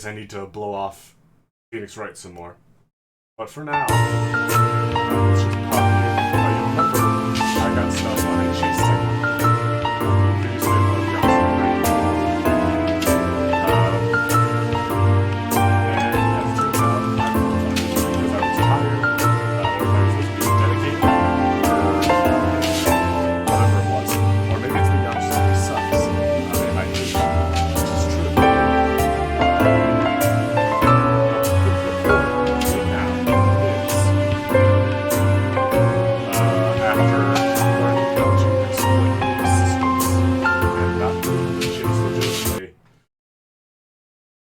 case I need to blow off Phoenix Wright some more. But for now, let's just pop you. You remember I got stuff on a chase segment. Previously, I thought Yakuza 3. And as it turns out, I'm not because I was tired, or if I was supposed to be dedicated, or whatever it was. Or maybe it's the Yakuza 3 sucks. It might be, which is true.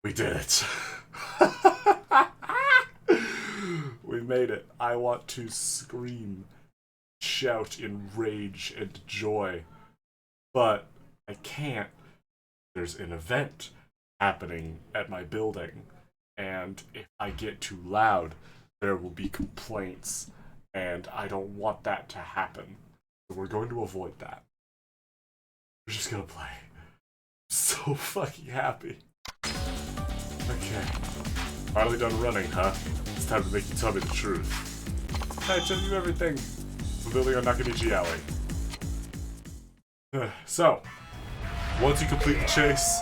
We did it. We made it. I want to scream, shout in rage and joy, but I can't. There's an event happening at my building, and if I get too loud, there will be complaints, and I don't want that to happen. So we're going to avoid that. We're just gonna play. I'm so fucking happy. Okay. Finally done running, huh? It's time to make you tell me the truth. I tell you everything. We're building on Nakanichi Alley. So, once you complete the chase,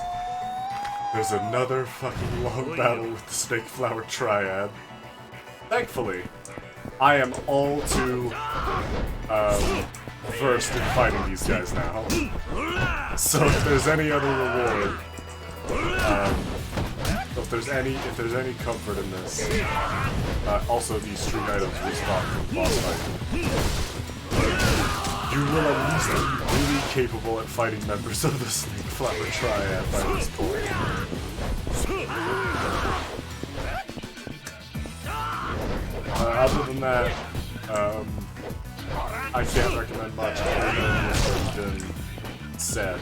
there's another fucking long battle with the Snake Flower Triad. Thankfully, I am all too versed in fighting these guys now. So if there's any other reward, if there's any comfort in this, also these street items respawn from the boss fight. You will at least be really capable at fighting members of the Snake Flower Triad by this point. Other than that, I can't recommend much. Everything has already been said.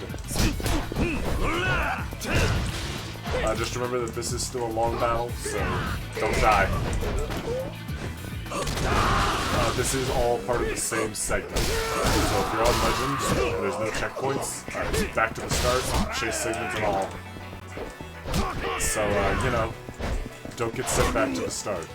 Just remember that this is still a long battle, so don't die. This is all part of the same segment. So if you're on Legend and there's no checkpoints, back to the start, chase segments and all. So, you know, don't get sent back to the start.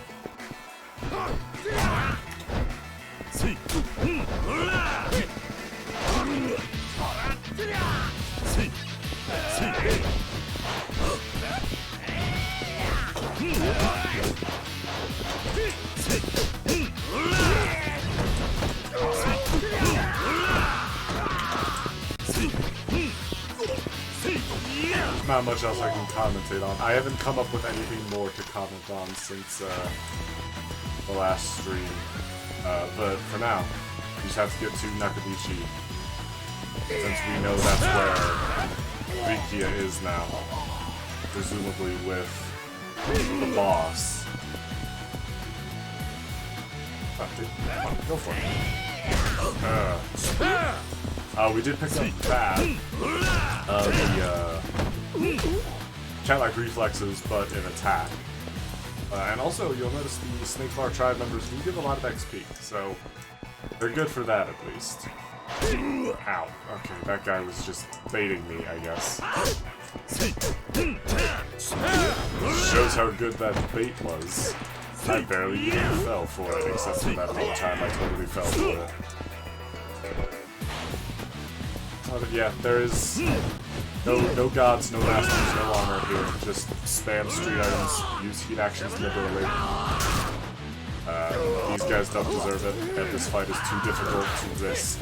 Not much else I can commentate on. I haven't come up with anything more to comment on since the last stream. But for now, we just have to get to Nakanichi, since we know that's where Rikia is now, presumably with the boss. Go for it. We did pick up that. Cat-like reflexes, but in attack. And also, you'll notice the Snake Flower Tribe members do give a lot of XP, so they're good for that at least. Ow. Okay, that guy was just baiting me, I guess. Shows how good that bait was. I barely even fell for it, except for that one time I totally fell for it. But yeah, there is no gods, no masters, no honor here. Just spam street items, use heat actions liberally. These guys don't deserve it, and this fight is too difficult to risk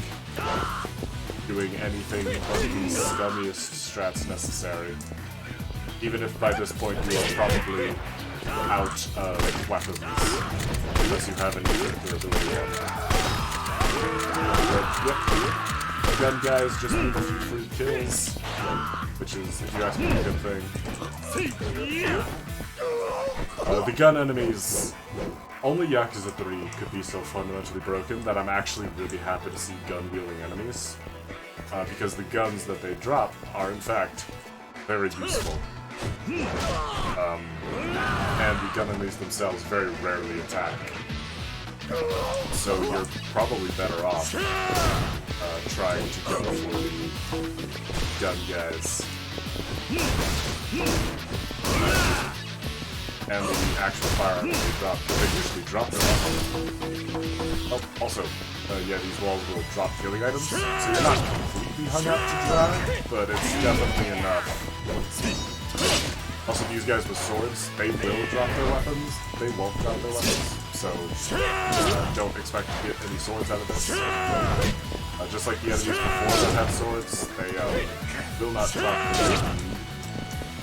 doing anything but the scummiest strats necessary. Even if by this point you are probably out of weapons, unless you have any durability on them. But, yep. Gun guys just need a few free kills, which is, if you ask me, a good thing. The gun enemies, only Yakuza 3 could be so fundamentally broken that I'm actually really happy to see gun-wielding enemies, because the guns that they drop are in fact very useful. And the gun enemies themselves very rarely attack. So you're probably better off trying to go for the gun guys. and the actual firearm that they drop, they usually drop their weapon. Oh, also, yeah, these walls will drop healing items, so you're not completely hung out to dry, but it's definitely enough. Also, these guys with swords, they will drop their weapons, they won't drop their weapons, so don't expect to get any swords out of this. Just like the enemies before that have swords, they will not drop their weapons,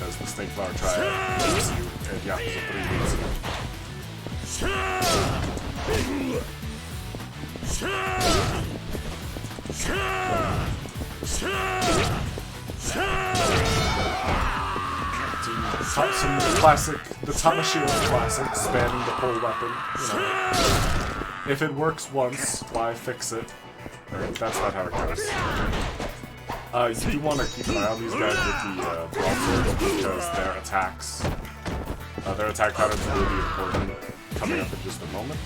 as the Snake Flower Triad gives you in Yakuza 3 leads you. Some classic, the Tamashiro classic, spamming the whole weapon, you know. If it works once, why fix it? That's not how it goes. You do want to keep an eye on these guys with the broadswords because their attack patterns will be important coming up in just a moment.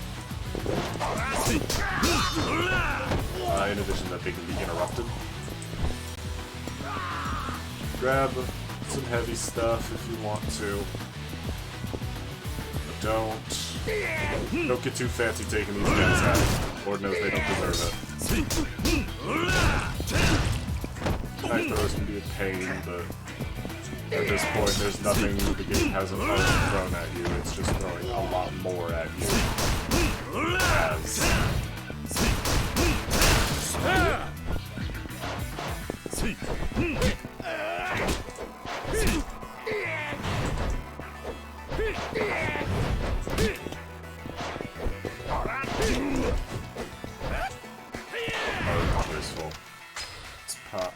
In addition that they can be interrupted. Grab some heavy stuff if you want to. But don't get too fancy taking these guys out. Lord knows they don't deserve it. Knife throws can be a pain, but at this point there's nothing the game hasn't already thrown at you. It's just throwing a lot more at you. Graceful. Let's pop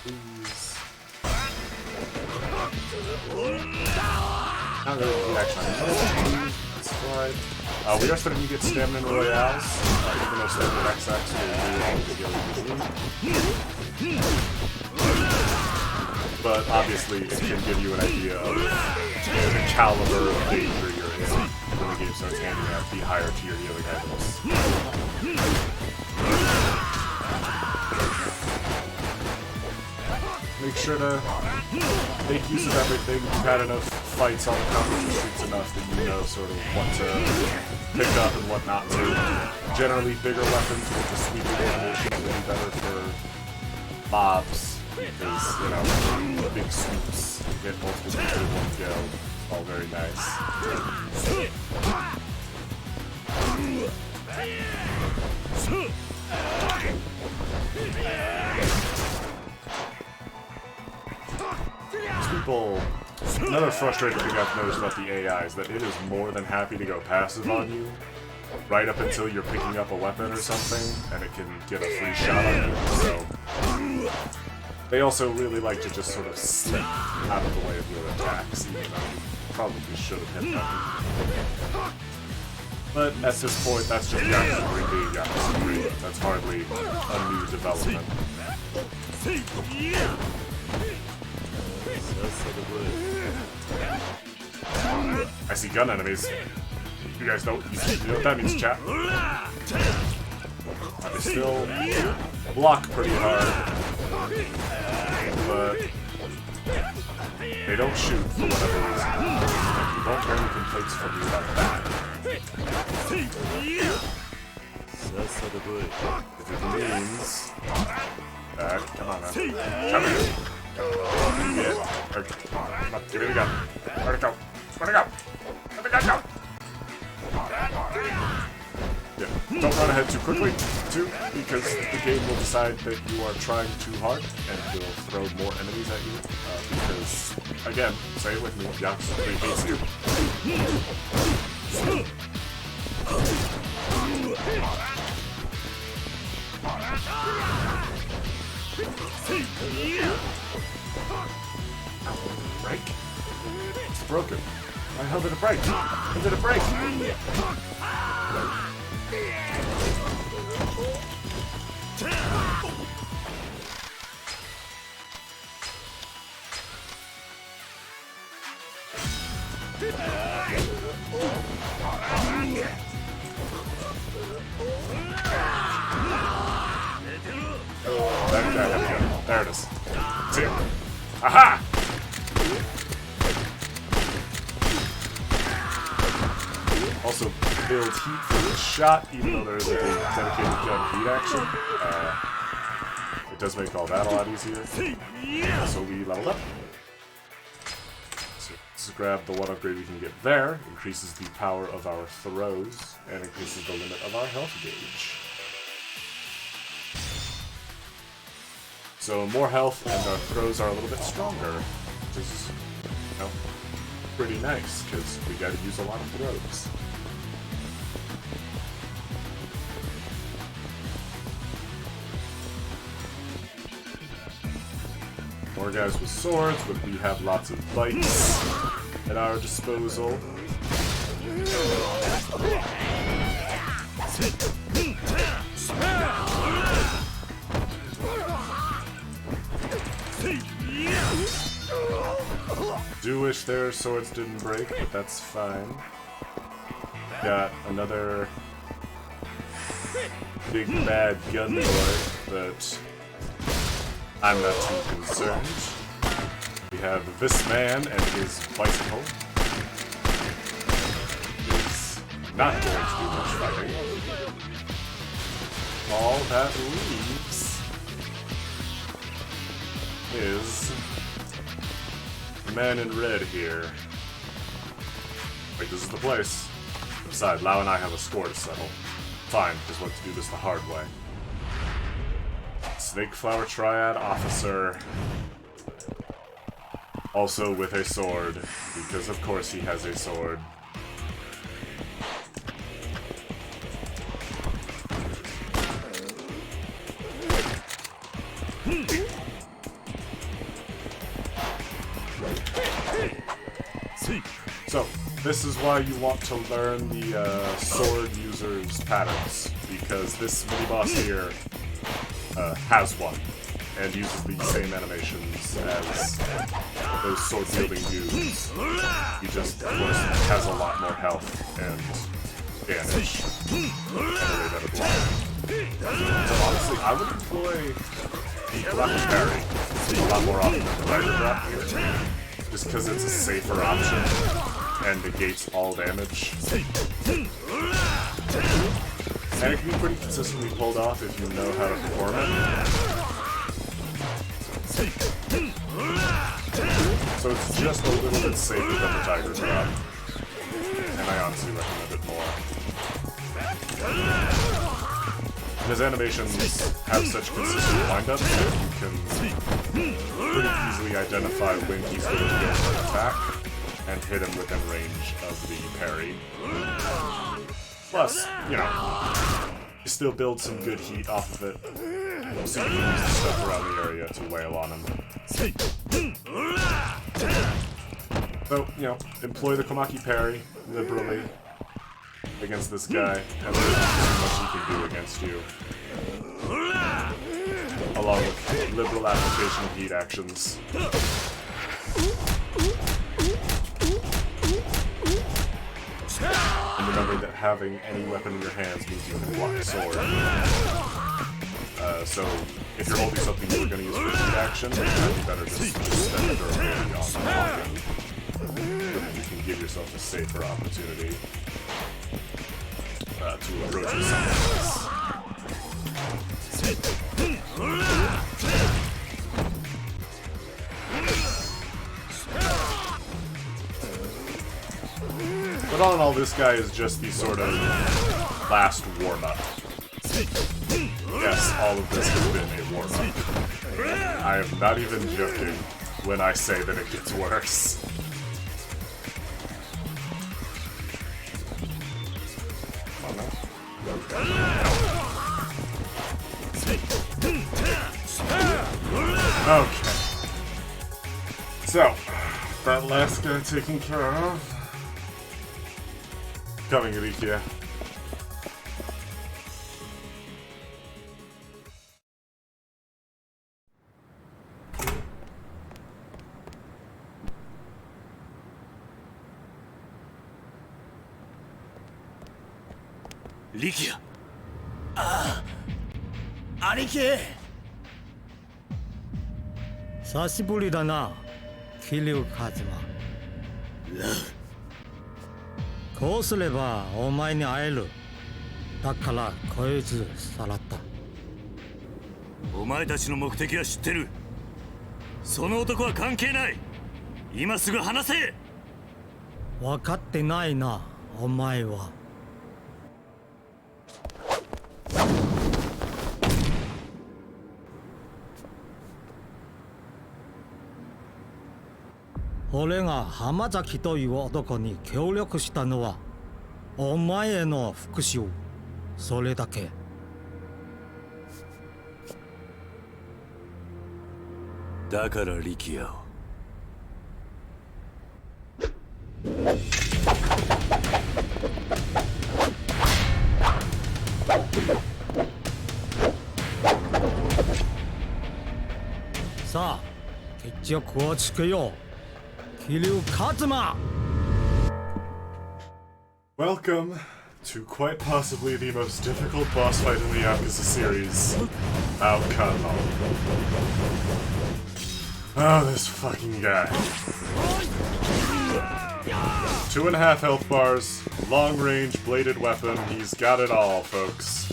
these. Not really the action. That's fine. We are starting to get stamina royales, even though standard XX will do all the healing. But obviously, it can give you an idea of the caliber of danger you're in when the game starts handing out the higher tier healing items. Make sure to make use of everything. You've had enough fights on the competition streets enough that you know sort of what to pick up and what not to. Generally, bigger weapons with the sweeping animation will be better for mobs because, you know, big sweeps get multiple people in one go. All very nice. People, another frustrating thing I've noticed about the AI is that it is more than happy to go passive on you, right up until you're picking up a weapon or something, and it can get a free shot on you, so they also really like to just sort of slip out of the way of your attacks, even though you probably should have hit them. But at this point, that's just Yakuza 3 being Yakuza 3. That's hardly a new development. I see gun enemies. You guys know what that means, chat. They still block pretty hard, but they don't shoot for whatever reason. You won't hear any complaints from me about that. If it means that, come on now. Come here. Yeah. Come on, give me the gun. Where'd it go? Where'd it go? Where'd the gun go? Yeah, don't run ahead too quickly, too, because the game will decide that you are trying too hard and will throw more enemies at you. Because, again, say it with me, Yakuza 3 hates you. Break? It's broken. How did it break? How did it break? There it is. See it. Aha! Also build heat for this shot, even though there's a dedicated gun heat action. It does make all that a lot easier. So we leveled up. So let's grab the one upgrade we can get there. Increases the power of our throws and increases the limit of our health gauge. So more health and our throws are a little bit stronger, which is, you know, pretty nice because we got to use a lot of throws. More guys with swords, but we have lots of bites at our disposal. Do wish their swords didn't break, but that's fine. Got another big bad gun boy, but I'm not too concerned. We have this man and his bicycle. He's not going to do much fighting. All that leaves is the man in red here. Wait, this is the place. Besides, Lau and I have a score to settle. Fine, just want to do this the hard way. Snake Flower Triad Officer. Also with a sword, because of course he has a sword. So, this is why you want to learn the sword user's patterns, because this mini-boss here has one, and uses the same animations as those sword-wielding dudes. He just, of course, has a lot more health and damage, and a way better block. So honestly, I would employ the Rocket Parry a lot more often than the Rider Drop here, just because it's a safer option and negates all damage. And it can be pretty consistently pulled off if you know how to perform it. So it's just a little bit safer than the Tiger Drop. And I honestly recommend it more. And his animations have such consistent windups that you can pretty easily identify when he's going to go for an attack and hit him within range of the parry. Plus, you know, you still build some good heat off of it, so you can use the stuff around the area to wail on him. So, you know, employ the Komaki parry liberally against this guy, and there's not much he can do against you. Along with liberal application of heat actions. And remember that having any weapon in your hands means you can block a sword. So if you're holding something you were going to use for heat action, it might be better just spend the durability on blocking. So that you can give yourself a safer opportunity to approach with something else. But all in all, this guy is just the sort of last warm-up. Yes, all of this has been a warm-up. I am not even joking when I say that it gets worse. Okay. So, that last guy taken care of. Coming, Rikia. Rikia! ああ、兄貴! 久しぶりだな、桐生一馬。こうすればお前に会える。だから越えずさらった。お前たちの目的は知ってる。その男は関係ない。今すぐ話せ。分かってないな、お前は。俺が浜崎という男に協力したのはお前への復讐、それだけ。だから力也を。さあ決着をつけよう。桐生一馬。 Welcome to quite possibly the most difficult boss fight in the Yakuza series, Yakuza. Oh, this fucking guy. 2.5 health bars, long-range bladed weapon, he's got it all, folks.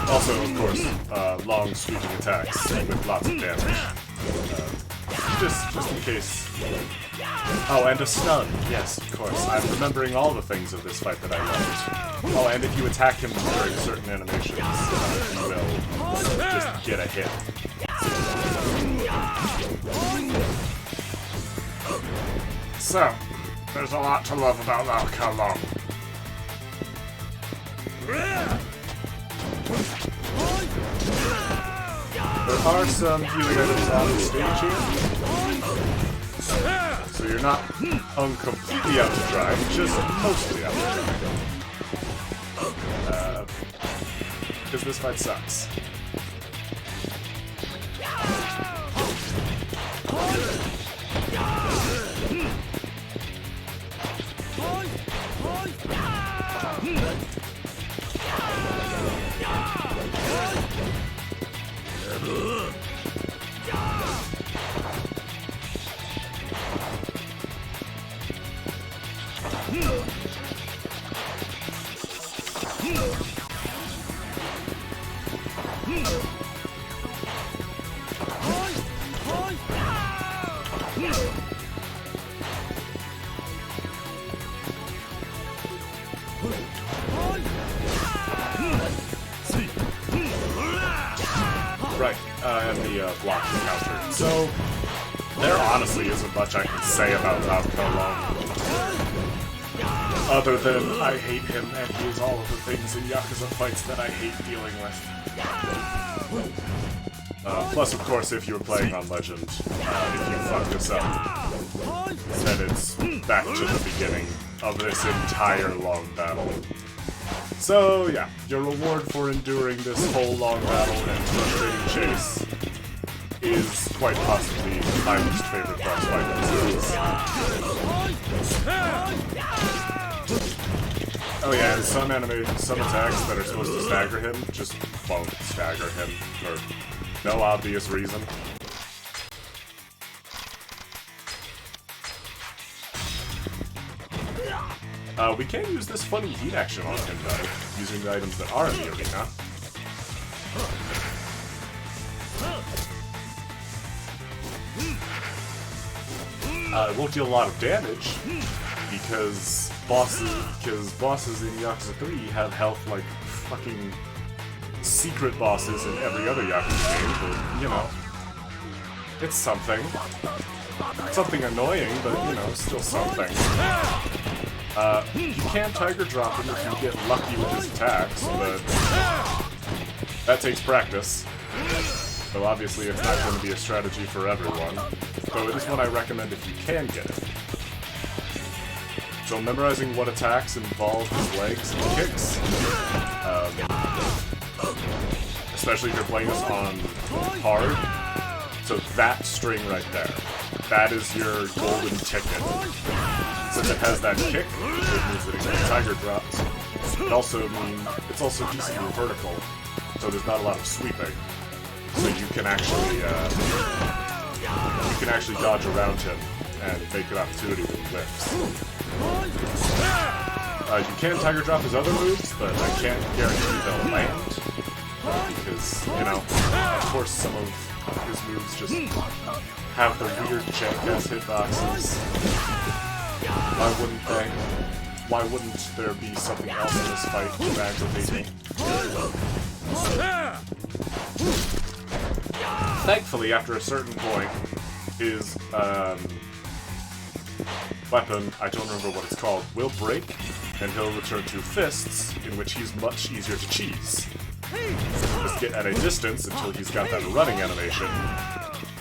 Also, of course, long sweeping attacks with lots of damage. Just in case. Oh, and a stun. Yes, of course. I'm remembering all the things of this fight that I loved. Oh, and if you attack him during certain animations, you will just get a hit. So, there's a lot to love about Yakuza. There are some healing items on the stage here, so you're not completely out to dry, just mostly out to dry. Because this fight sucks. Right, and the block encounter. So, there honestly isn't much I can say about Yakuza other than I hate him and he is all of the things in Yakuza fights that I hate dealing with. Plus, of course, if you were playing on Legend, if you fuck this up, then it's back to the beginning of this entire long battle. So, yeah, your reward for enduring this whole long battle and frustrating chase is quite possibly my most favorite boss fight in the series. Oh yeah, and some attacks that are supposed to stagger him just won't stagger him for no obvious reason. We can use this funny heat action on him, though, using the items that are in the arena. It won't deal a lot of damage, because bosses in Yakuza 3 have health like fucking secret bosses in every other Yakuza game, but, you know, it's something. Something annoying, but, you know, still something. You can Tiger Drop him if you get lucky with his attacks, but that takes practice. So obviously it's not going to be a strategy for everyone, though it is one I recommend if you can get it. So memorizing what attacks involve his legs and kicks, especially if you're playing this on hard, so that string right there, that is your golden ticket. Since it has that kick, it means that it can Tiger Drops. It's also decently vertical, so there's not a lot of sweeping. so you can actually dodge around him and make an opportunity when he whips. You can Tiger Drop his other moves, but I can't guarantee they'll land. Because, you know, of course some of his moves just have the weird jank-ass hitboxes. Why wouldn't there be something else in this fight to aggravate me? Thankfully, after a certain point, his weapon, I don't remember what it's called, will break, and he'll return to fists, in which he's much easier to cheese. Just get at a distance until he's got that running animation.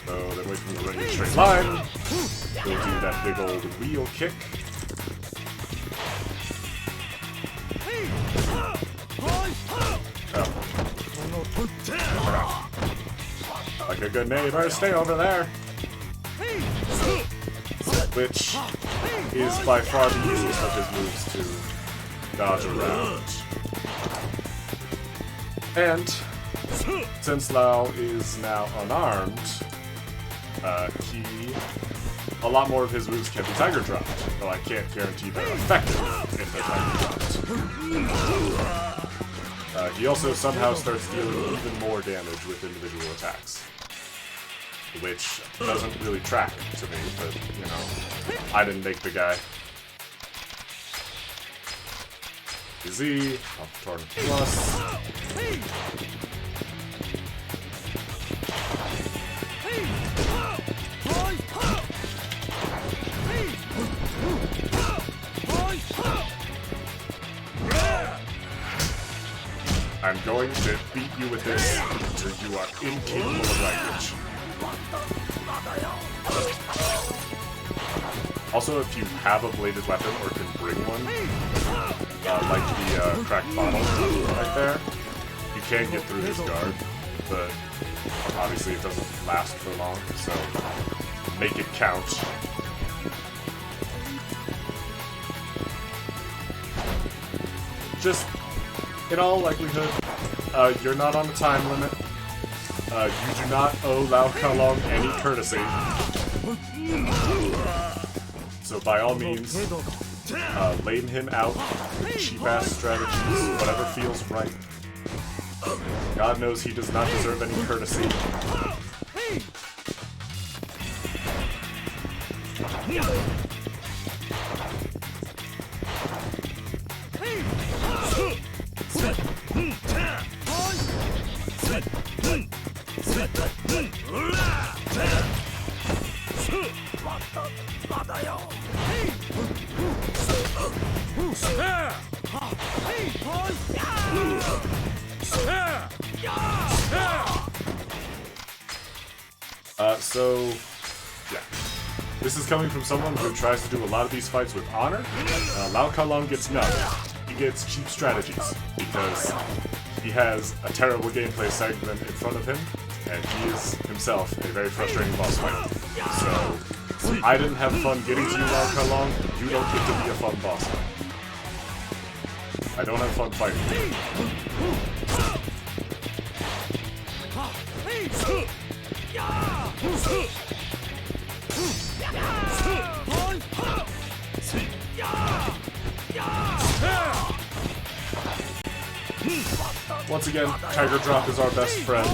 So then wait for him to run in a straight line. He'll do that big old wheel kick. Oh. Like a good neighbor, stay over there! Which is by far the easiest of his moves to dodge around. And since Lao is now unarmed, a lot more of his moves can be Tiger Dropped, though I can't guarantee they're effective if they're Tiger Dropped. He also somehow starts dealing even more damage with individual attacks, which doesn't really track to me, but, you know, I didn't make the guy. Easy, up Torn Plus. I'm going to beat you with this until you are incapable of language. Also, if you have a bladed weapon or can bring one, like the cracked bottle right there, you can get through his guard, but obviously it doesn't last for long, so make it count. Just, in all likelihood, you're not on a time limit. You do not owe Lao Kalong any courtesy. So by all means, lame him out with cheap-ass strategies, whatever feels right. God knows he does not deserve any courtesy. So, yeah. This is coming from someone who tries to do a lot of these fights with honor. Lao Kalong gets nothing. He gets cheap strategies, because he has a terrible gameplay segment in front of him, and he is himself a very frustrating boss fighter. So, I didn't have fun getting to you, Lao Kalong. You don't get to be a fun boss fighter. I don't have fun fighting you. Once again, Tiger Drop is our best friend.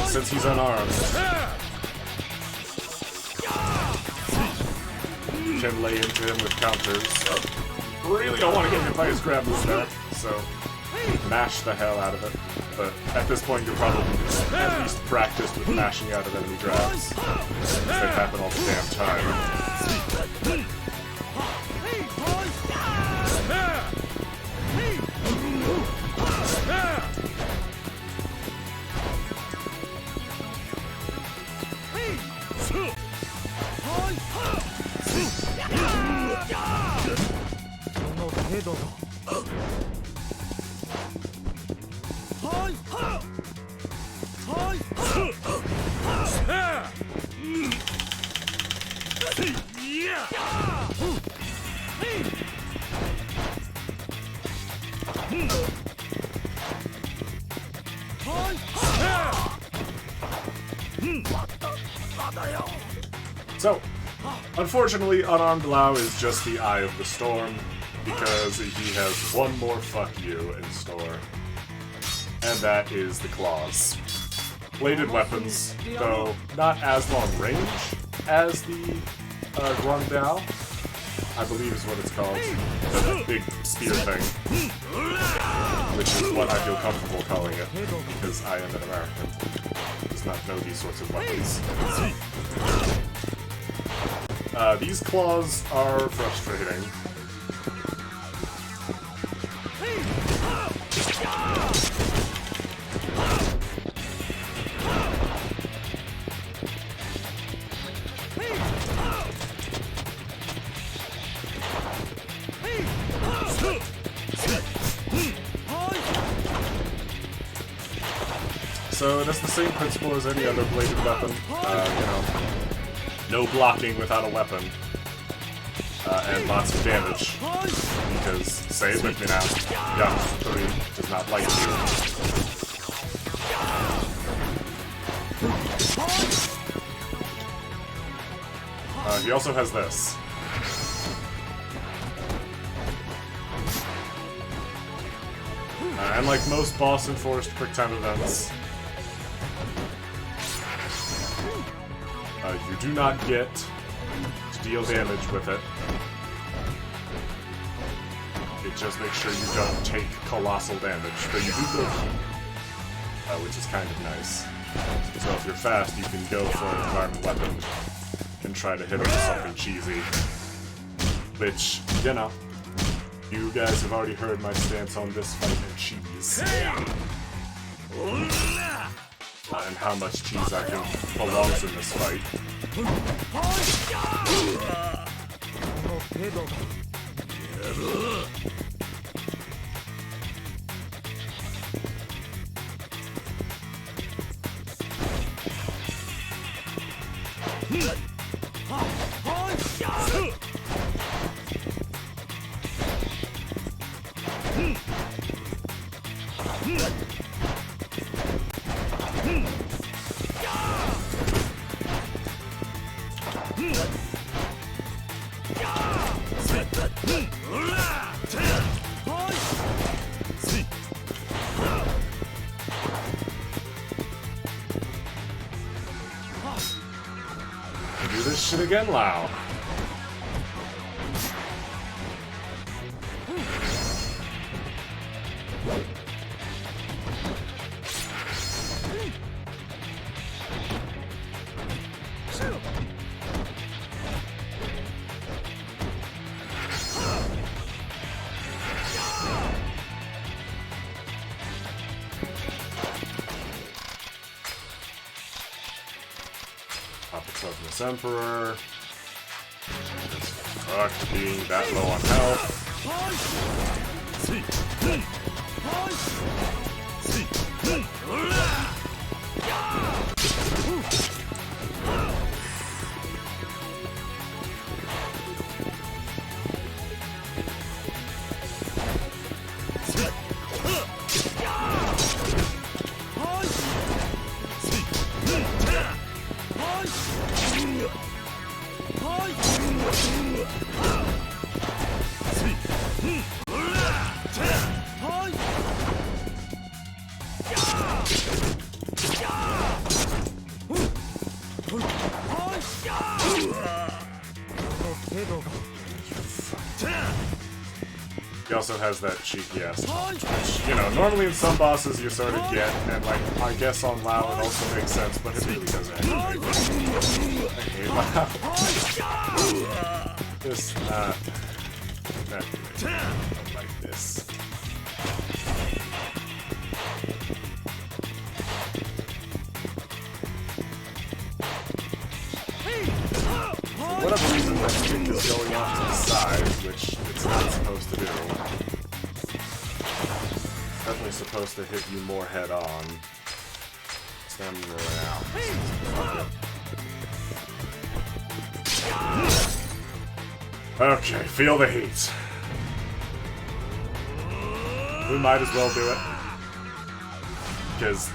Since he's unarmed, you can lay into him with counters. Really don't want to get hit by his grab move there, so mash the hell out of it. But at this point, you're probably at least practiced with mashing out of enemy grabs. They happen all the damn time. So, unfortunately, Unarmed Lao is just the eye of the storm, because he has one more fuck you in store. And that is the claws. Bladed weapons, though not as long range as the Guangdao, I believe is what it's called. The big spear thing. Which is what I feel comfortable calling it, because I am an American. Does not know these sorts of weapons. These claws are frustrating. So it is the same principle as any other bladed weapon. You know, no blocking without a weapon. And lots of damage. Because, say it with me now, Yakuza 3 does not like you. He also has this. And like most boss-enforced quick-time events, you do not get to deal damage with it. It just makes sure you don't take colossal damage, but you do go which is kind of nice. So if you're fast, you can go for an environment weapon and try to hit him with something cheesy. Which, you know, you guys have already heard my stance on this fight and cheese. And how much cheese I think belongs in this fight. Do this shit again, Lao. Toughness Emperor. It's fucked being that low on health. He also has that cheeky ass punch, which, you know, normally in some bosses you sort of get, and like, I guess on Lao it also makes sense, but it really doesn't anyway. I hate Lao. This, like this. For whatever reason, that kick is going off to the side, which it's not supposed to do. It's definitely supposed to hit you more head on. Stem around. Okay, feel the heat. We might as well do it. Because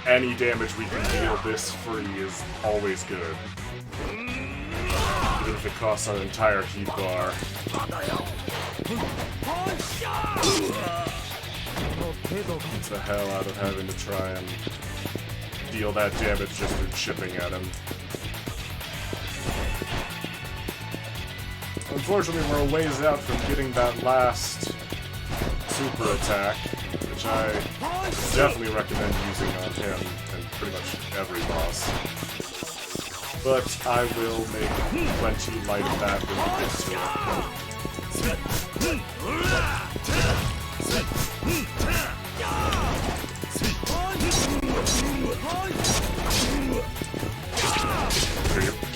any damage we can deal this free is always good. Even if it costs our entire heat bar. Gets the hell out of having to try and deal that damage just through chipping at him. Unfortunately, we're a ways out from getting that last super attack, which I definitely recommend using on him and pretty much every boss. But I will make plenty light of that when we get to it.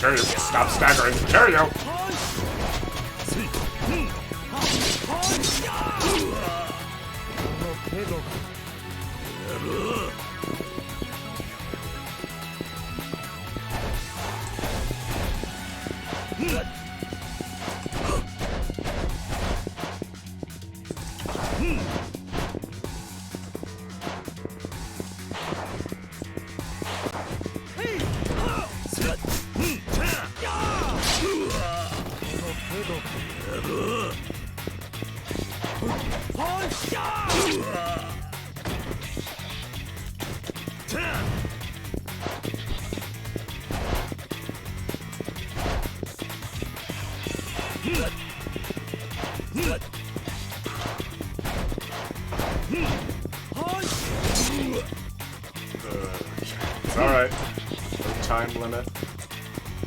Kiryu, stop staggering! Kiryu! It's alright. No time limit.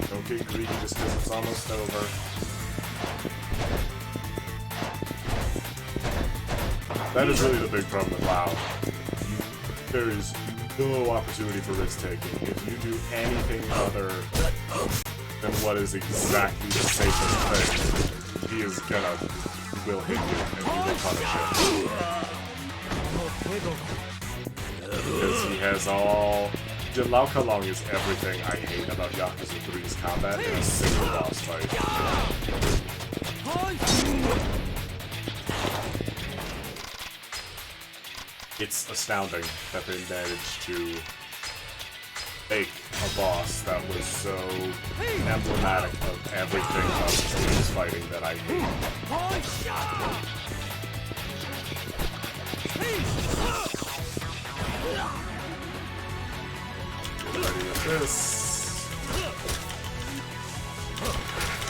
Don't get greedy just because it's almost over. That is really the big problem with WoW. There is no opportunity for risk-taking. If you do anything other than what is exactly the safest thing, he is gonna... will hit you and he will punish you. Because he has all... Lao Kalong is everything I hate about Yakuza 3's combat in a single boss fight. It's astounding that they managed to make a boss that was so emblematic of everything of Street's fighting that I hate. Get ready with this.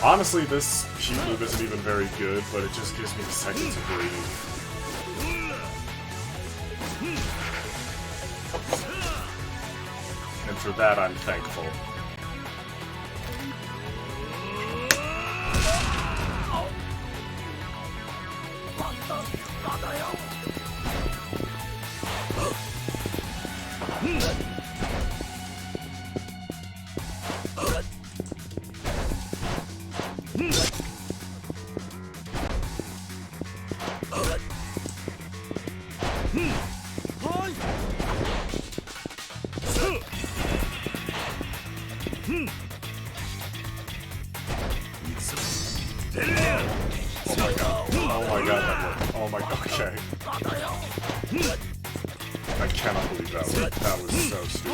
Honestly, this heat move isn't even very good, but it just gives me a second to breathe. And for that, I'm thankful. Okay. I cannot believe that was so stupid.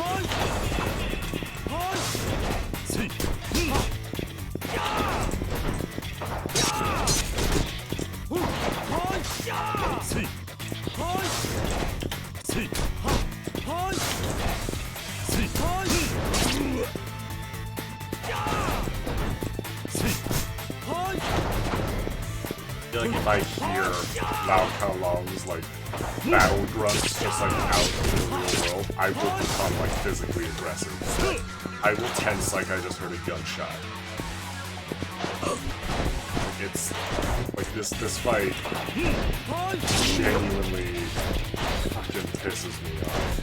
I feel like if I hear Lao Kalong's like battle grunts just like out in the real world, I will become like physically aggressive. I will tense like I just heard a gunshot. It's like this fight genuinely fucking pisses me off.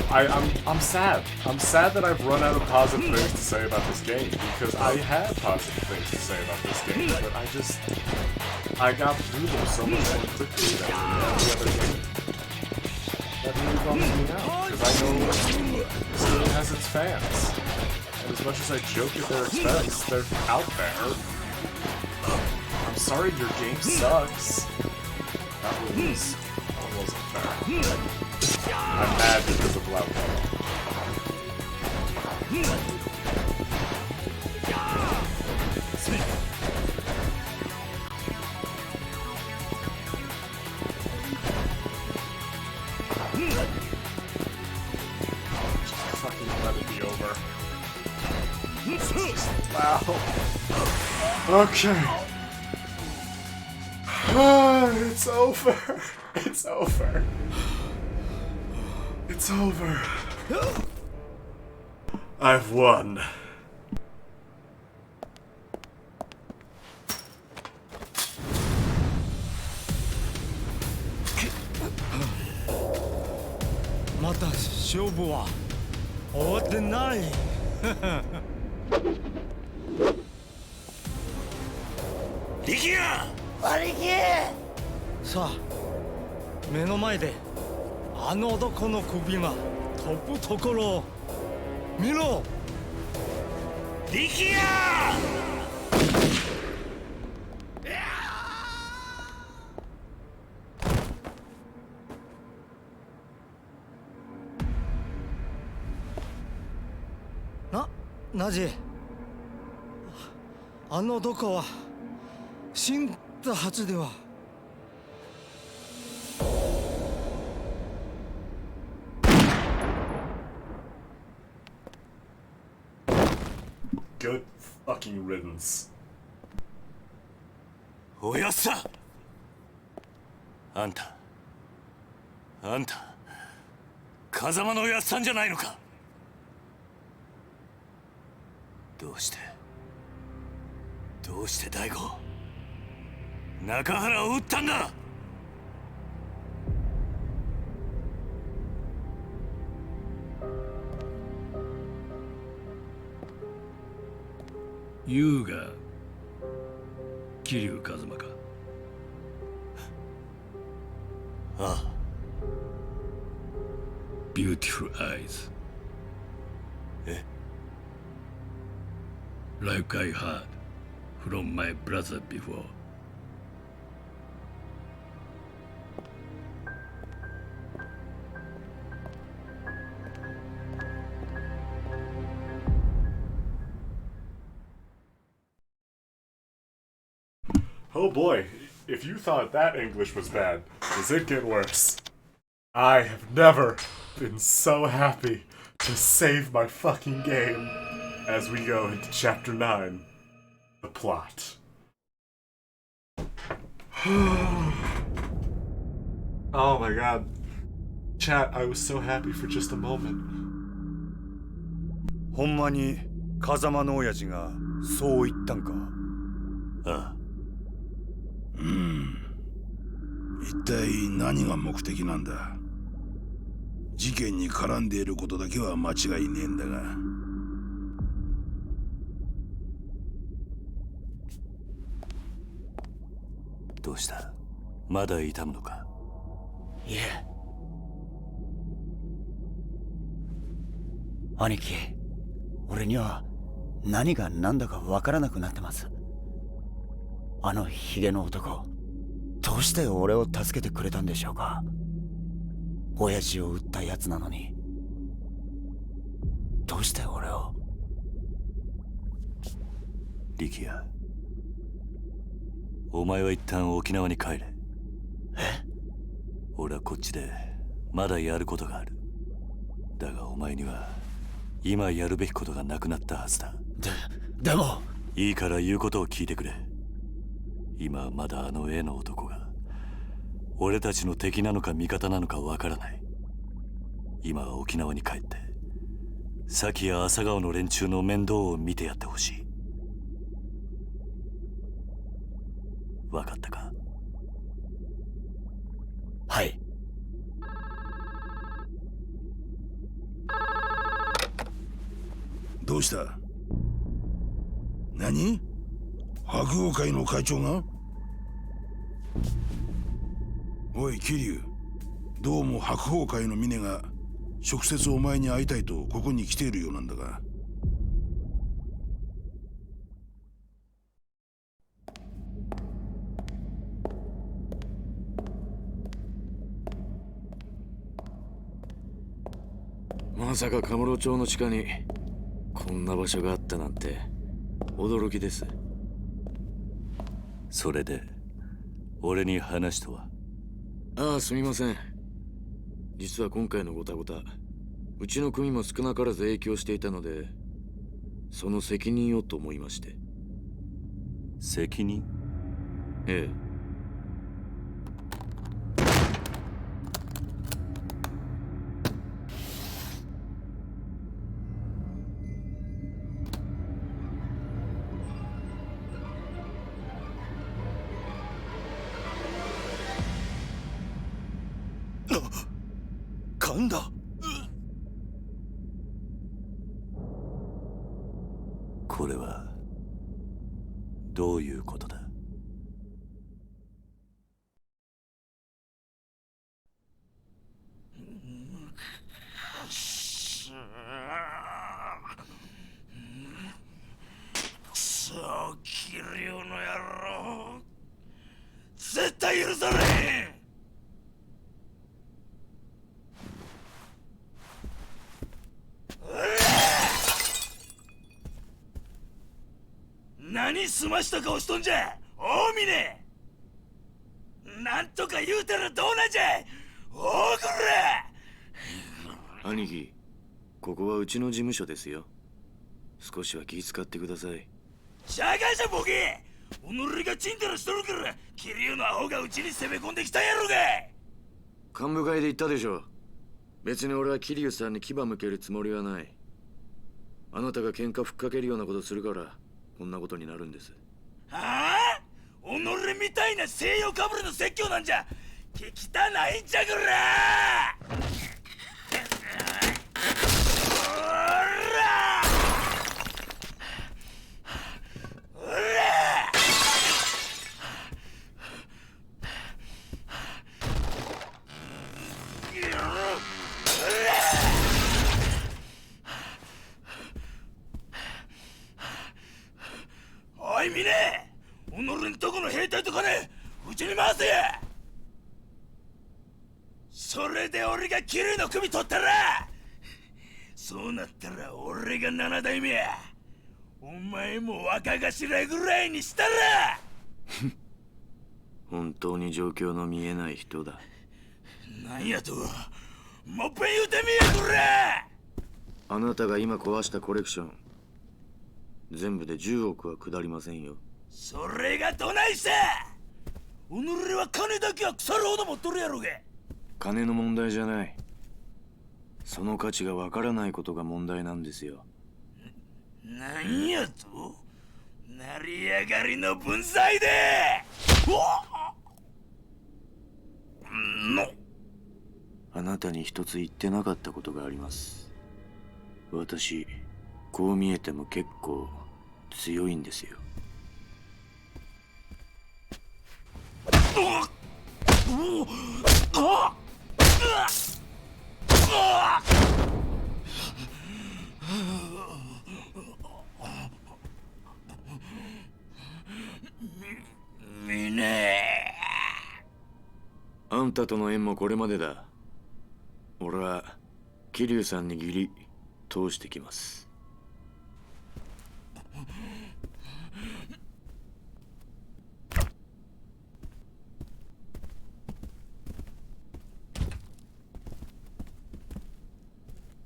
I'm sad. I'm sad that I've run out of positive things to say about this game, because I had positive things to say about this game, but I got through them so much more quickly than any other game. That really bums me out, because I know this game has its fans. And as much as I joke at their expense, they're out there. I'm sorry your game sucks. That wasn't fair. I'm mad because of Glauco. Fucking let it be over. Wow. Okay. It's over. It's over. It's over. I've won. Mata 勝負は終わってない。力也！兄貴！さあ、目の前であの男の首が飛ぶところを見ろ。力也！ナジ、あの男は死んだはずでは。Good fucking riddance. おやっさん、あんた風間のおやっさんじゃないのか。どうして大吾中原を撃ったんだ。優が桐生一馬か。ああ。Beautiful eyes. え Like I heard from my brother before. Oh boy, if you thought that English was bad, does it get worse? I have never been so happy to save my fucking game as we go into Chapter 9, the plot. Oh my god. Chat, I was so happy for just a moment. ほんまに風間の親父がそう言ったんか。ああ。一体何が目的なんだ。事件に絡んでいることだけは間違いねえんだが。どうした？まだ痛むのか？いえ。兄貴、俺には何が何だかわからなくなってます。あのヒゲの男、どうして俺を助けてくれたんでしょうか。親父を撃ったやつなのに、どうして俺を。力也、お前は一旦沖縄に帰れ。え？俺はこっちでまだやることがある。だがお前には今やるべきことがなくなったはずだ。でもいいから言うことを聞いてくれ。今はまだあの絵の男が俺たちの敵なのか味方なのかわからない。今は沖縄に帰って崎や朝顔の連中の面倒を見てやってほしい。わかったか？はい。どうした？何？白鵬会の会長が？おい桐生、どうも白鵬会の峰が直接お前に会いたいとここに来ているようなんだが。まさかカムロ町の地下にこんな場所があったなんて驚きです。それで俺に話とは？ああ、すみません。実は今回のゴタゴタ、うちの組も少なからず影響していたので、その責任をと思いまして。責任？ええ。噛んだ。これはどういうことだ？そう、キリュウの野郎。絶対許されへん。何すました顔しとんじゃ、大峰。なんとか言うたらどうなんじゃ、大こら。兄貴、ここはうちの事務所ですよ。少しは気遣ってください。しゃがじゃボケ。己がチンタラしとるからキリュウのアホがうちに攻め込んできたんやろが。幹部会で言ったでしょ。別に俺は桐生さんに牙向けるつもりはない。あなたが喧嘩ふっかけるようなことするからこんなことになるんです。はあ？己みたいな西洋かぶれの説教なんじゃ聞きたないんじゃくら。おい峰、己んとこの兵隊と金うちに回せや。それで俺がキリュウの首取ったら、そうなったら俺が7代目や。お前も若頭ぐらいにしたら。本当に状況の見えない人だ。なんやと、もっぺん言うてみやこら。あなたが今壊したコレクション全部で10億は下りませんよ。それがどないした。己は金だけは腐るほど持っとるやろが。金の問題じゃない。その価値がわからないことが問題なんですよ。なんやと、成り上がりの分際で。あなたに一つ言ってなかったことがあります。私こう見えても結構強いんですよ。あんたとの縁もこれまでだ。俺は桐生さんに義理通してきます。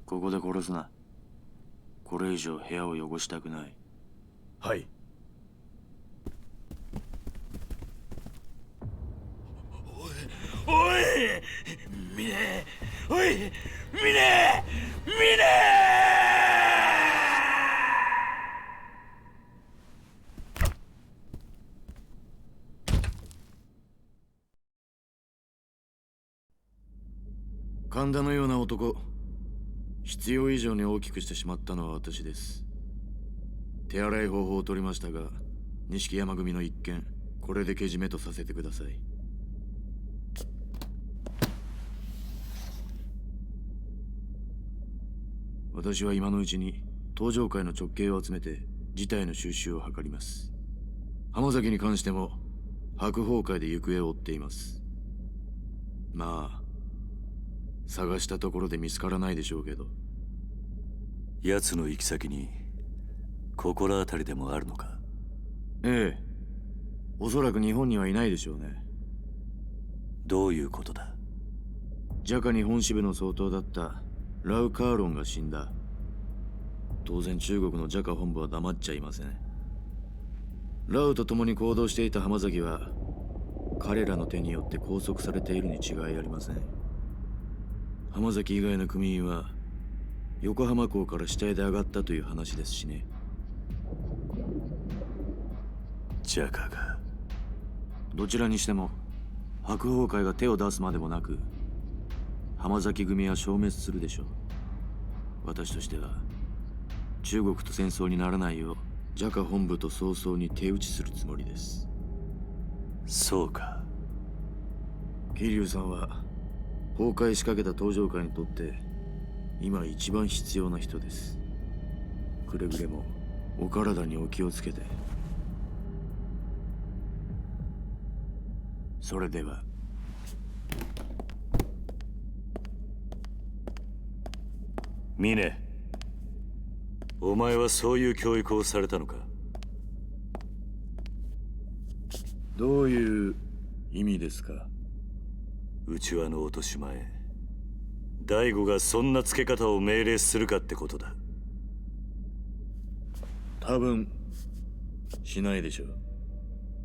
ここで殺すな。これ以上部屋を汚したくない。はい。おい峰、おい峰、神田のような男、必要以上に大きくしてしまったのは私です。手洗い方法を取りましたが、錦山組の一件、これでけじめとさせてください。私は今のうちに登場界の直系を集めて事態の収拾を図ります。浜崎に関しても白鵬会で行方を追っています。まあ探したところで見つからないでしょうけど。奴の行き先に心当たりでもあるのか？ええ、おそらく日本にはいないでしょうね。どういうことだ？ジャカ日本支部の総統だったラウ・カーロンが死んだ。当然中国のジャカ本部は黙っちゃいません。ラウと共に行動していた浜崎は彼らの手によって拘束されているに違いありません。浜崎以外の組員は横浜港から死体で上がったという話ですしね。ジャカが。どちらにしても白鵬会が手を出すまでもなく浜崎組は消滅するでしょう。私としては中国と戦争にならないようジャカ本部と早々に手打ちするつもりです。そうか。桐生さんは崩壊しかけた東上会にとって今一番必要な人です。くれぐれもお体にお気をつけて。それでは。ミネ、お前はそういう教育をされたのか？どういう意味ですか？内輪の落とし前、大悟がそんな付け方を命令するかってことだ。多分しないでしょう。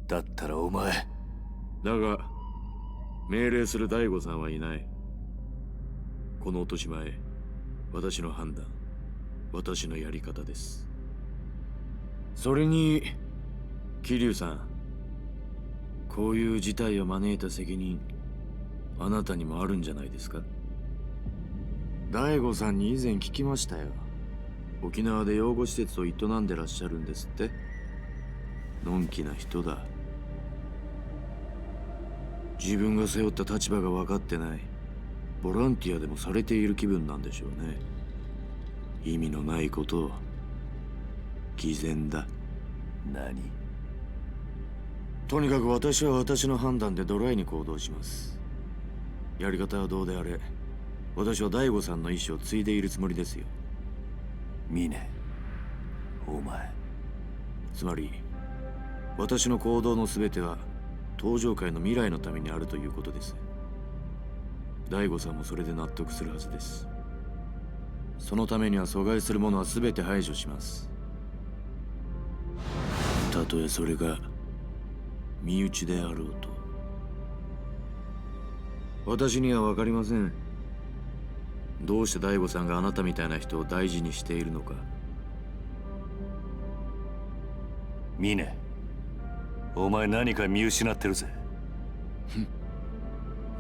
だったらお前。だが命令する大悟さんはいない。この落とし前、私の判断、私のやり方です。それに桐生さん、こういう事態を招いた責任あなたにもあるんじゃないですか？大悟さんに以前聞きましたよ。沖縄で養護施設を営んでらっしゃるんですって。のんきな人だ。自分が背負った立場が分かってない。ボランティアでもされている気分なんでしょうね。意味のないことを。偽善だ。何？とにかく私は私の判断でドライに行動します。やり方はどうであれ、私は大悟さんの意思を継いでいるつもりですよ。ミネ、お前。つまり私の行動の全ては東上界の未来のためにあるということです。大悟さんもそれで納得するはずです。そのためには阻害するものは全て排除します。たとえそれが身内であろうと。私には分かりません。どうして大悟さんがあなたみたいな人を大事にしているのか。ミネ、お前何か見失ってるぜ。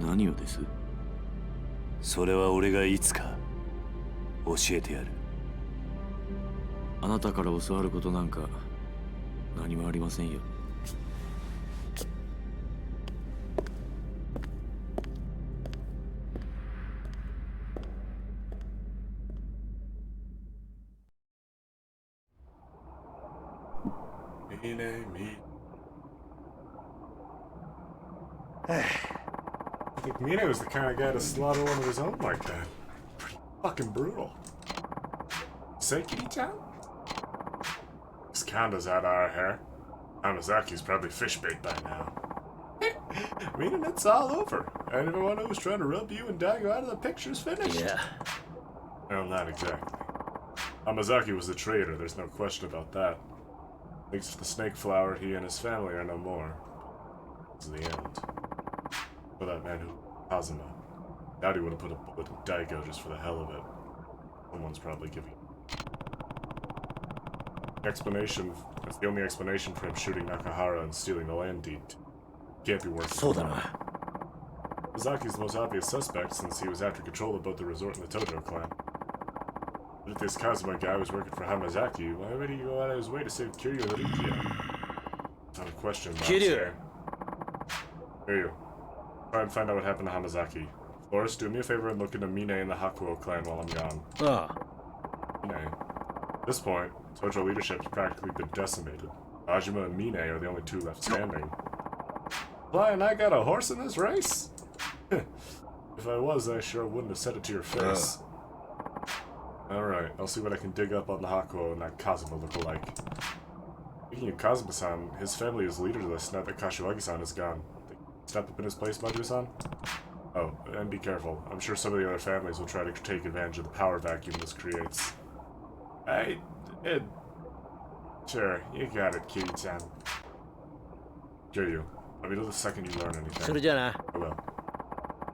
何をです？それは俺がいつか教えてやる。あなたから教わることなんか何もありませんよ。I think Mine was the kind of guy to slaughter one of his own like that. Pretty fucking brutal. Say, Kitty-chan? This Kanda's had our hair. Hamazaki's probably fish bait by now. Mine, it's all over. Anyone who was trying to rub you and Daigo out of the picture's finished. Yeah. Well, not exactly. Hamazaki was a traitor, there's no question about that. Thanks to the snake flower, he and his family are no more. This is the end. For that man who... Kazuma. Doubt he would have put a bullet in Daigo just for the hell of it. Someone's probably giving... Explanation... That's the only explanation for him shooting Nakahara and stealing the land deed. Can't be worse. Mizaki's the most obvious suspect since he was after control of both the resort and the Tojo clan. But if this Kazuma guy was working for Hamazaki, why would he go out of his way to save Kiryu and Rikia? Not a question, but Kiryu! Hear you. Try and find out what happened to Hamazaki. Flores, do me a favor and look into Mine and the Hakuo clan while I'm gone. Mine. At this point, Tojo leadership has practically been decimated. Ajima and Mine are the only two left standing. Fly and I got a horse in this race? If I was, I sure wouldn't have said it to your face. Alright, I'll see what I can dig up on the Hakuo and that Kazuma look-alike. Speaking of Kazuma-san, his family is leaderless now that Kashiwagi-san is gone. Step up in his place, Maru-san? Oh, and be careful. I'm sure some of the other families will try to take advantage of the power vacuum this creates. Sure, you got it, Kiri-chan. Hear you. Let me know the second you learn anything. それじゃあな。 I will.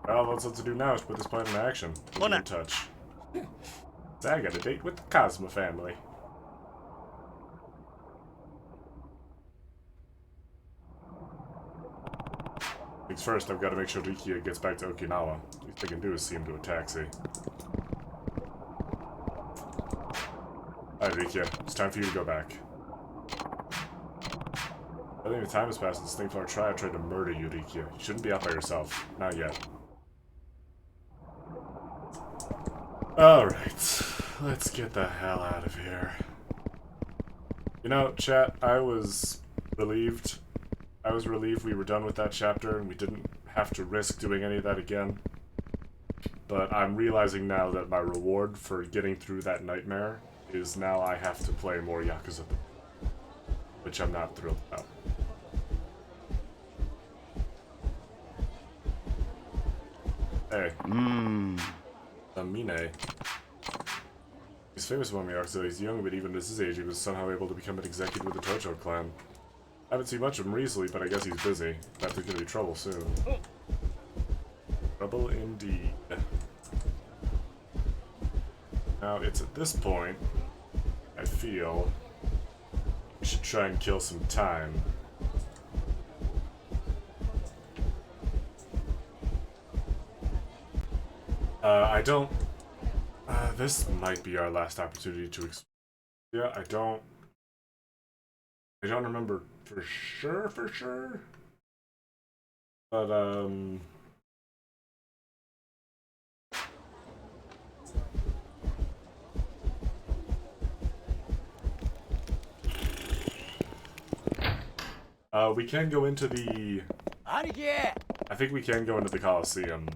Well, all that's left to do now is put this plan into action. We'll be in touch. So I got a date with the Kazuma family. Things first, I've got to make sure Rikiya gets back to Okinawa. Least I can do is see him to a taxi. Alright, Rikiya, it's time for you to go back. I think the time has passed since Stingflower tried to murder you, Rikiya. You shouldn't be out by yourself. Not yet. Alright, let's get the hell out of here. You know, chat, I was relieved. I was relieved we were done with that chapter and we didn't have to risk doing any of that again. But I'm realizing now that my reward for getting through that nightmare is now I have to play more Yakuza, which I'm not thrilled about. Hey. Amine. He's famous among the Yakuza. He's young, but even at his age, he was somehow able to become an executive with the Tojo clan. I haven't seen much of him recently, but I guess he's busy. Bet there's gonna be trouble soon. Trouble indeed. Now, it's at this point, I feel we should try and kill some time. I don't... this might be our last opportunity to yeah, I don't remember for sure. But, we can go into the... I think we can go into the Coliseum.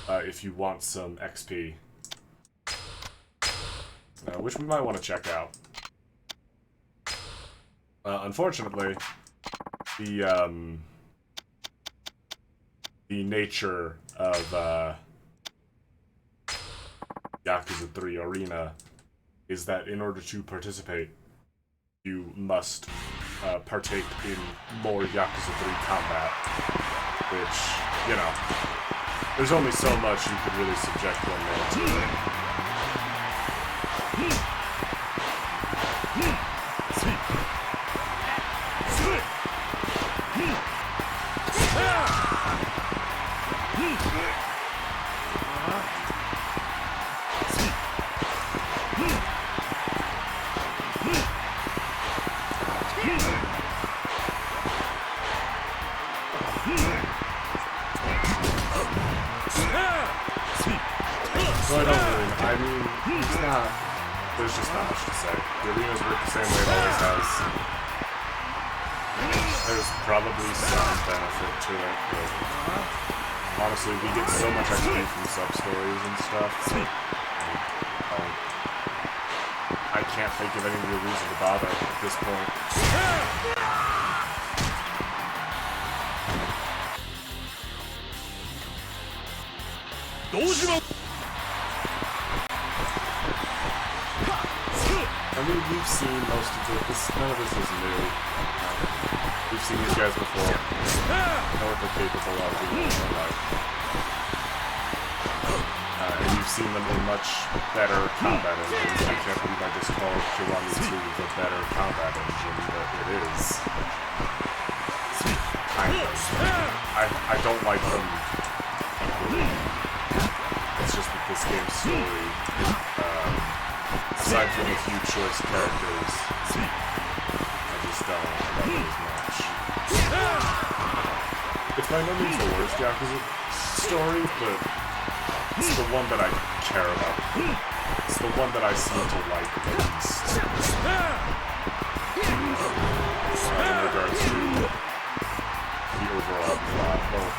If you want some XP. Which we might want to check out. Unfortunately, the nature of Yakuza 3 Arena is that in order to participate, you must partake in more Yakuza 3 combat, which, you know, there's only so much you could really subject one man to. So I mean, it's not, there's just not much to say. The arena's worked the same way it always has. There's probably some benefit to it, but honestly, we get so much XP from sub-stories and stuff. I can't think of any real reason to bother at this point. I mean, we've seen most of this. None of this is new. We've seen these guys before. Know what they're capable of in real life. And you've seen them in much better combat engines. I can't believe I just called Kiwami 2 the better combat engine that it is. I don't like them equally. It's just that this game's story, aside from a few choice characters, I just don't love it as much. It's by no means the worst Yakuza story, but it's the one that I care about. It's the one that I seem to like the least. In regards to the overall plot. Well,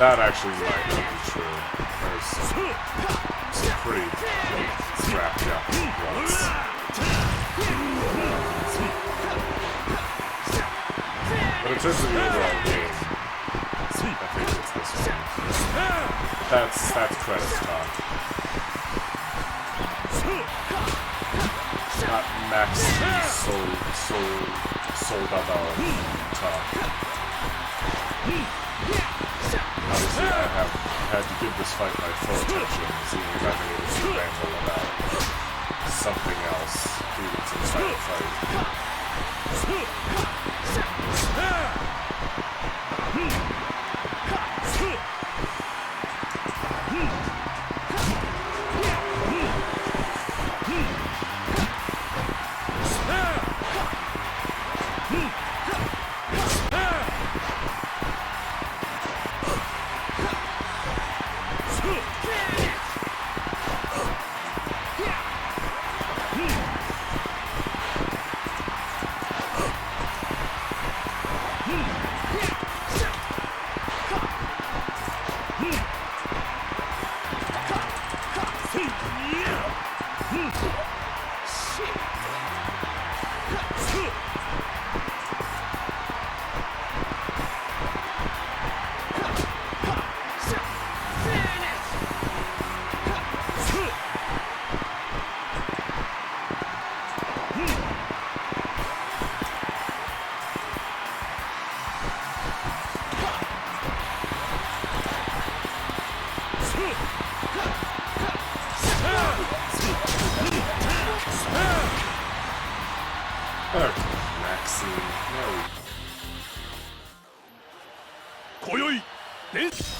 that actually might not be true. There's some pretty strapped up once. But in terms of the overall game, I think it's this one. That's credits top. Not Max Soul Babao top. Obviously, I have had to give this fight my full attention, seeing as I've been able to ramble about something else through its entire fight.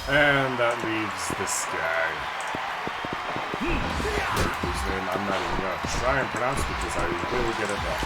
And that leaves this guy. Whose name I'm not even going to try and pronounce because I will get it wrong.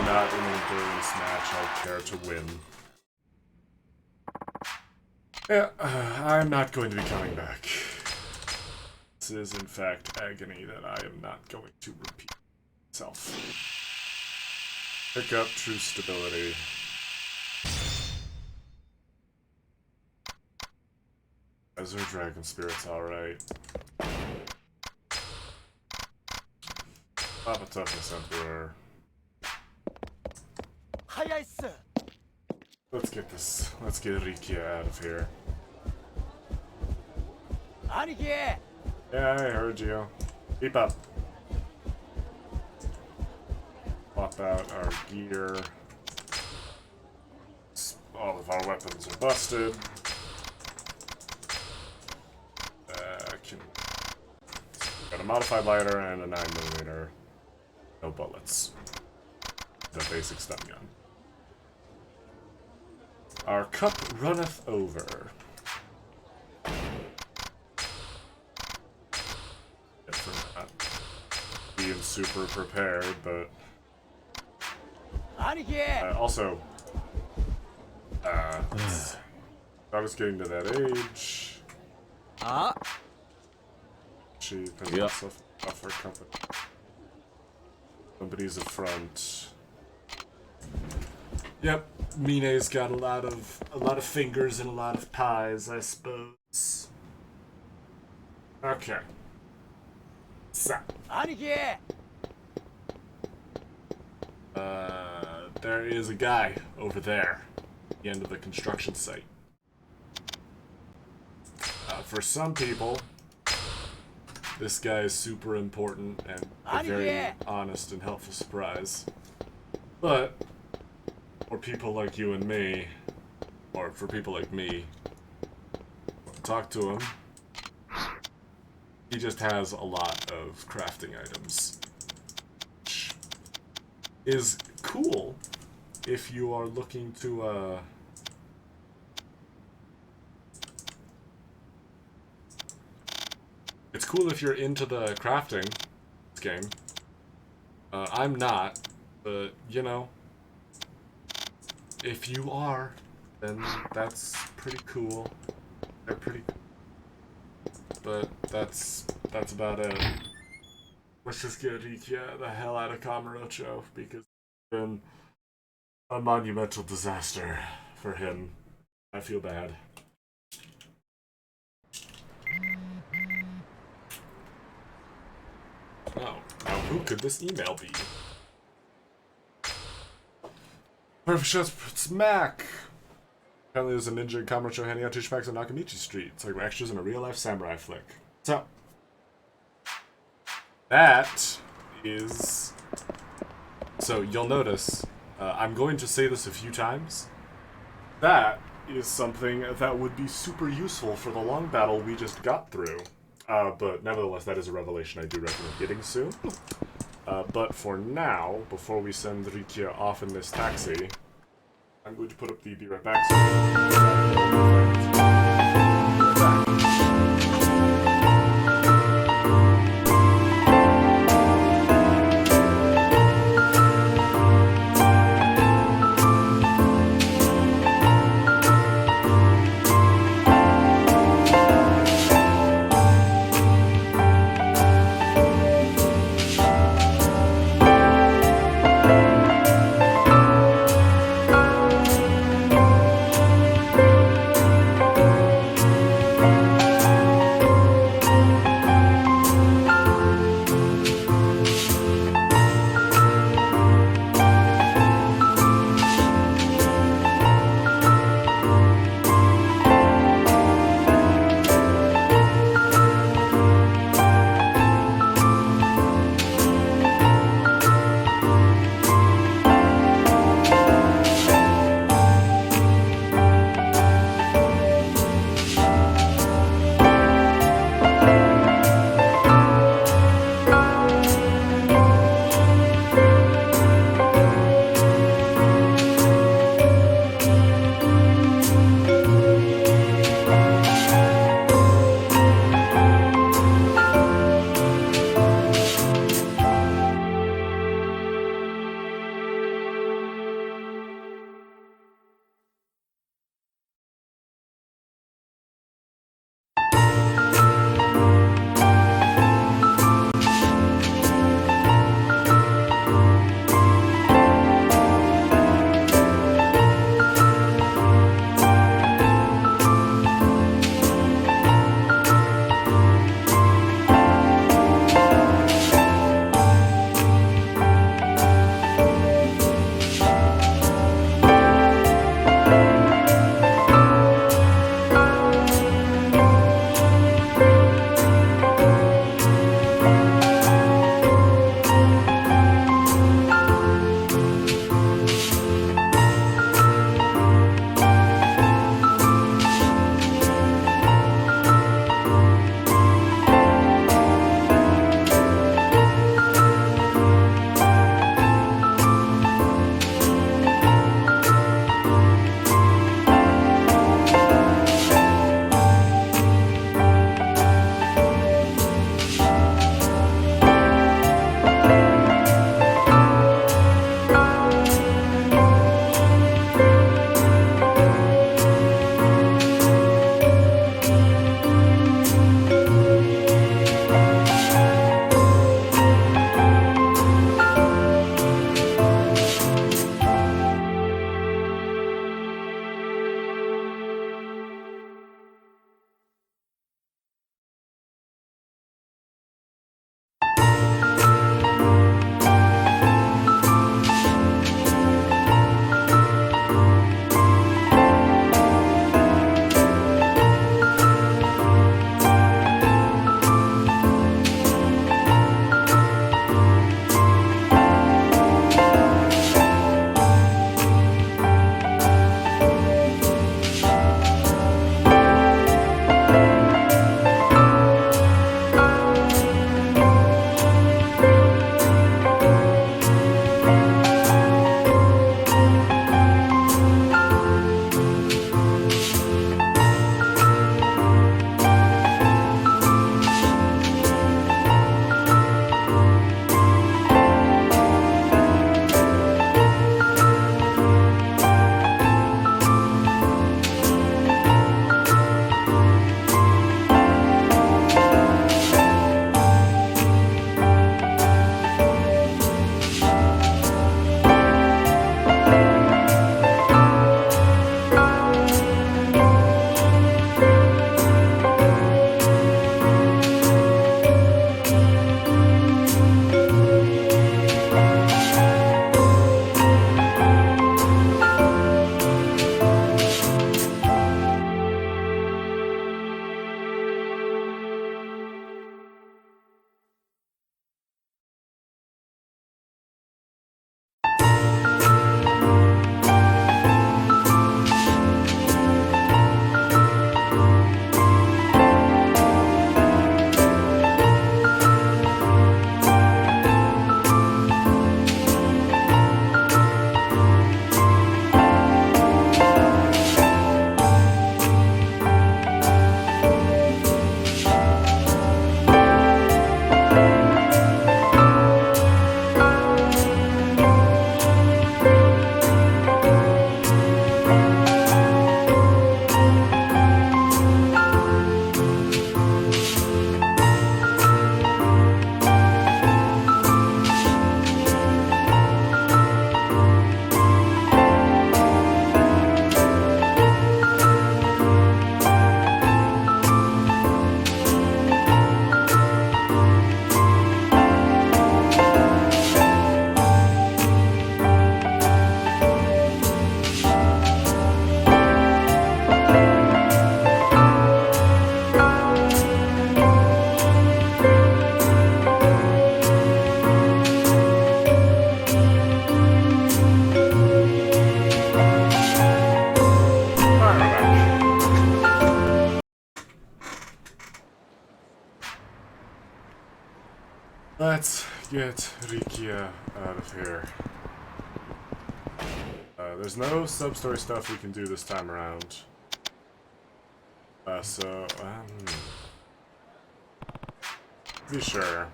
Not an endurance match I care to win. Yeah, I'm not going to be coming back. This is, in fact, agony that I am not going to repeat itself. Pick up true stability. Azure Dragon Spirit's alright. Papa Toughness Emperor. Let's get Rikia out of here. Yeah, I heard you. Keep up. Swap out our gear. All of our weapons are busted. Got a modified lighter and a 9mm. No bullets. The basic stun gun. Our cup runneth over. For not being super prepared, but also, I was getting to that age. She presents off her company. Somebody's a front. Yep, Mine's got a lot of fingers and a lot of pies, I suppose. Okay. So. There is a guy over there at the end of the construction site. For some people, this guy is super important and a very honest and helpful surprise. But for people like you and me, or for people like me, talk to him. He just has a lot of crafting items, which is cool if you are looking to, it's cool if you're into the crafting game, I'm not, but you know, if you are, then that's pretty cool. They're pretty, but that's about it. Let's just get Rikia the hell out of Kamurocho because it's been a monumental disaster for him. I feel bad. Oh, now who could this email be? Perfect shots, smack! Apparently there's a ninja in Kamurocho handing out tissue packs on Nakamichi Street. It's like extras in a real-life samurai flick. So, that is... So, you'll notice, I'm going to say this a few times. That is something that would be super useful for the long battle we just got through. But nevertheless, that is a revelation I do recommend getting soon. But for now, before we send Rikia off in this taxi, I'm going to put up the Be Right Back Let's get Rikia out of here. There's no sub-story stuff we can do this time around. Be sure.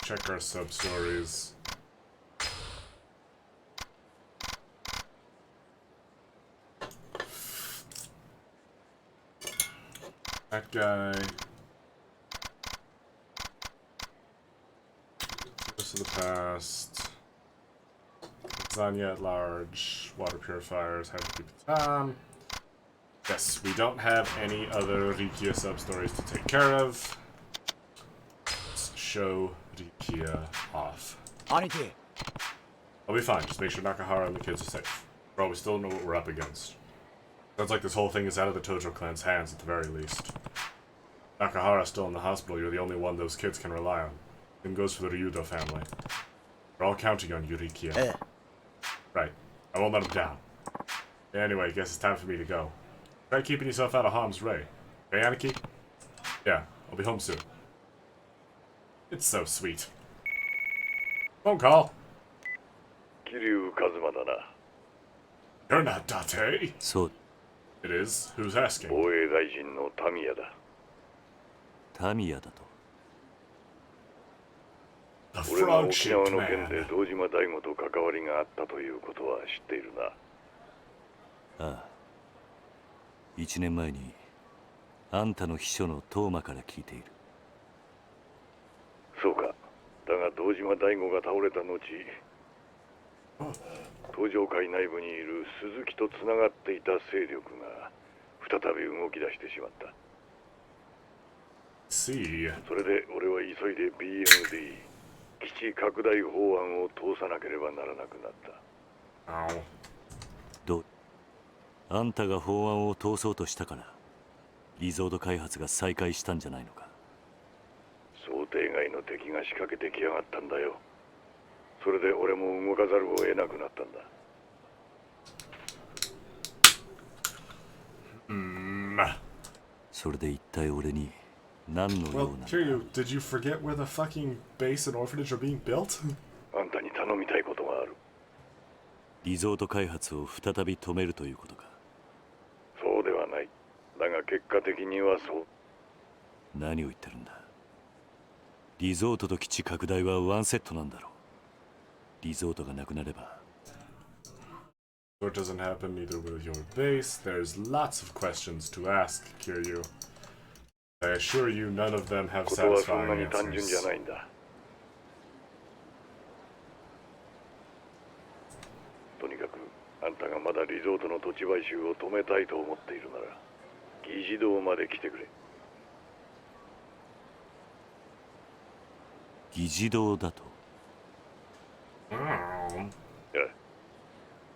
Check our sub-stories. That guy. This is the past. Lasagna at large. Water purifiers. How to keep it on. Yes, we don't have any other Rikia sub-stories to take care of. Let's show Rikia off. Aniki, I'll be fine. Just make sure Nakahara and the kids are safe. Bro, we still don't know what we're up against. Sounds like this whole thing is out of the Tojo clan's hands at the very least. Nakahara's still in the hospital. You're the only one those kids can rely on. Same goes for the Ryudo family. We're all counting on you, Rikia. Right. I won't let them down. Anyway, guess it's time for me to go. Try keeping yourself out of harm's way. Okay, Aniki? Yeah, I'll be home soon. It's so sweet. Phone call. Kiryu Kazuma だな。 You're not Date. そう、 It is. Who's asking? 防衛大臣のタミヤだ。タミヤだと。 The 俺が frog 沖縄 shaped の件で man. 堂島大吾と関わりがあったということは知っているな。ああ。1年前にあんたの秘書のトーマから聞いている。そうか。だが堂島大吾が倒れた後、東上会内部にいる鈴木とつながっていた勢力が再び動き出してしまった。See. それで俺は急いで BMD 基地拡大法案を通さなければならなくなった。Oh. どう？あんたが法案を通そうとしたからリゾート開発が再開したんじゃないのか。想定外の敵が仕掛けてきやがったんだよ。それで俺も動かざるを得なくなったんだ。それで一体俺に何のよ Well, うな。 Kiryu, did you forget where the fucking base and orphanage are being built? あんたに頼みたいことがある。リゾート開発を再び止めるということか。そうではない。だが結果的にはそう。何を言ってるんだ。リゾートと基地拡大はワンセットなんだろう。リゾートがなくなれば。So it doesn't happen either with your base. There's lots of questions to ask, Kiryu. I assure you none of them have ことはそんな satisfying に単純じゃ answers. ないんだ。とにかくあんたがまだリゾートの土地買収を止めたいと思っているなら議事堂まで来てくれ。議事堂だと。いや、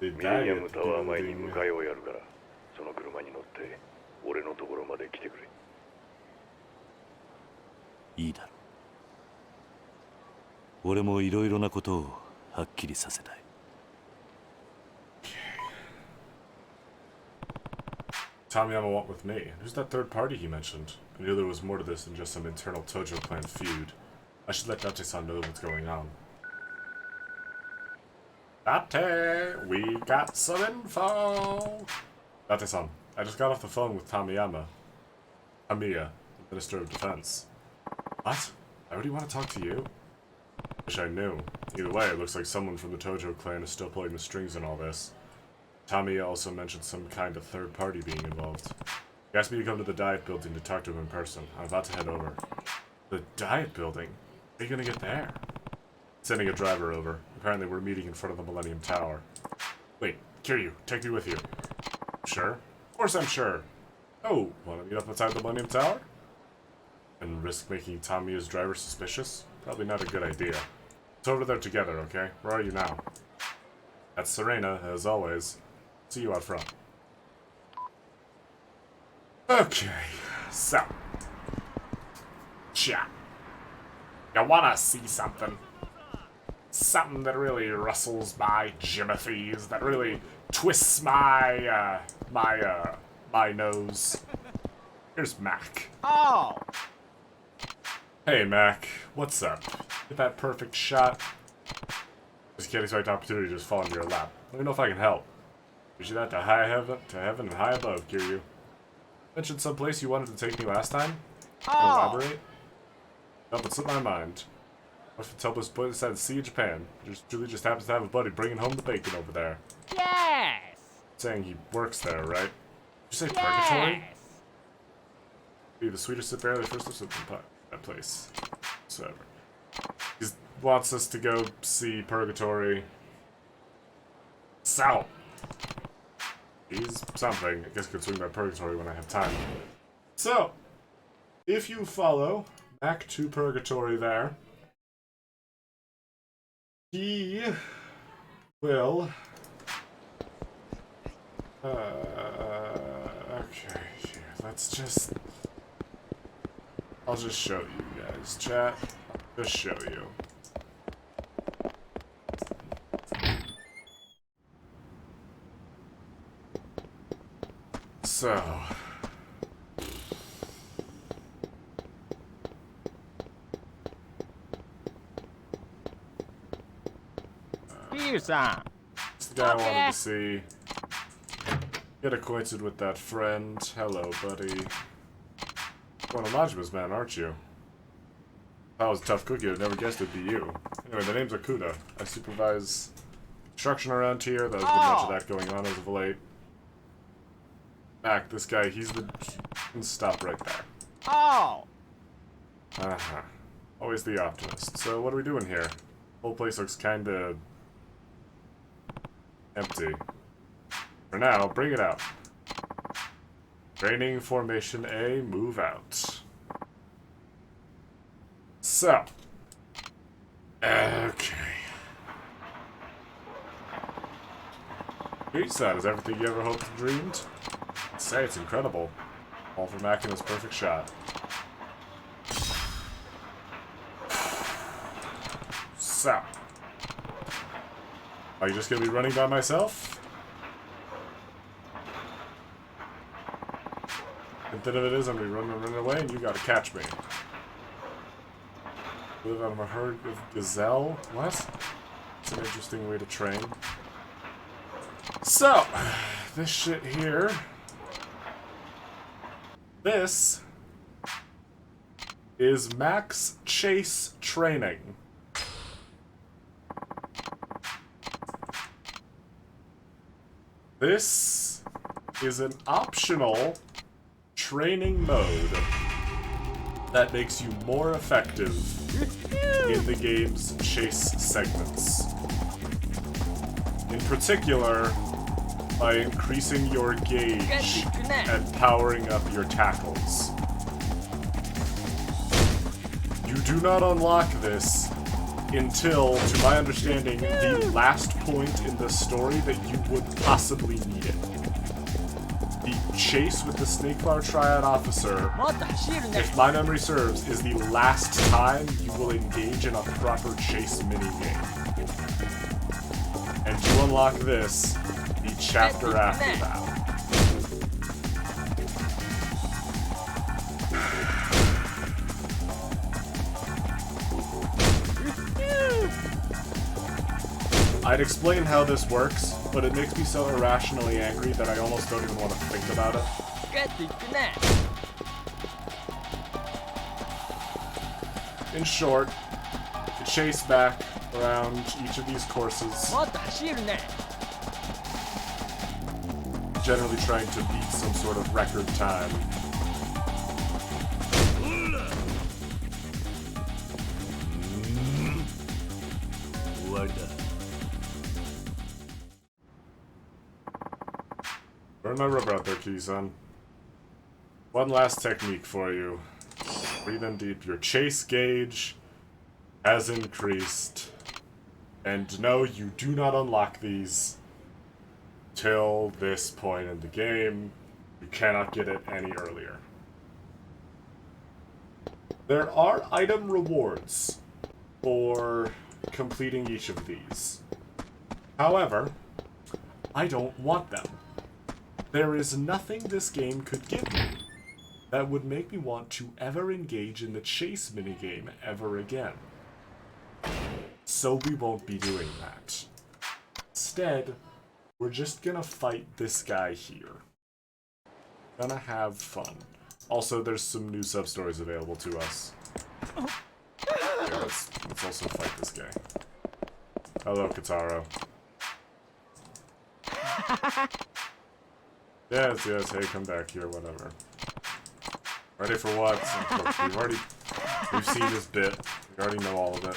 The ミレニアム diet タワー前に building. 迎えをやるからその車に乗って俺のところまで来てくれ。いいだろう。俺もいろいろなことをはっきりさせたい。Tamiyama went with me. Who's that third party he mentioned? I knew there was more to this than just some internal Tojo clan feud. I should let Date-san know what's going on. Date, we got some info. Date-san, I just got off the phone with Tamiya, Minister of Defense. What? I already want to talk to you? Wish I knew. Either way, it looks like someone from the Tojo clan is still pulling the strings in all this. Tamiya also mentioned some kind of third party being involved. He asked me to come to the diet building to talk to him in person. I'm about to head over. The diet building? How are you gonna get there? Sending a driver over. Apparently we're meeting in front of the Millennium Tower. Wait, Kiryu, take me with you. Sure? Of course I'm sure. Oh, wanna meet up outside the Millennium Tower? And risk making Tamiya's driver suspicious? Probably not a good idea. Let's over there together, okay? Where are you now? That's Serena, as always. See you out front. Okay, so. Chat. You wanna see something? Something that really rustles my jimothies, that really twists my, my nose. Here's Mac. Oh! Hey, Mac. What's up? Get that perfect shot. Just can't expect opportunity to just fall into your lap. Let me know if I can help. Wish you that to heaven and high above, Kiryu. Mentioned someplace you wanted to take me last time? Can you elaborate? Nope, it slipped my mind. What if it's help us put aside the sea of Japan? Julie just happens to have a buddy bringing home the bacon over there. Yes! Saying he works there, right? Did you say purgatory? Yes! Be the sweetest sip barely first of that place. So he wants us to go see purgatory. So he's something. I guess I could swing by purgatory when I have time. So if you follow back to purgatory there, he will okay, here, let's just I'll just show you guys, chat. I'll just show you. So Kiryu-san! it's the guy I wanted to see. Get acquainted with that friend. Hello, buddy. Going to Majima's man, aren't you? That was a tough cookie. I never guessed it'd be you. Anyway, the name's Okuda. I supervise construction around here. There's been much of that going on as of late. Mac, this guy, he's the... Stop right there. Oh! Uh-huh. Always the optimist. So, what are we doing here? Whole place looks kinda... empty. For now, bring it out. Training Formation A, move out. So. Okay. Yakuza, is everything you ever hoped and dreamed? I'd say it's incredible. All for Mac and his perfect shot. So. Are you just gonna be running by myself? Instead of it is, I'm gonna be running away, and you gotta catch me. Live out of a herd of gazelle? What? It's an interesting way to train. So, this shit here. This is max chase training. This is an optional training mode that makes you more effective in the game's chase segments. In particular, by increasing your gauge and powering up your tackles. You do not unlock this until, to my understanding, the last point in the story that you would possibly need it. The chase with the Snakeflower Triad Officer, if my memory serves, is the last time you will engage in a proper chase minigame. And you unlock this the chapter after that. I'd explain how this works, but it makes me so irrationally angry that I almost don't even want to think about it. In short, you chase back around each of these courses, generally trying to beat some sort of record time. Burn my rubber out there, Key-san. One last technique for you. Breathe in deep. Your chase gauge has increased. And no, you do not unlock these till this point in the game. You cannot get it any earlier. There are item rewards for completing each of these. However, I don't want them. There is nothing this game could give me that would make me want to ever engage in the chase minigame ever again. So we won't be doing that. Instead, we're just gonna fight this guy here. Gonna have fun. Also, there's some new sub-stories available to us. Yeah, let's also fight this guy. Hello, Kataro. Yes, hey, come back here, whatever. Ready for what? Look, we've seen this bit. We already know all of it.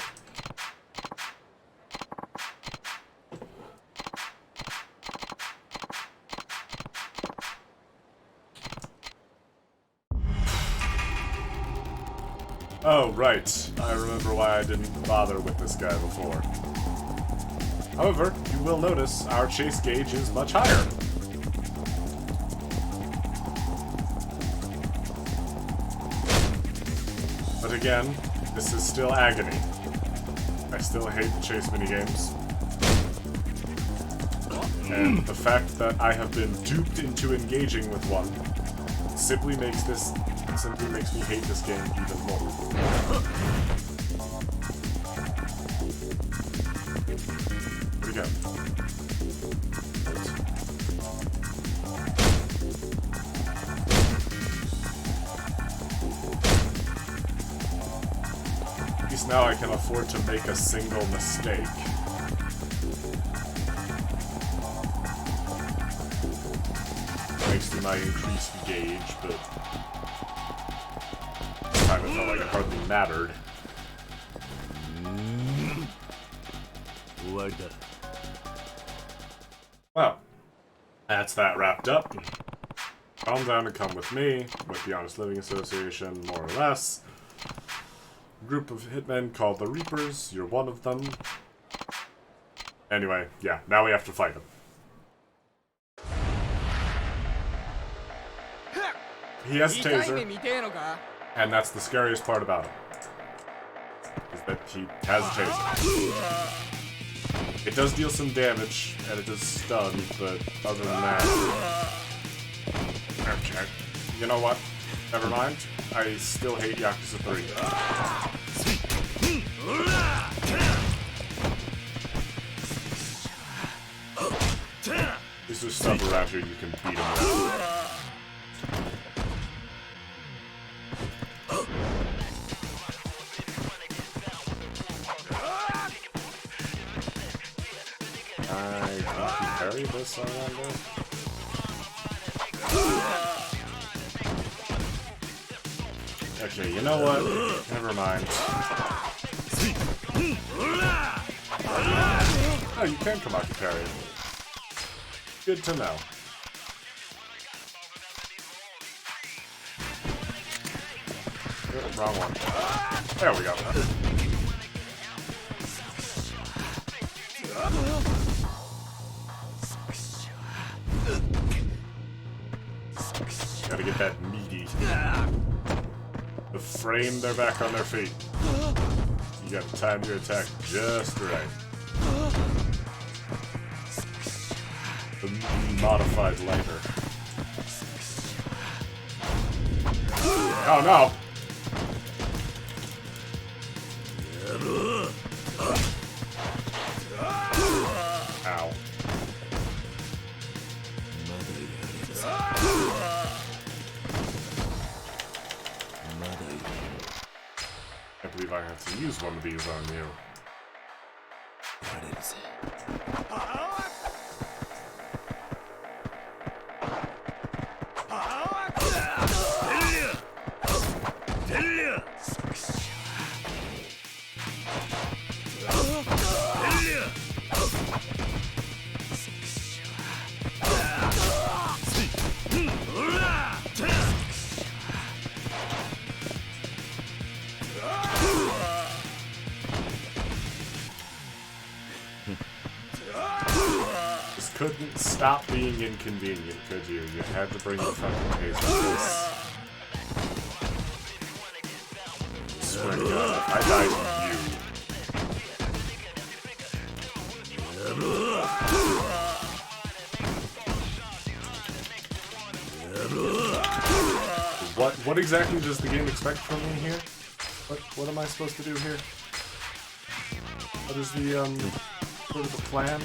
Oh, right. I remember why I didn't bother with this guy before. However, you will notice our chase gauge is much higher. But again, this is still agony. I still hate the chase minigames. And the fact that I have been duped into engaging with one simply makes me hate this game even more. Here we go. At least now I can afford to make a single mistake. Thanks to my increased gauge, but this time it felt like it hardly mattered. Well, that's that wrapped up. Calm down and come with me, with the Honest Living Association, more or less. A group of hitmen called the Reapers, you're one of them. Anyway, yeah, now we have to fight him. He has a taser, and that's the scariest part about him. Is that he has a taser. It does deal some damage, and it does stun, but other than that... Okay. You know what? Never mind. I still hate Yakuza 3. Is there stuff around here you can beat him with? Parry this, I wonder? Okay, you know what? Never mind. Oh, you can come out and parry it. Good to know. Wrong one. There we go. Gotta get that meaty. The frame, they're back on their feet. You gotta time your attack just right. The modified lighter. Oh no! Ow. I believe I have to use one of these on you. Couldn't stop being inconvenient, could you? You had to bring the fucking case with this. I swear to God, if I died with you. What What exactly does the game expect from me here? What am I supposed to do here? What is the sort of the plan?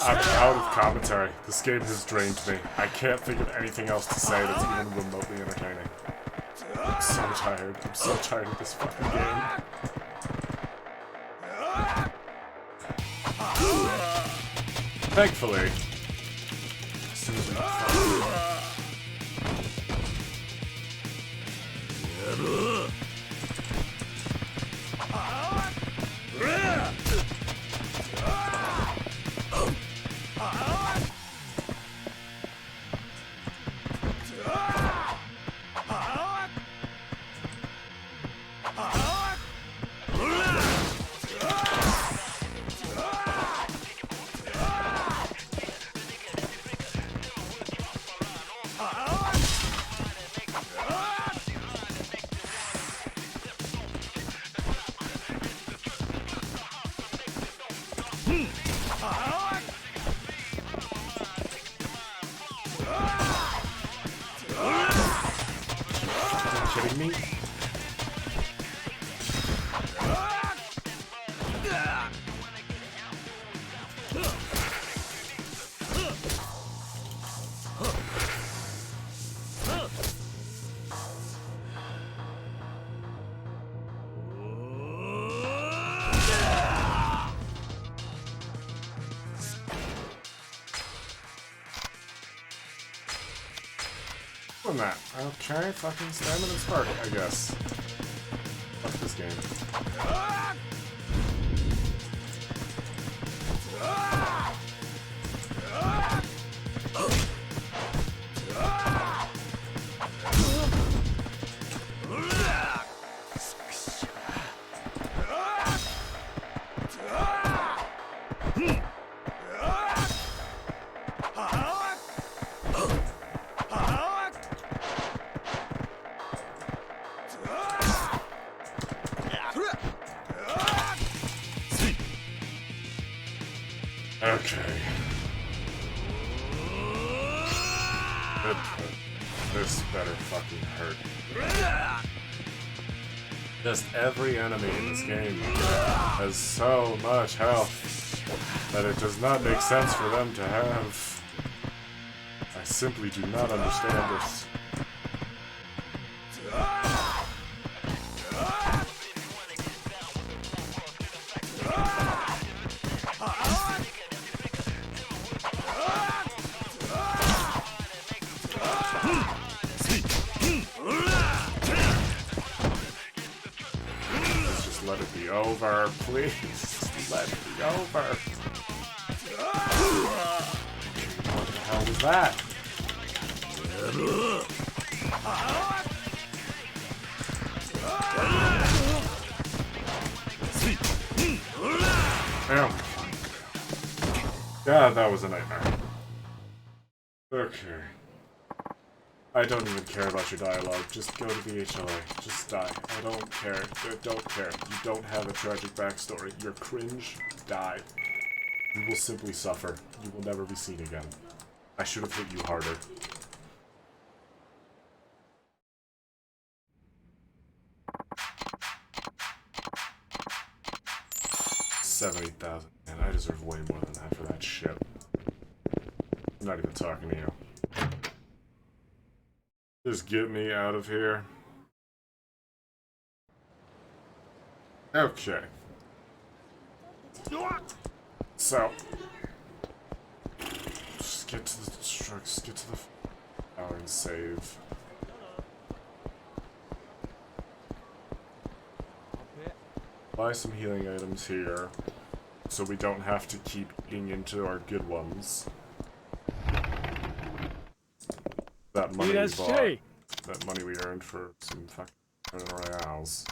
I'm out of commentary. This game has drained me. I can't think of anything else to say that's even remotely entertaining. I'm so tired. I'm so tired of this fucking game. Thankfully, as soon as kidding me? On that. Okay, fucking stamina and spark, I guess. Fuck this game. Okay. This better fucking hurt. Just every enemy in this game has so much health that it does not make sense for them to have. I simply do not understand this. Let it be over, please. Let it be over. What the hell was that? Damn. God, that was a nightmare. Okay. I don't even care about your dialogue. Just go to the HLA. Just die. I don't care. I don't care. You don't have a tragic backstory. You're cringe. Die. You will simply suffer. You will never be seen again. I should have hit you harder. $70,000. Man, I deserve way more than that for that shit. I'm not even talking to you. Just get me out of here. Okay. So, just get to the trucks, get to the tower and save. Buy some healing items here, so we don't have to keep eating into our good ones. That money we bought, that money we earned for some fucking royales.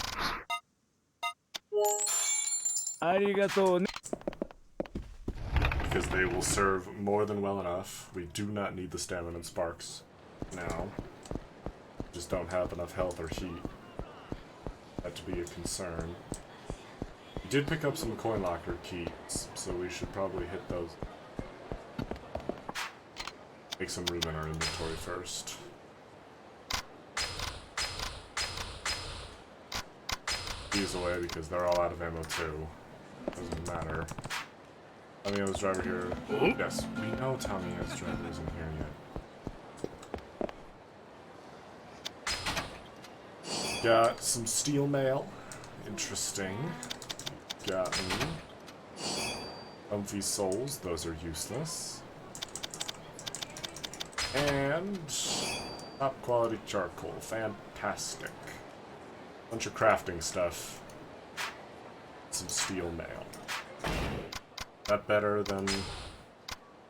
Because they will serve more than well enough. We do not need the stamina and sparks now. Just don't have enough health or heat. That to be a concern. We did pick up some coin locker keys, so we should probably hit those. Make some room in our inventory first. These away because they're all out of ammo too. Doesn't matter. Tommy has driver here. Yes, we know Tommy has driver isn't here yet. Got some steel mail. Interesting. Got comfy souls. Those are useless. And top quality charcoal. Fantastic. Bunch of crafting stuff. Some steel mail. That better than the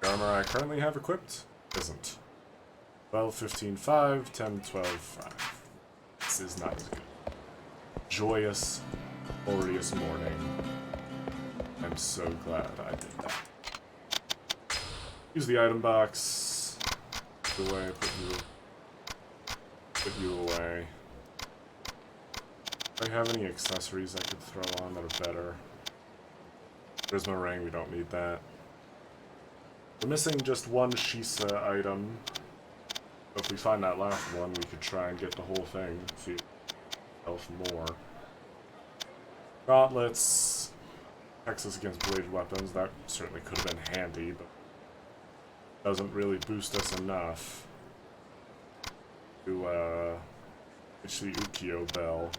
armor I currently have equipped? Isn't. 12, 15, 5, 10, 12, 5. This is not as good. Joyous, glorious morning. I'm so glad I did that. Use the item box. Put you away, put you away. Do I have any accessories I could throw on that are better? Charisma ring, we don't need that. We're missing just one Shisa item. If we find that last one, we could try and get the whole thing. See health more. Gauntlets. Protects us against bladed weapons. That certainly could have been handy, but doesn't really boost us enough to reach the Ukiyo bell.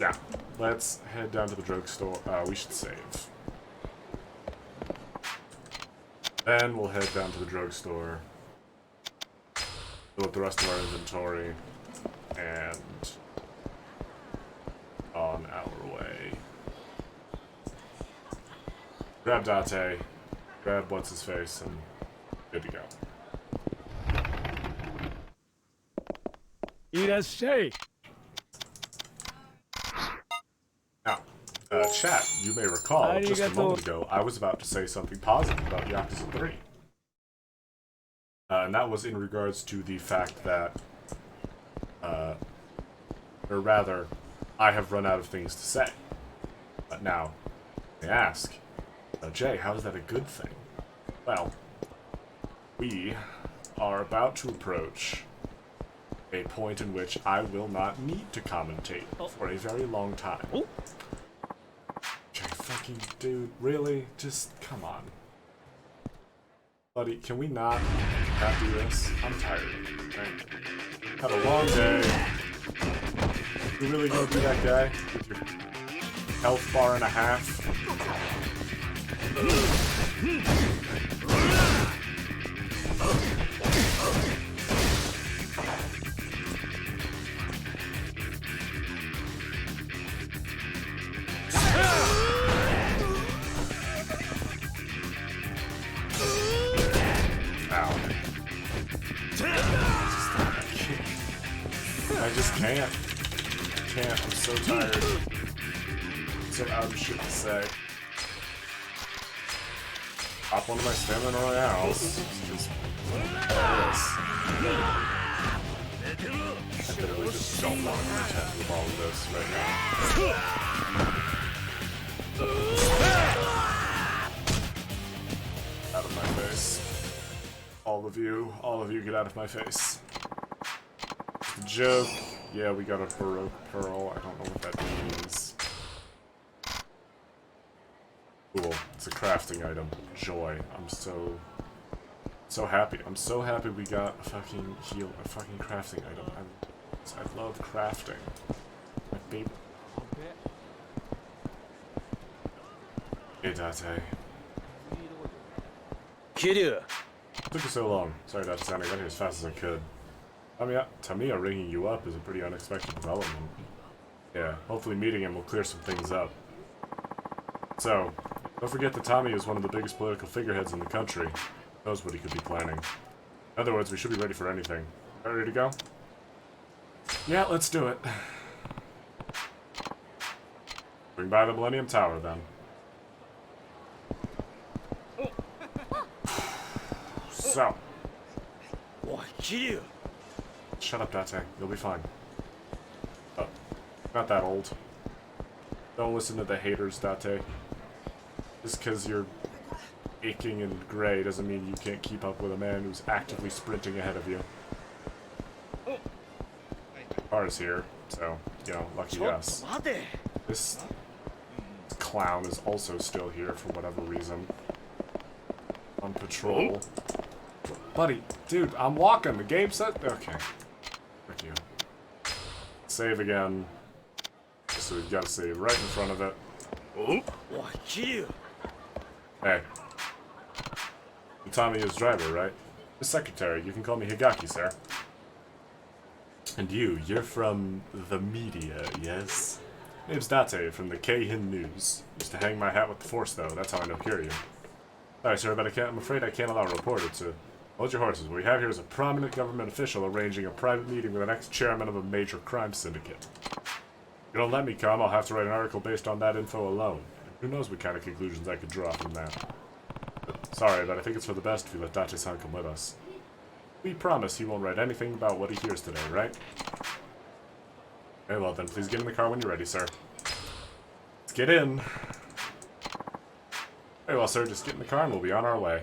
Yeah, let's head down to the drugstore. We should save. Then we'll head down to the drugstore, fill up the rest of our inventory, and on our way. Grab Date, grab what's-his-face, and good to go. Now, chat, you may recall, just a moment ago, I was about to say something positive about Yakuza 3. And that was in regards to the fact that, or rather, I have run out of things to say. But now, they ask, Jay, how is that a good thing? Well, we are about to approach a point in which I will not need to commentate for a very long time. Jay, fucking dude, really? Just come on. Buddy, can we not do this? I'm tired. Right? Had a long day. You really gonna be that guy with your health bar and a half? I just can't. I'm so tired. So out of shit to say. Pop one of my stamina royales. Just this. I literally just don't want to contend with all of this right now. Out of my face. All of you get out of my face. Joke. Yeah, we got a Baroque Pearl. I don't know what that means. Cool. It's a crafting item. Joy. I'm so happy. I'm so happy we got a fucking crafting item. I love crafting. My favorite. Date. Kiryu. Took you so long. Sorry, Date. I got here as fast as I could. Tamiya ringing you up is a pretty unexpected development. Yeah, hopefully meeting him will clear some things up. So, don't forget that Tommy is one of the biggest political figureheads in the country. Knows what he could be planning. In other words, we should be ready for anything. Ready to go? Yeah, let's do it. Bring by the Millennium Tower, then. So. Boy, Kiryu. Shut up, Date. You'll be fine. Oh, not that old. Don't listen to the haters, Date. Just because you're aching and gray doesn't mean you can't keep up with a man who's actively sprinting ahead of you. Car's here, so, you know, lucky us. This clown is also still here for whatever reason. On patrol. Buddy, dude, I'm walking. The game said... Okay. Frick you. Save again. So we've got to save right in front of it. Hey. Tommy is driver, right? The secretary. You can call me Higaki, sir. And you're from the media, yes? Name's Date from the Keihin News. Used to hang my hat with the Force, though. That's how I know Kiryu. Sorry, sir, but I'm afraid I can't allow a reporter to... Hold your horses. What we have here is a prominent government official arranging a private meeting with the next chairman of a major crime syndicate. If you don't let me come, I'll have to write an article based on that info alone. And who knows what kind of conclusions I could draw from that. But, sorry, but I think it's for the best if you let Date-san come with us. We promise he won't write anything about what he hears today, right? Very well then, please get in the car when you're ready, sir. Let's get in. Very well, sir, just get in the car and we'll be on our way.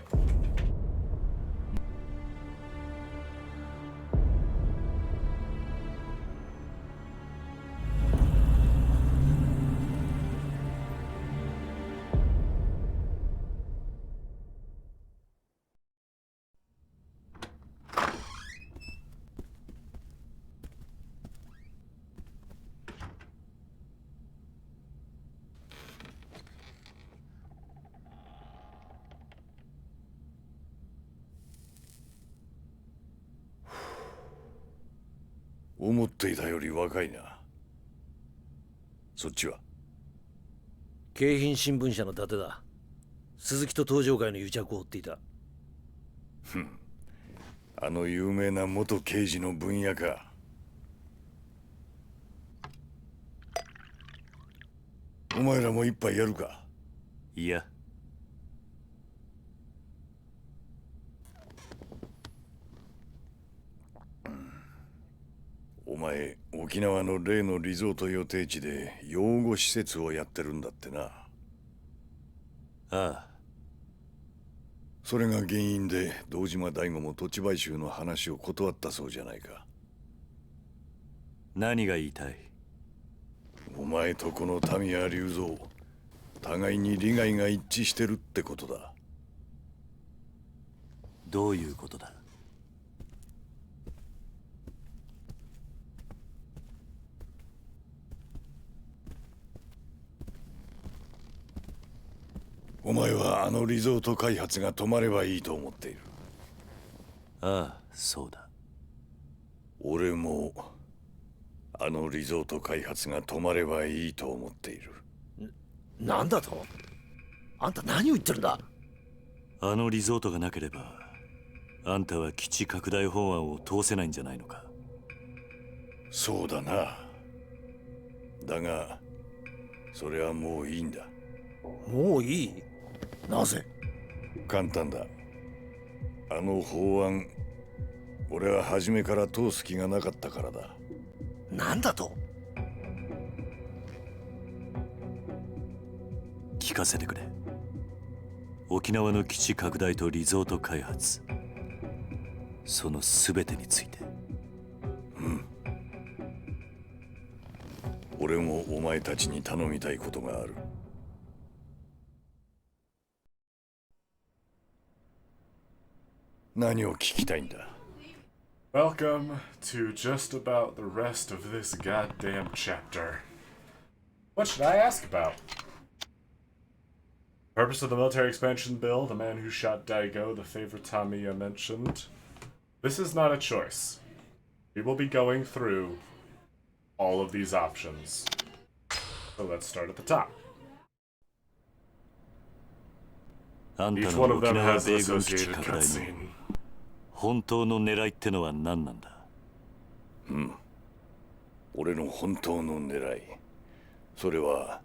思っていたより若いな。そっちは京浜新聞社の伊達だ。鈴木と東上会の癒着を追っていた。あの有名な元刑事の分野か。お前らも一杯やるか。いや。お前、沖縄の例のリゾート予定地で養護施設をやってるんだってな。ああ。それが原因で堂島大吾も土地買収の話を断ったそうじゃないか。何が言いたい？お前とこの民谷隆三、互いに利害が一致してるってことだ。どういうことだ？お前はあのリゾート開発が止まればいいと思っている。ああ、そうだ。俺もあのリゾート開発が止まればいいと思っている。なんだと？あんた何を言ってるんだ？あのリゾートがなければ、あんたは基地拡大法案を通せないんじゃないのか。そうだな。だが、それはもういいんだ。もういい？なぜ？簡単だ。あの法案、俺は初めから通す気がなかったからだ。なんだと？聞かせてくれ。沖縄の基地拡大とリゾート開発、その全てについて。うん。俺もお前たちに頼みたいことがある。何を聞きたいんだ？ Welcome to just about the rest of this goddamn chapter. What should I ask about? Purpose of the military expansion bill, the man who shot Daigo, the favorite Tamiya mentioned. This is not a choice. We will be going through all of these options. So let's start at the top. あんた Each の one of 沖 them 縄 has an 米軍基地 associated 拡大の cutscene. 本当の狙いってのは何なんだ？俺の本当の狙い、それは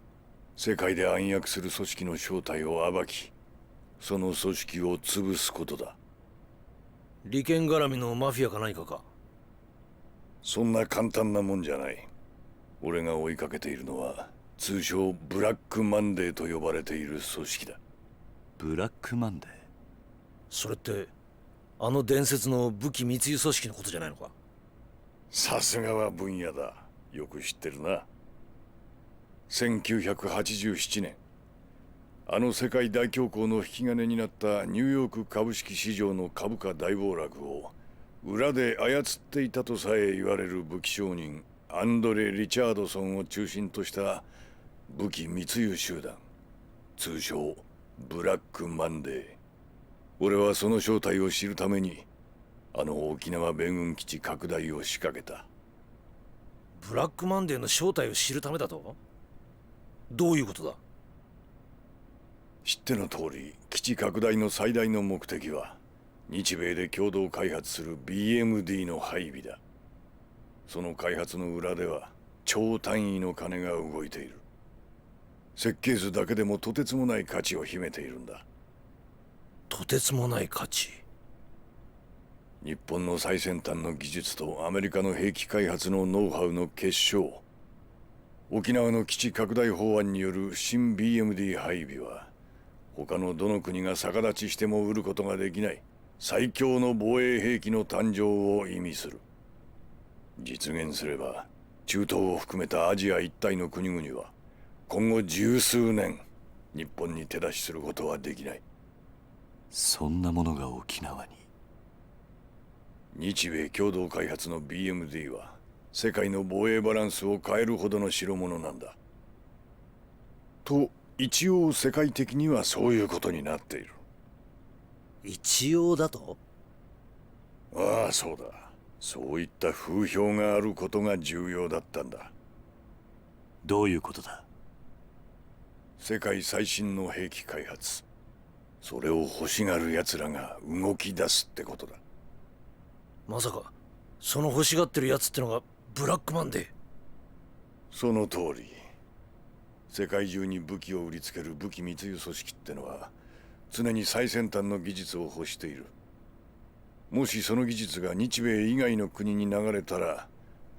世界で暗躍する組織の正体を暴き、その組織を潰すことだ。利権絡みのマフィアか何かか？そんな簡単なもんじゃない。俺が追いかけているのは通称ブラックマンデーと呼ばれている組織だ。ブラックマンデー？それってあの伝説の武器密輸組織のことじゃないのか？さすがは分野だ。よく知ってるな。1987年、あの世界大恐慌の引き金になったニューヨーク株式市場の株価大暴落を裏で操っていたとさえ言われる武器商人アンドレ・リチャードソンを中心とした武器密輸集団、通称ブラックマンデー。俺はその正体を知るためにあの沖縄米軍基地拡大を仕掛けた。ブラックマンデーの正体を知るためだと？どういうことだ？知っての通り、基地拡大の最大の目的は日米で共同開発する BMD の配備だ。その開発の裏では超単位の金が動いている。設計図だけでもとてつもない価値を秘めているんだ。とてつもない価値。日本の最先端の技術とアメリカの兵器開発のノウハウの結晶。沖縄の基地拡大法案による新 BMD 配備は他のどの国が逆立ちしても売ることができない最強の防衛兵器の誕生を意味する。実現すれば中東を含めたアジア一帯の国々は今後十数年日本に手出しすることはできない。そんなものが沖縄に？日米共同開発の BMD は世界の防衛バランスを変えるほどの代物なんだ。と一応世界的にはそういうことになっている。一応だと？ああ、そうだ。そういった風評があることが重要だったんだ。どういうことだ？世界最新の兵器開発、それを欲しがる奴らが動き出すってことだ。まさかその欲しがってるやつってのがブラックマンデー？その通り。世界中に武器を売りつける武器密輸組織ってのは常に最先端の技術を欲している。もしその技術が日米以外の国に流れたら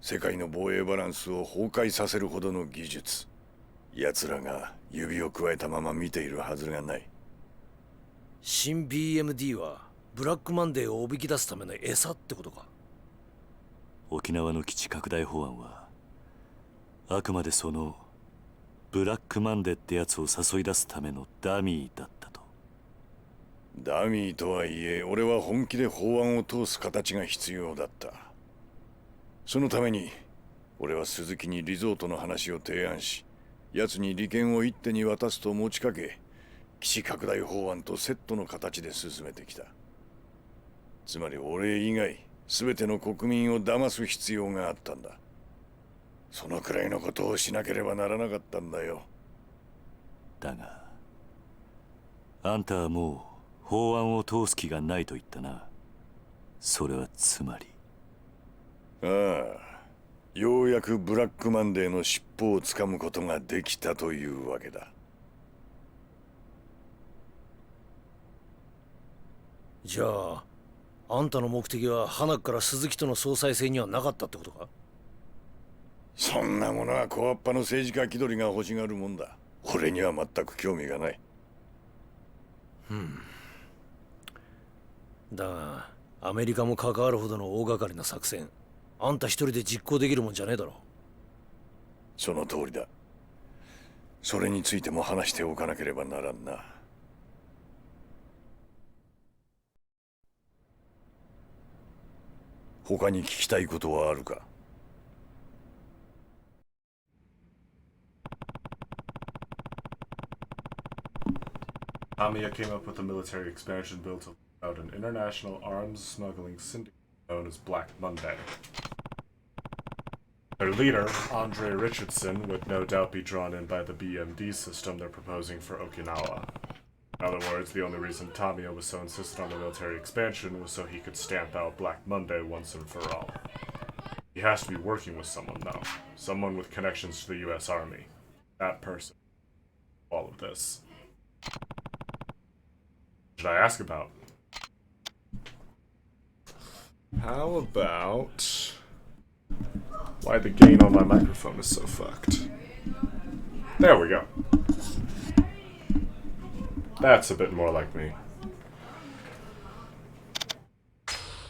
世界の防衛バランスを崩壊させるほどの技術、奴らが指を加えたまま見ているはずがない。新 BMD はブラックマンデーをおびき出すための餌ってことか？沖縄の基地拡大法案はあくまでそのブラックマンデーってやつを誘い出すためのダミーだったと。ダミーとはいえ俺は本気で法案を通す形が必要だった。そのために俺は鈴木にリゾートの話を提案し、奴に利権を一手に渡すと持ちかけ、基地拡大法案とセットの形で進めてきた。つまり俺以外全ての国民を騙す必要があったんだ。そのくらいのことをしなければならなかったんだよ。だがあんたはもう法案を通す気がないと言ったな。それはつまり？ああ、ようやくブラックマンデーの尻尾をつかむことができたというわけだ。じゃああんたの目的は花から鈴木との総裁選にはなかったってことか？そんなものは小っぱの政治家気取りが欲しがるもんだ。俺には全く興味がない。だがアメリカも関わるほどの大掛かりな作戦、あんた一人で実行できるもんじゃねえだろ。その通りだ。それについても話しておかなければならんな。他に聞きたいことはあるか？ Tamiya came up with a military expansion bill to out an international arms smuggling syndicate known as Black Monday. Their leader, Andre Richardson, would no doubt be drawn in by the BMD system they're proposing for Okinawa. In other words, the only reason Tamiya was so insistent on the military expansion was so he could stamp out Black Monday once and for all. He has to be working with someone, though. Someone with connections to the US Army. That person. All of this. Should I ask about? How about... Why the gain on my microphone is so fucked. There we go. That's a bit more like me.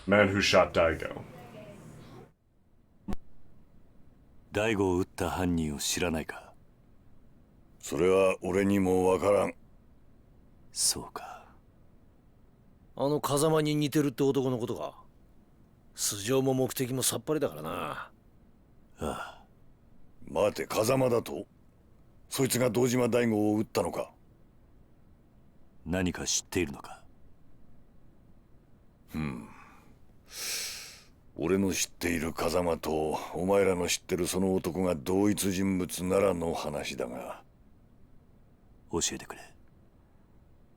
Man who shot Daigo. 大悟を撃った犯人を知らないか？それは俺にもわからん。そうか。あの風間に似てるって男のことか。素性も目的もさっぱりだからな。ああ。待て、風間だと？そいつが堂島大吾を撃ったのか？何か知っているのか？俺の知っている風間とお前らの知ってるその男が同一人物ならの話だが。教えてくれ。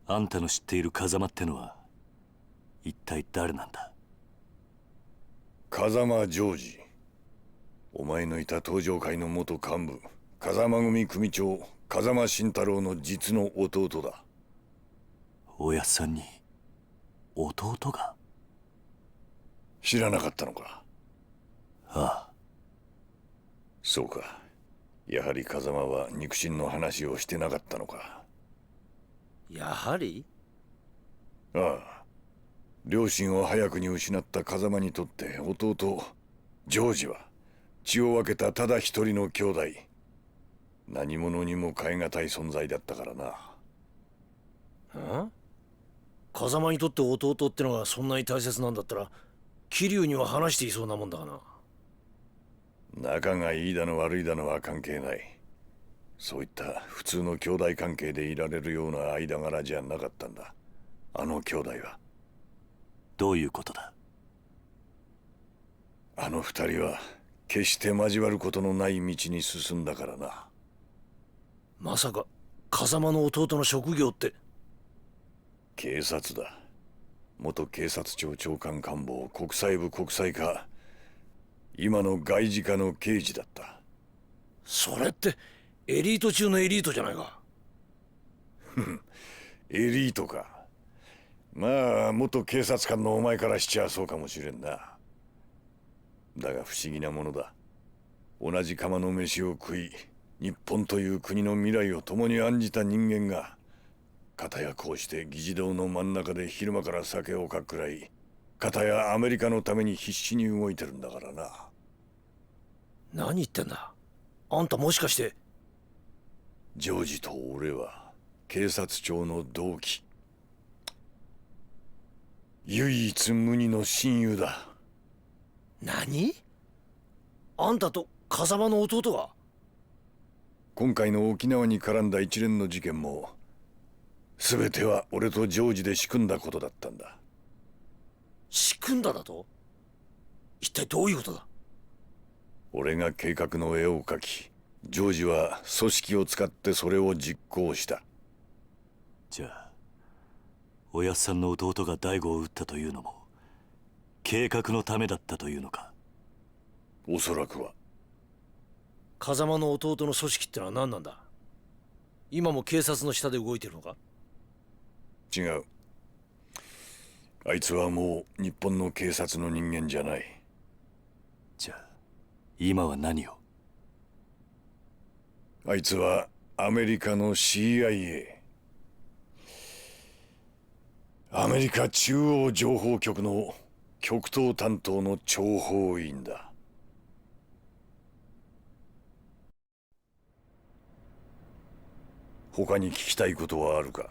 あんたの知っている風間ってのは一体誰なんだ？風間ジョージ。お前のいた東上会の元幹部、風間組組長、風間慎太郎の実の弟だ。おやっさんに弟が？知らなかったのか？ああ。そうか。やはり風間は肉親の話をしてなかったのか。やはり？ああ。両親を早くに失った風間にとって弟ジョージは血を分けたただ一人の兄弟。何者にも代え難い存在だったからな。ん？風間にとって弟ってのがそんなに大切なんだったら桐生には話していそうなもんだがな。仲がいいだの悪いだのは関係ない。そういった普通の兄弟関係でいられるような間柄じゃなかったんだ。あの兄弟は。どういうことだ？あの二人は決して交わることのない道に進んだからな。まさか風間の弟の職業って？警察だ。元警察庁長官官房国際部国際課、今の外事課の刑事だった。それってエリート中のエリートじゃないか。エリートか。まあ元警察官のお前からしちゃそうかもしれんな。だが不思議なものだ。同じ釜の飯を食い、日本という国の未来を共に案じた人間が、片やこうして議事堂の真ん中で昼間から酒をかっくらい、片やアメリカのために必死に動いてるんだからな。何言ってんだ？あんたもしかして。ジョージと俺は警察庁の同期。唯一無二の親友だ。何？あんたと風間の弟が？今回の沖縄に絡んだ一連の事件も全ては俺とジョージで仕組んだことだったんだ。仕組んだだと？一体どういうことだ？俺が計画の絵を描き、ジョージは組織を使ってそれを実行した。じゃあおやっさんの弟が大悟を撃ったというのも計画のためだったというのか？おそらくは。風間の弟の組織ってのは何なんだ？今も警察の下で動いてるのか？違う。あいつはもう日本の警察の人間じゃない。じゃあ今は何を？あいつはアメリカの CIA、 アメリカ中央情報局の極東担当の諜報員だ。他に聞きたいことはあるか？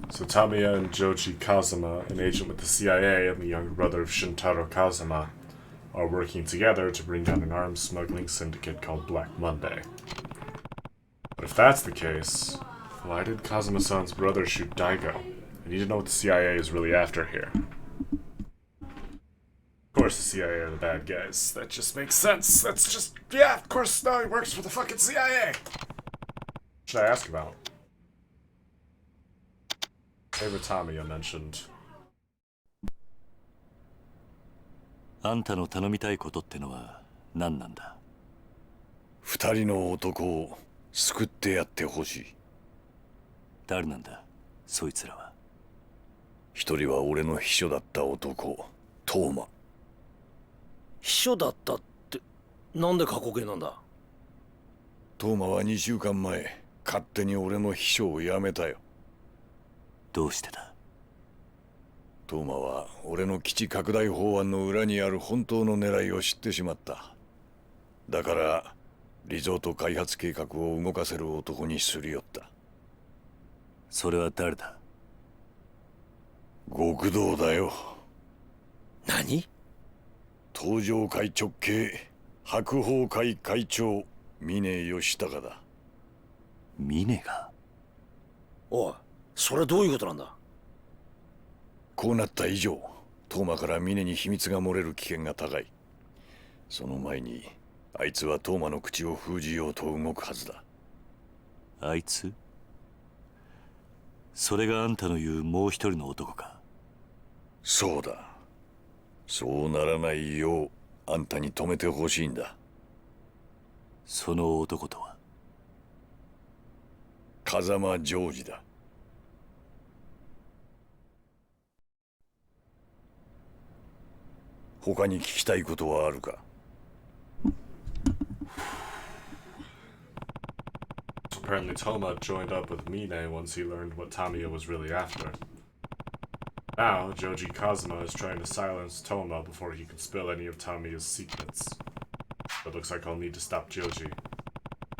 So Tamiya and Joji Kazama, an agent with the CIA and the younger brother of Shintaro Kazama, are working together to bring down an arms smuggling syndicate called Black Monday. But if that's the case, why did Kazuma-san's brother shoot Daigo? I need to know what the CIA is really after here. Of course the CIA are the bad guys. That just makes sense. That's just... yeah, of course now he works for the fucking CIA! What should I ask about? Favorite Tamiya mentioned. あんたの頼みたいことってのは何なんだ？二人の男を救ってやってほしい。誰なんだそいつらは？一人は俺の秘書だった男、トーマ。秘書だったってなんで過去形なんだ？トーマは2週間前勝手に俺の秘書を辞めたよ。どうしてだ？トーマは俺の基地拡大法案の裏にある本当の狙いを知ってしまった。だからリゾート開発計画を動かせる男にすり寄った。それは誰だ？極道だよ。何？東上会直系白鵬会会長峰義孝だ。峰が？おい、それどういうことなんだ？こうなった以上、トーマから峰に秘密が漏れる危険が高い。その前にあいつはトーマの口を封じようと動くはずだ。あいつ？それがあんたの言うもう一人の男か？そうだ。そうならないようあんたに止めてほしいんだ。その男とは？風間ジョージだ。他に聞きたいことはあるか？ Apparently Toma joined up with Mine once he learned what Tamiya was really after. Now, Joji Kazuma is trying to silence Toma before he can spill any of Tamiya's secrets. It looks like I'll need to stop Joji.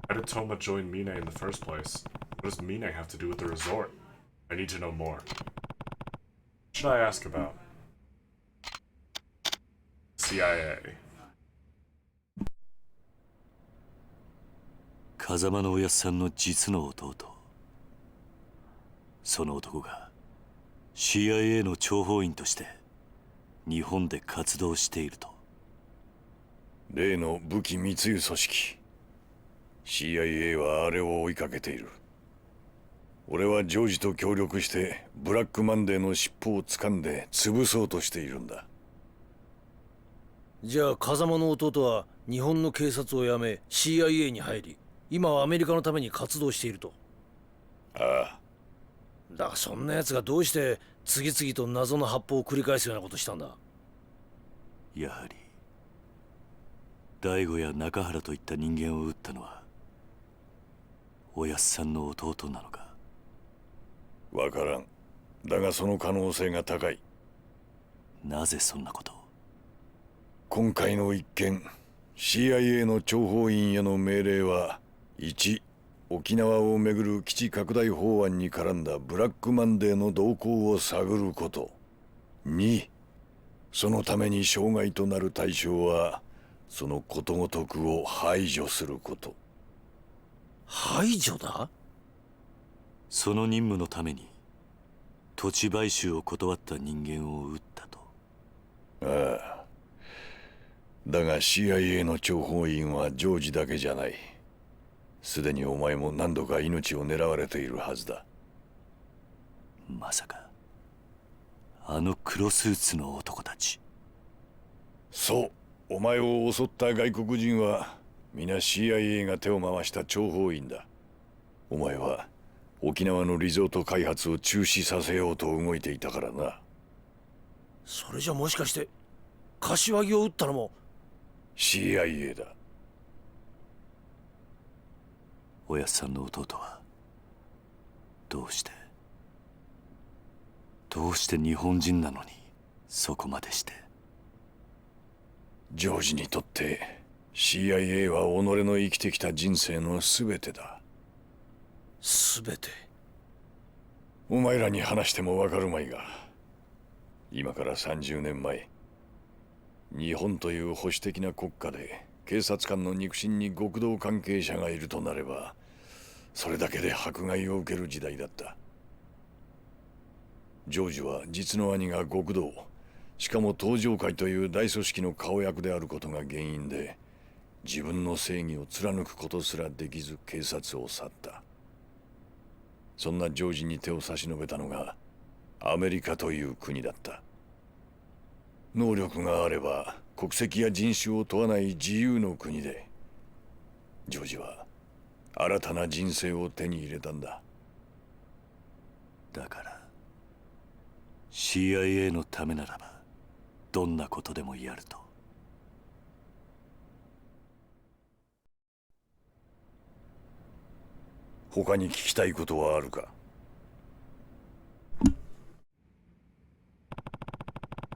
Why did Toma join Mine in the first place? What does Mine have to do with the resort? I need to know more. What should I ask about? CIA. 風間のおやっさんの実の弟。その男が CIA の諜報員として日本で活動していると。例の武器密輸組織 CIA はあれを追いかけている。俺はジョージと協力してブラックマンデーの尻尾を掴んで潰そうとしているんだ。じゃあ風間の弟は日本の警察を辞め CIA に入り、今はアメリカのために活動していると。ああ。だがそんな奴がどうして次々と謎の発砲を繰り返すようなことしたんだ？やはり大悟や中原といった人間を撃ったのはおやっさんの弟なのか？わからん。だがその可能性が高い。なぜそんなことを？今回の一件 CIA の諜報員への命令は1、沖縄をめぐる基地拡大法案に絡んだブラックマンデーの動向を探ること。2、そのために障害となる対象はそのことごとくを排除すること。排除だ？その任務のために土地買収を断った人間を撃ったと。ああ。だが CIA の諜報員はジョージだけじゃない。すでにお前も何度か命を狙われているはずだ。まさかあの黒スーツの男たち？そう、お前を襲った外国人は皆 CIA が手を回した諜報員だ。お前は沖縄のリゾート開発を中止させようと動いていたからな。それじゃもしかして柏木を撃ったのも CIA だ。おやっさんの弟はどうして日本人なのにそこまでして？ジョージにとって CIA は己の生きてきた人生の全てだ。全て？お前らに話してもわかるまいが、今から30年前日本という保守的な国家で警察官の肉親に極道関係者がいるとなれば、それだけで迫害を受ける時代だった。ジョージは実の兄が極道、しかも東上会という大組織の顔役であることが原因で、自分の正義を貫くことすらできず警察を去った。そんなジョージに手を差し伸べたのがアメリカという国だった。能力があれば国籍や人種を問わない自由の国で、ジョージは新たな人生を手に入れたんだ。だからCIA のためならばどんなことでもやると。他に聞きたいことはあるか？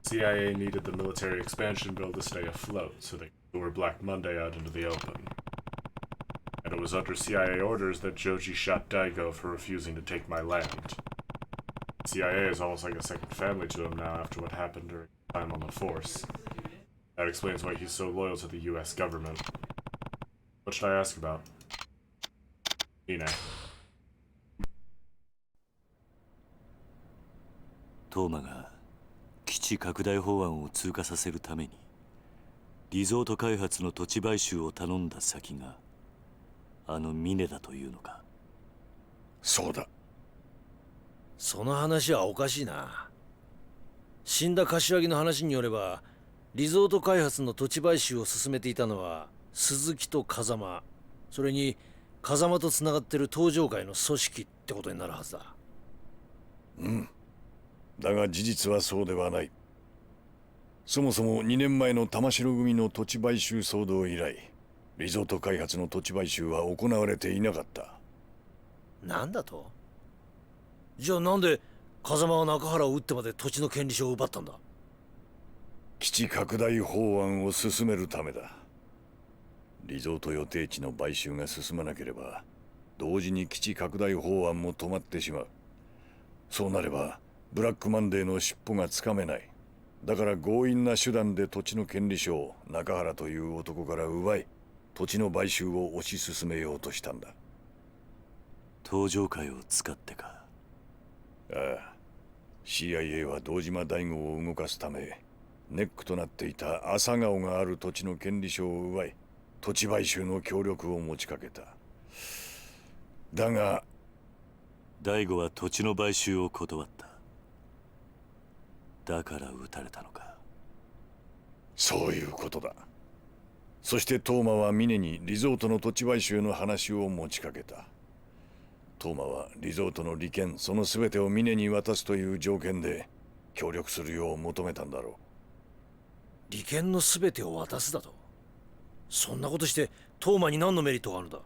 CIA needed the military expansion bill to stay afloat, so they could lure Black Monday out into the open. And it was under CIA orders that Joji shot Daigo for refusing to take my land. CIA is almost like a second family to him now after what happened during his time on the force. That explains why he's so loyal to the US government. What should I ask about? Ine. トーマが基地拡大法案を通過させるためにリゾート開発の土地買収を頼んだ先があの峰だというのか？そうだ。その話はおかしいな。死んだ柏木の話によれば、リゾート開発の土地買収を進めていたのは鈴木と風間、それに風間とつながってる東上会の組織ってことになるはずだ。うん。だが事実はそうではない。そもそも2年前の玉城組の土地買収騒動以来、リゾート開発の土地買収は行われていなかった。なんだと？じゃあなんで風間は中原を撃ってまで土地の権利書を奪ったんだ？基地拡大法案を進めるためだ。リゾート予定地の買収が進まなければ、同時に基地拡大法案も止まってしまう。そうなればブラックマンデーの尻尾がつかめない。だから強引な手段で土地の権利書を中原という男から奪い、土地の買収を推し進めようとしたんだ。東上会を使ってか？ああ、CIA は堂島大吾を動かすためネックとなっていた朝顔がある土地の権利書を奪い、土地買収の協力を持ちかけた。だが大吾は土地の買収を断った。だから撃たれたのか？そういうことだ。そしてトーマは峰にリゾートの土地買収の話を持ちかけた。トーマはリゾートの利権その全てを峰に渡すという条件で協力するよう求めたんだろ利権の全てを渡すだと？そんなことしてトーマに何のメリットがあるんだ？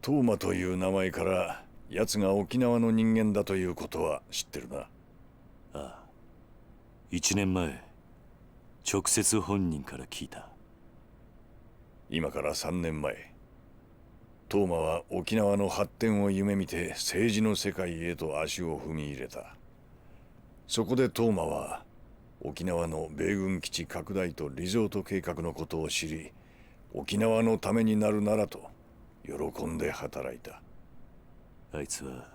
トーマという名前から奴が沖縄の人間だということは知ってるな。ああ、1年前直接本人から聞いた。今から3年前、トーマは沖縄の発展を夢見て政治の世界へと足を踏み入れた。そこでトーマは沖縄の米軍基地拡大とリゾート計画のことを知り、沖縄のためになるならと喜んで働いた。あいつは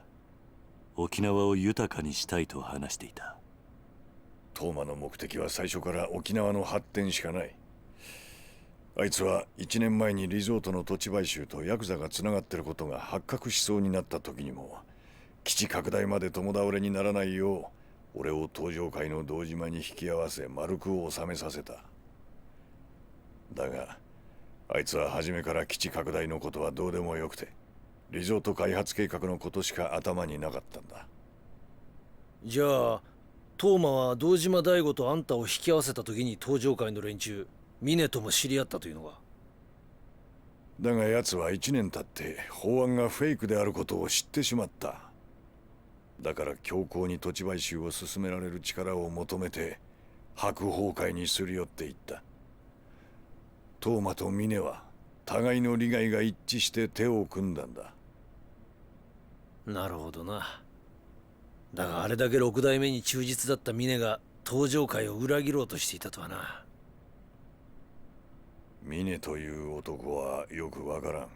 沖縄を豊かにしたいと話していた。トーマの目的は最初から沖縄の発展しかない。あいつは1年前にリゾートの土地買収とヤクザがつながってることが発覚しそうになった時にも、基地拡大まで共倒れにならないよう俺を東上会の堂島に引き合わせ丸く収めさせた。だがあいつは初めから基地拡大のことはどうでもよくて、リゾート開発計画のことしか頭になかったんだ。じゃあトーマは堂島大吾とあんたを引き合わせた時に東上会の連中峰とも知り合ったというのか？だが奴は1年経って法案がフェイクであることを知ってしまった。だから強硬に土地買収を進められる力を求めて白鵬会にすり寄っていった。トーマと峰は互いの利害が一致して手を組んだんだ。なるほどな。だがあれだけ六代目に忠実だった峰が登場会を裏切ろうとしていたとはな。峰という男はよくわからん。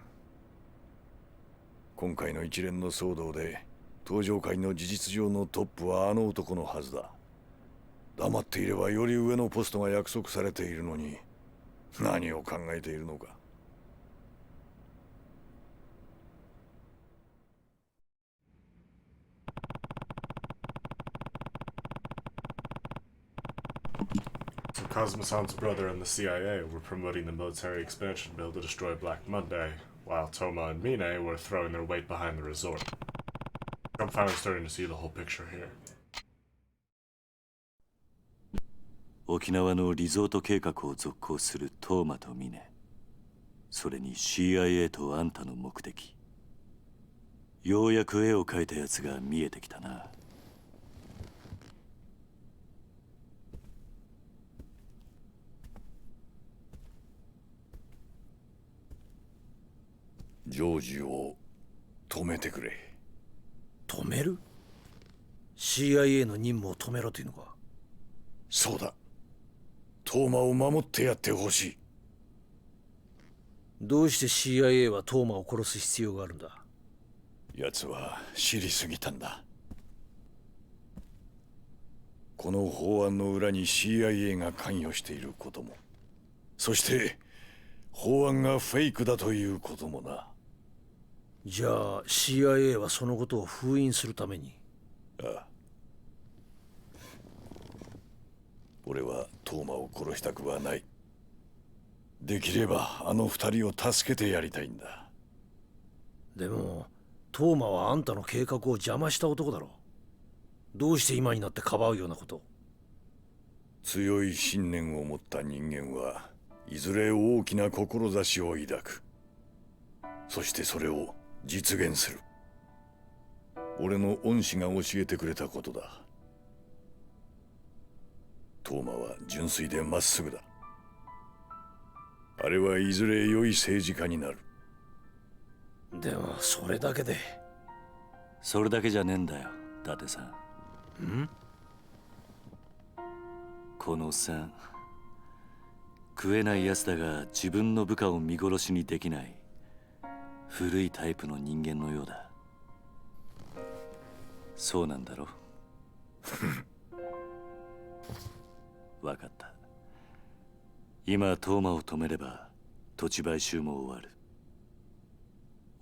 今回の一連の騒動で登場界の事実上のトップはあの男のはずだ。黙っていればより上のポストが約束されているのに何を考えているのか。So Kazuma-san's brother and the CIA were promoting the military expansion bill to destroy Black Monday, while Toma and Mine were throwing their weight behind the resort. I'm finally starting to see the whole picture here. 沖縄のリゾート計画を続行するトーマとミネ、それに CIA とあんたの目的。ようやく絵を描いたやつが見えてきたな。ジョージを止めてくれ。止める？ CIA の任務を止めろというのか？そうだ。トーマを守ってやってほしい。どうして CIA はトーマを殺す必要があるんだ？奴は知りすぎたんだ。この法案の裏に CIA が関与していることも、そして法案がフェイクだということもな。じゃあ CIA はそのことを封印するために？ああ。俺はトーマを殺したくはない。できればあの二人を助けてやりたいんだ。でもトーマはあんたの計画を邪魔した男だろう。どうして今になってかばうようなこと？強い信念を持った人間はいずれ大きな志を抱く。そしてそれを実現する。俺の恩師が教えてくれたことだ。トーマは純粋でまっすぐだ。あれはいずれ良い政治家になる。でもそれだけで。それだけじゃねえんだよ、伊達さん。ん？このおっさん、食えないやつだが自分の部下を見殺しにできない古いタイプの人間のようだ。そうなんだろ？わかった。今トーマを止めれば土地買収も終わる。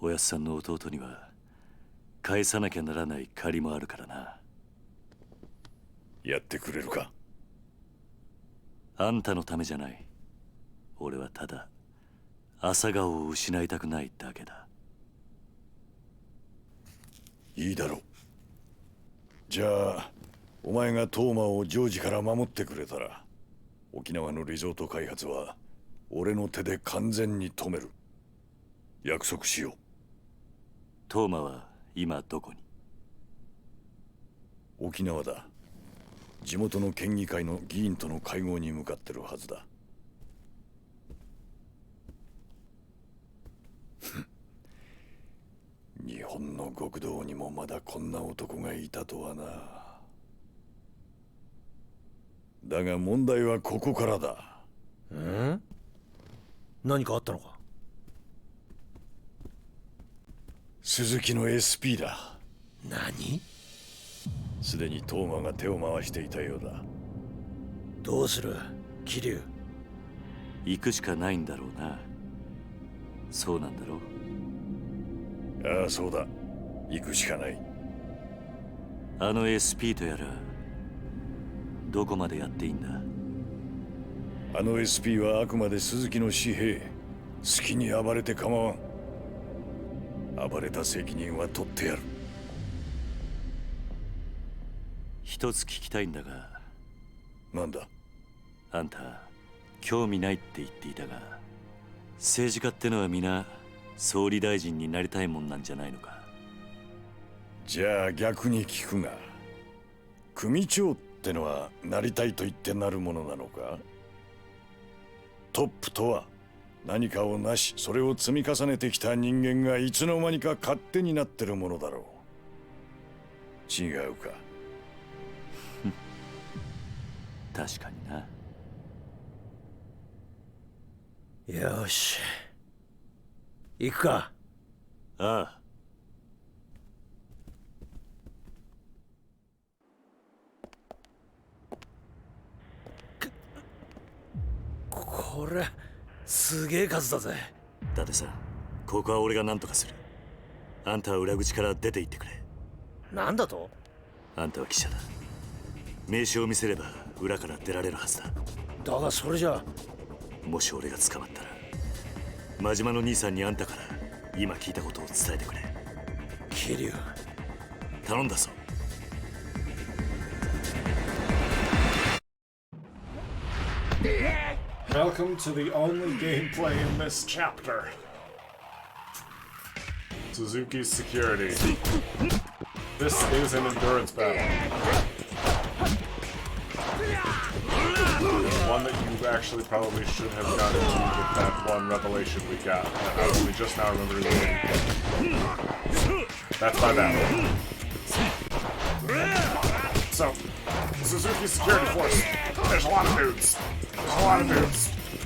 おやっさんの弟には返さなきゃならない借りもあるからな。やってくれるか？あんたのためじゃない。俺はただ朝顔を失いたくないだけだ。いいだろう。じゃあお前がトーマをジョージから守ってくれたら、沖縄のリゾート開発は俺の手で完全に止める。約束しよう。トーマは今どこに？沖縄だ。地元の県議会の議員との会合に向かってるはずだ。日本の極道にもまだこんな男がいたとはな。だが問題はここからだ。ん？何かあったのか？鈴木の SP だ。何？すでにトーマが手を回していたようだ。どうする？桐生。行くしかないんだろうな。そうなんだろう？ああ、そうだ。行くしかない。あの SP とやらどこまでやっていいんだ？あの SP はあくまで鈴木の私兵。好きに暴れて構わん。暴れた責任は取ってやる。一つ聞きたいんだが。なんだ？あんた興味ないって言っていたが、政治家ってのは皆総理大臣になりたいもんなんじゃないのか？じゃあ逆に聞くが、組長ってのはなりたいと言ってなるものなのか？トップとは何かをなし、それを積み重ねてきた人間がいつの間にか勝手になってるものだろう。違うか？確かにな。よし。行くか。ああ。これ、すげえ数だぜ。伊達さん、ここは俺が何とかする。あんたは裏口から出て行ってくれ。なんだと？あんたは記者だ。名刺を見せれば裏から出られるはずだ。だがそれじゃ。もし俺が捕まったら、真島の兄さんにあんたから今聞いたことを伝えてくれ。桐生、頼んだぞ。Welcome to the only gameplay in this chapter. Suzuki's security. This is an endurance battle. One that you actually probably should have gotten to with that one revelation we got that I only just now remember reading. That's my bad. So, Suzuki's security force. There's a lot of dudes.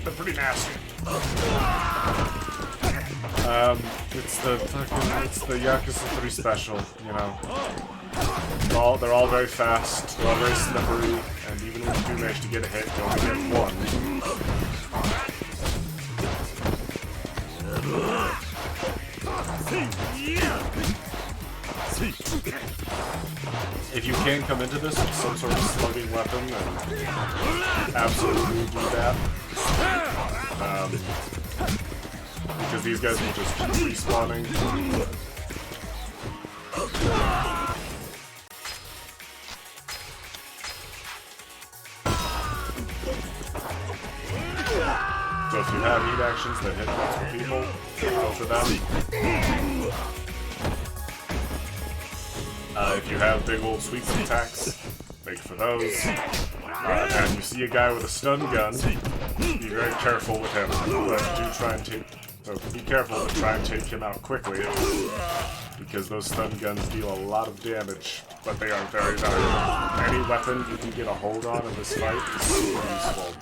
They're pretty nasty. It's the Yakuza 3 special, you know. They're all very fast, they're all very slippery, and even when you do manage to get a hit, you only get one. If you can come into this with some sort of slugging weapon, then absolutely do that. Because these guys will just keep respawning. So if you have heat actions that hit multiple people, go for them. If you have big old sweep attacks, make for those. And you see a guy with a stun gun, be very careful with him. But do try and be careful to try and take him out quickly, because those stun guns deal a lot of damage, but they are very valuable. Any weapon you can get a hold on in this fight is super useful.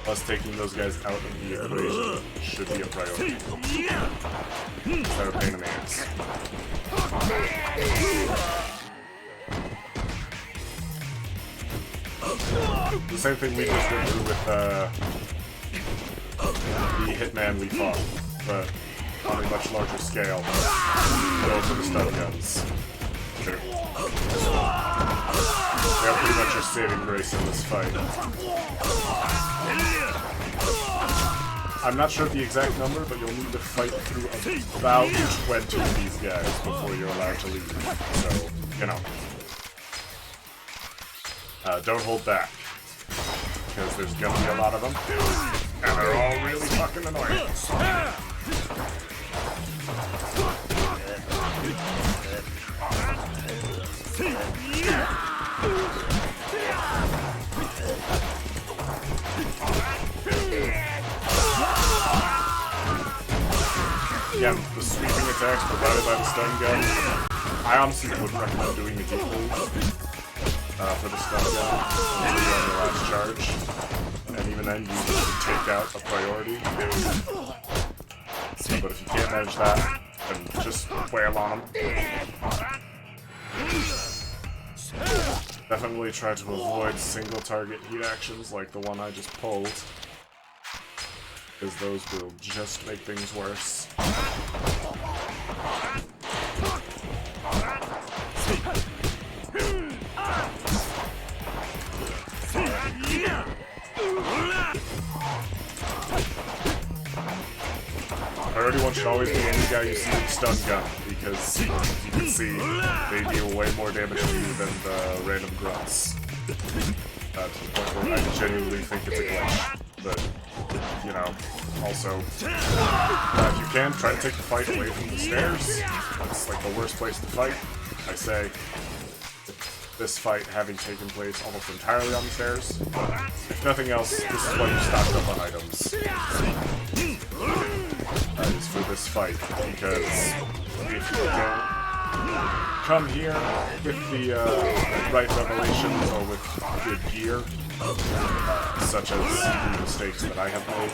Plus, taking those guys out of the equation should be a priority. Instead of pain in the ass. The same thing we just went through with the hitman we fought, but on a much larger scale. Go for the stun guns. They are pretty much your saving grace in this fight. I'm not sure of the exact number, but you'll need to fight through about 20 of these guys before you're allowed to leave. So, you know. Don't hold back, because there's gonna be a lot of them, and they're all really fucking annoying. Again, the sweeping attacks provided by the stun gun, I honestly would recommend doing the deeply for the stun gun on your last charge, and even then you should take out a priority. But if you can't manage that, then just wail on them. Definitely try to avoid single target heat actions like the one I just pulled, because those will just make things worse. Priority 1 should always be any guy you see with stun gun, because you can see they deal way more damage to you than the random grunts. To the point where I genuinely think it's a glitch. But, you know, also, if you can, try to take the fight away from the stairs. That's like the worst place to fight, I say. This fight having taken place almost entirely on the stairs. But if nothing else, this is why you stocked up on items. Is for this fight, because if you don't come here with the right revelations or with good gear, such as the mistakes that I have made,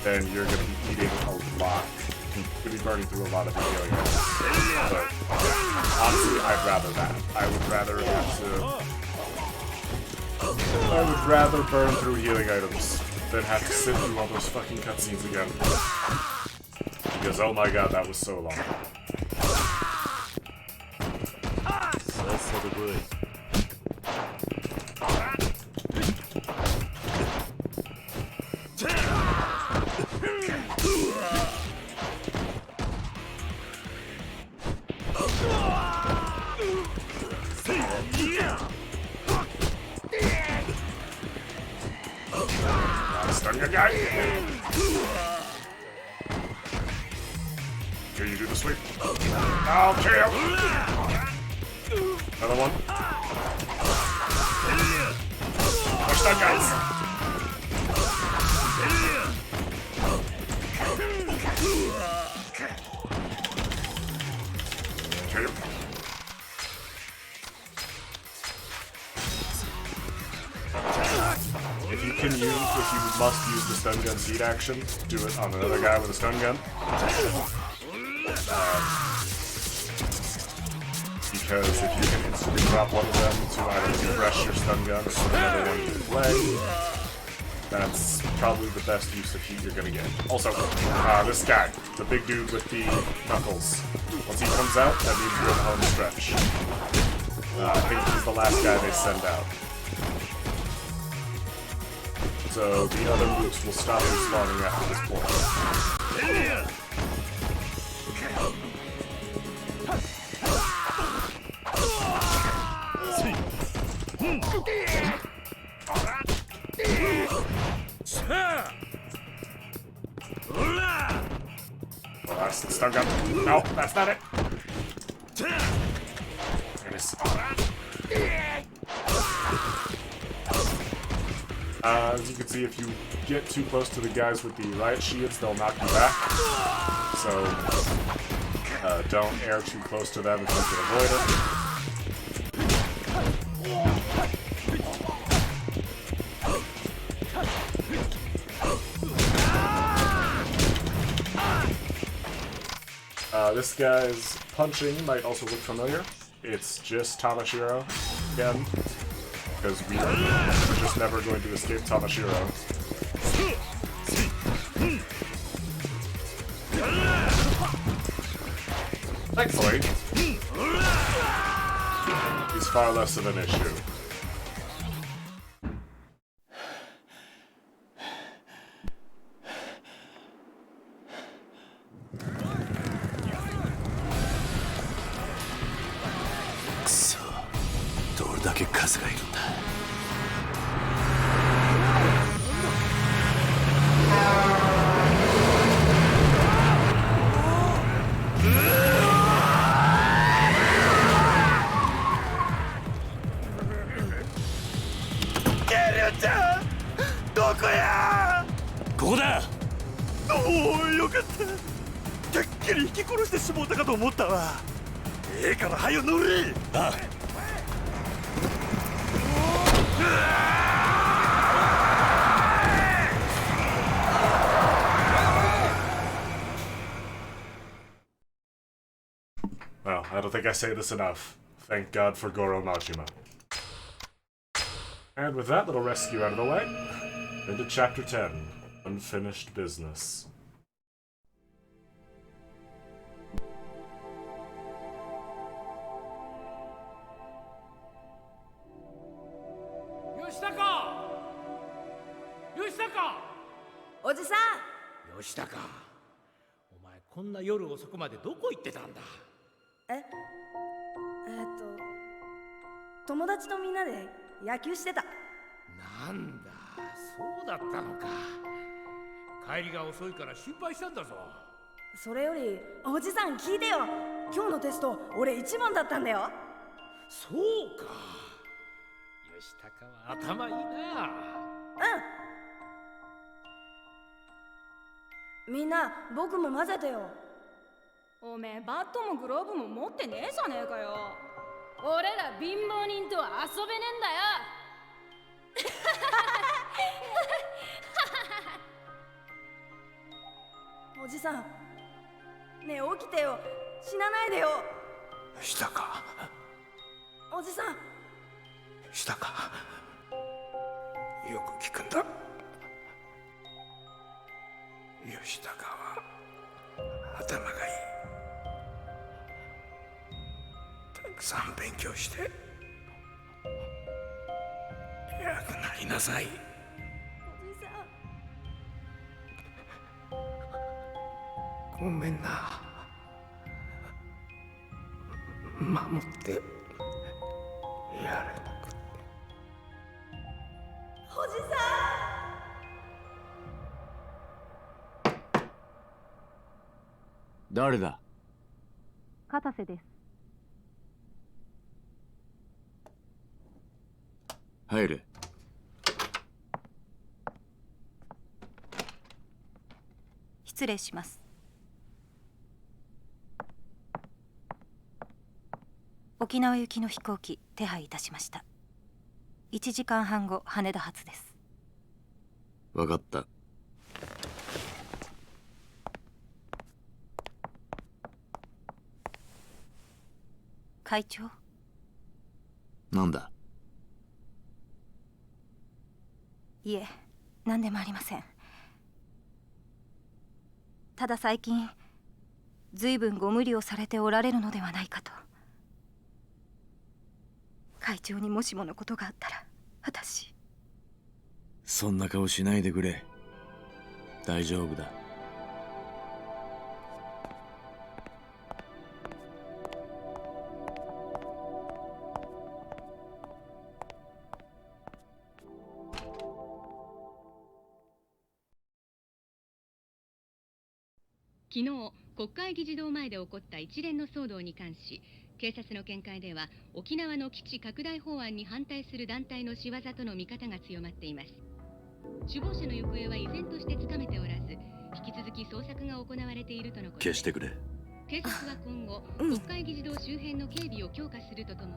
then you're going to be eating a lot. You're going to be burning through a lot of the healing items. But honestly, I'd rather that. I would rather burn through healing items than have to sit through all those fucking cutscenes again. Because oh my god, that was so long. Stun your guy. Here, you do the sweep. I'll kill. Another one. Push that, guys. Kill him. If you must use the stun gun seed action, do it on another guy with a stun gun. Because if you can instantly drop one of them to either refresh your stun gun or put another one into play, that's probably the best use of heat you're gonna get. Also, this guy, the big dude with the knuckles, once he comes out, that means you're in the home stretch. I think he's the last guy they send out. So the other moves will stop respawning after this point. Well, that's the stun gun. No, that's not it. There it is. As you can see, if you get too close to the guys with the riot shields, they'll knock you back. So, don't air too close to them if you can avoid it. This guy's punching might also look familiar. It's just Tamashiro again. Because we're just never going to escape Tamashiro. Thankfully, he's far less of an issue. So, どれだけ数がいるんだ。ここだ。おお、よかった。てっきり引き殺してしもうたかと思ったわ。ええから早よ乗れ。ああ。Well, I don't think I say this enough. Thank God for Goro Majima. And with that little rescue out of the way, into Chapter 10, Unfinished Business. Yoshitaka! おじさん。吉高、お前こんな夜遅くまでどこ行ってたんだ。友達とみんなで野球してた。なんだ、そうだったのか。帰りが遅いから心配したんだぞ。それよりおじさん聞いてよ。今日のテスト俺1番だったんだよ。そうか。吉高は頭いいな。みんな僕も混ぜてよ。おめえバットもグローブも持ってねえじゃねえかよ。俺ら貧乏人とは遊べねえんだおじさん、ねえ起きてよ。死なないでよ。したかおじさん。したか。よく聞くんだ。吉高は頭がいい。たくさん勉強して偉くなりなさい。おじさん。ごめんな。守ってやれなくて。おじさん。誰だ？片瀬です。入れ。失礼します。沖縄行きの飛行機手配いたしました。1時間半後羽田発です。わかった。会長。なんだ？いえ、何でもありません。ただ最近ずいぶんご無理をされておられるのではないかと。会長にもしものことがあったら私。そんな顔しないでくれ。大丈夫だ。昨日、国会議事堂前で起こった一連の騒動に関し、警察の見解では沖縄の基地拡大法案に反対する団体の仕業との見方が強まっています。首謀者の行方は依然としてつかめておらず、引き続き捜索が行われているとのことです。消してくれ。警察は今後、国会議事堂周辺の警備を強化するとともに。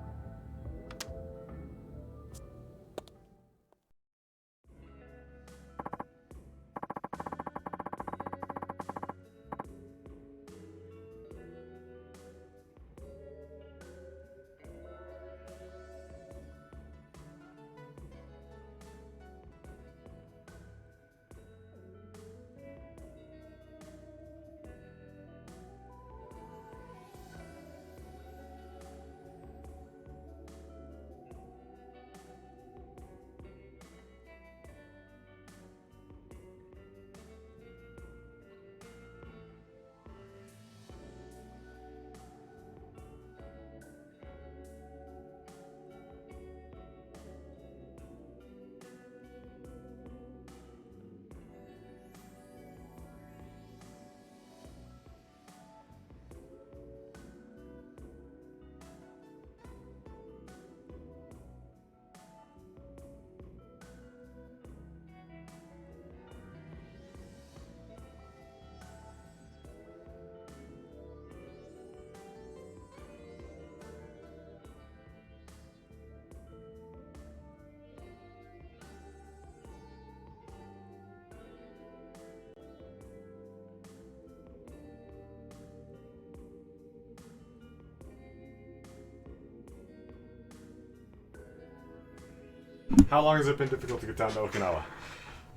How long has it been difficult to get down to Okinawa?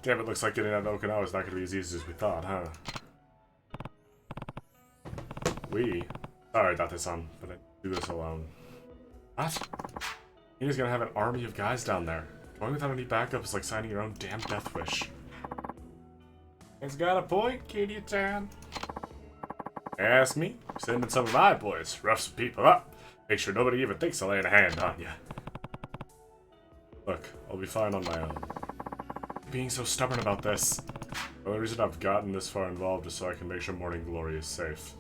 Damn, it looks like getting down to Okinawa is not going to be as easy as we thought, huh? Sorry, Date-san, but I do this alone. What? He's gonna have an army of guys down there. Going without any backup is like signing your own damn death wish. He's got a point, Katie-chan. Ask me, sending some of my boys, rough some people up. Make sure nobody even thinks of laying a hand on you. Look, I'll be fine on my own. Being so stubborn about this. The only reason I've gotten this far involved is so I can make sure Morning Glory is safe.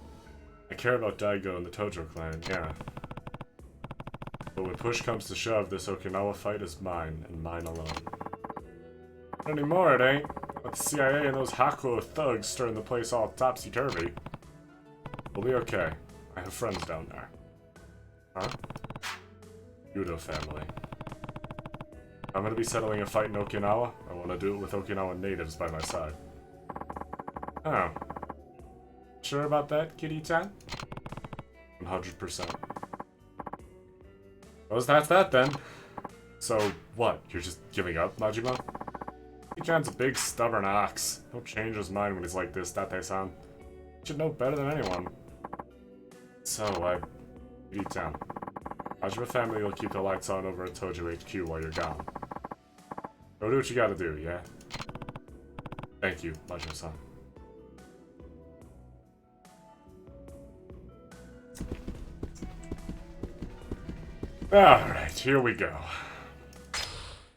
I care about Daigo and the Tojo clan, yeah. But when push comes to shove, this Okinawa fight is mine, and mine alone. Not anymore, it ain't. Let the CIA and those Hakuo thugs stirring the place all topsy-turvy. We'll be okay. I have friends down there. Huh? Yudo family. I'm gonna be settling a fight in Okinawa. I want to do it with Okinawa natives by my side. Oh. Sure about that, Kitty-chan? 100%. Well, that's that then. So, what? You're just giving up, Majima? Kitty-chan's a big, stubborn ox. He'll change his mind when he's like this, Date-san. You should know better than anyone. So, Kitty-chan. Majima family will keep the lights on over at Tojo HQ while you're gone. Go do what you gotta do, yeah? Thank you, Majima-san. Alright, here we go.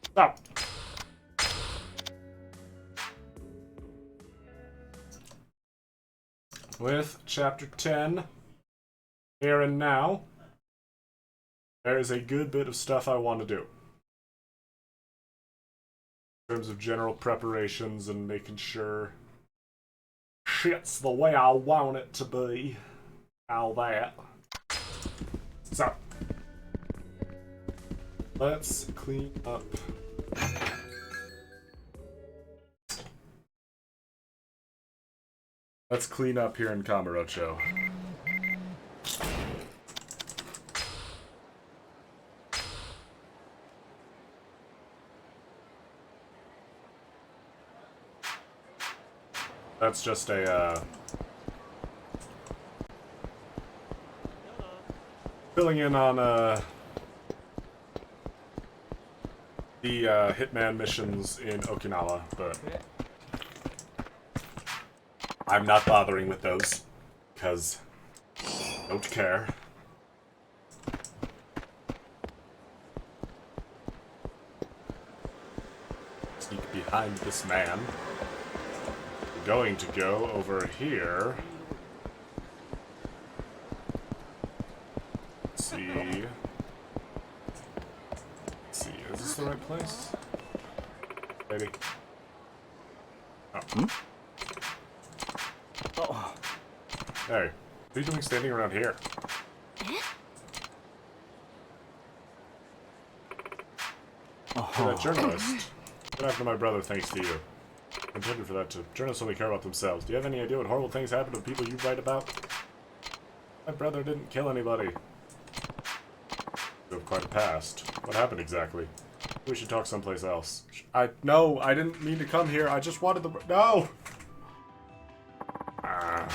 Stop! With Chapter 10, here and now, there is a good bit of stuff I want to do. In terms of general preparations and making sure shit's the way I want it to be. All that. So, let's clean up. Let's clean up here in Kamurocho. That's just a, filling in on, the, Hitman missions in Okinawa, but I'm not bothering with those, because I don't care. Sneak behind this man. We're going to go over here. Let's see. Let's see, is this the right place? Maybe. Oh. Oh. Hey, what are you doing standing around here? Hey, that journalist. What happened to my brother thanks to you? I'm intended for that too. Journalists only care about themselves. Do you have any idea what horrible things happen to people you write about? My brother didn't kill anybody. You have quite a past. What happened exactly? We should talk someplace else. No, I didn't mean to come here. I just wanted the... No! There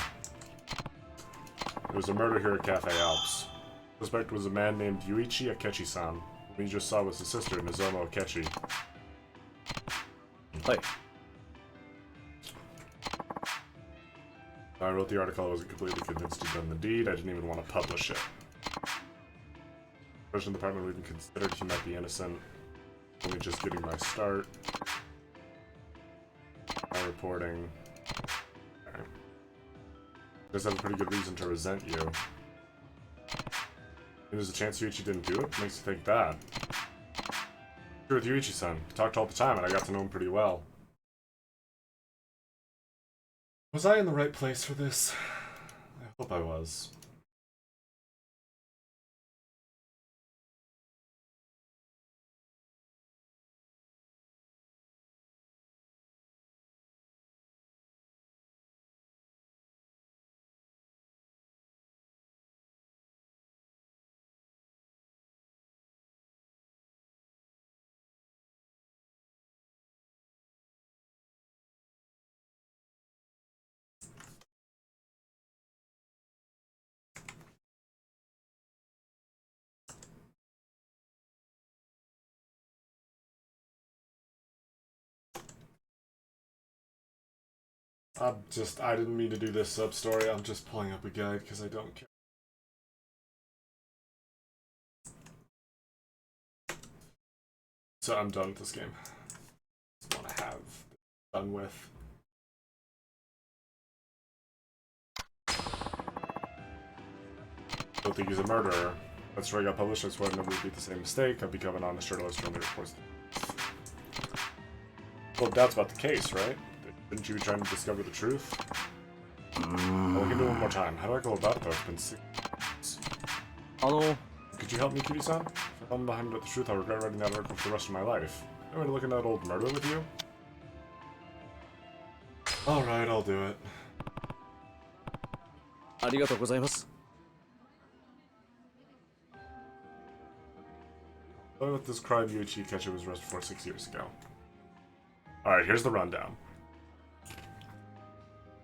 was a murder here at Cafe Alps. The suspect was a man named Yuichi Akechi-san. Who we just saw was his sister, Nozomo Akechi. Hi. I wrote the article. I wasn't completely convinced he'd done the deed. I didn't even want to publish it. The department even considered he might be innocent. Only just getting my start. My reporting. Okay. Does have a pretty good reason to resent you. And there's a chance Yuichi didn't do it? Makes you think that. True with Yuichi-san. We talked all the time and I got to know him pretty well. Was I in the right place for this? I hope I was. I didn't mean to do this sub-story. I'm just pulling up a guide because I don't care. So I'm done with this game. Just want to have it done with. Don't think he's a murderer. That story got published, I swear I'd never repeat the same mistake. I've become an honest journalist from the reports. Well, that's about the case, right? Didn't you try to discover the truth? I'll look into him more time. How do I go about that? It's been 6 months. Could you help me, Kiri-san? If I'm behind the truth, I'll regret writing that article for the rest of my life. I'm going to look at that old murder with you? Alright, I'll do it. ありがとうございます。 But with this crime, Yuichi Ikechi was arrested for 6 years ago. Alright, here's the rundown.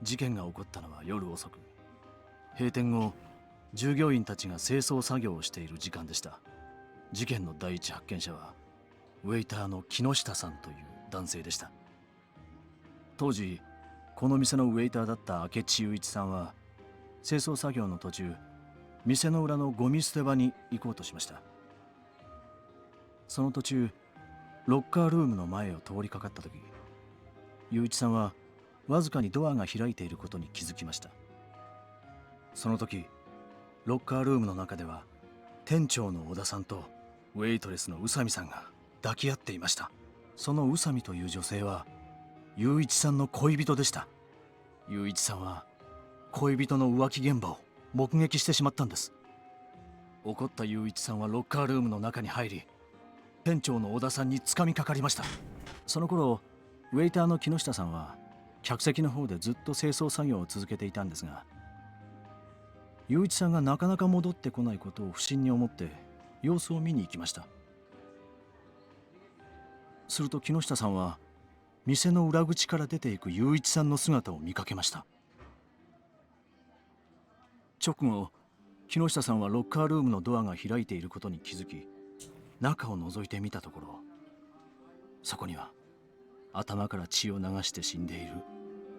事件が起こったのは夜遅く。閉店後、従業員たちが清掃作業をしている時間でした。事件の第一発見者は、ウェイターの木下さんという男性でした。当時、この店のウェイターだった明智雄一さんは、清掃作業の途中、店の裏のゴミ捨て場に行こうとしました。その途中、ロッカールームの前を通りかかった時、雄一さんはわずかにドアが開いていることに気づきました。その時、ロッカールームの中では店長の小田さんとウェイトレスの宇佐美さんが抱き合っていました。その宇佐美という女性は雄一さんの恋人でした。雄一さんは恋人の浮気現場を目撃してしまったんです。怒った雄一さんはロッカールームの中に入り、店長の小田さんに掴みかかりました。その頃、ウェイターの木下さんは客席の方でずっと清掃作業を続けていたんですが、雄一さんがなかなか戻ってこないことを不審に思って様子を見に行きました。すると木下さんは店の裏口から出ていく雄一さんの姿を見かけました。直後、木下さんはロッカールームのドアが開いていることに気づき、中を覗いてみたところ、そこには頭から血を流して死んでいる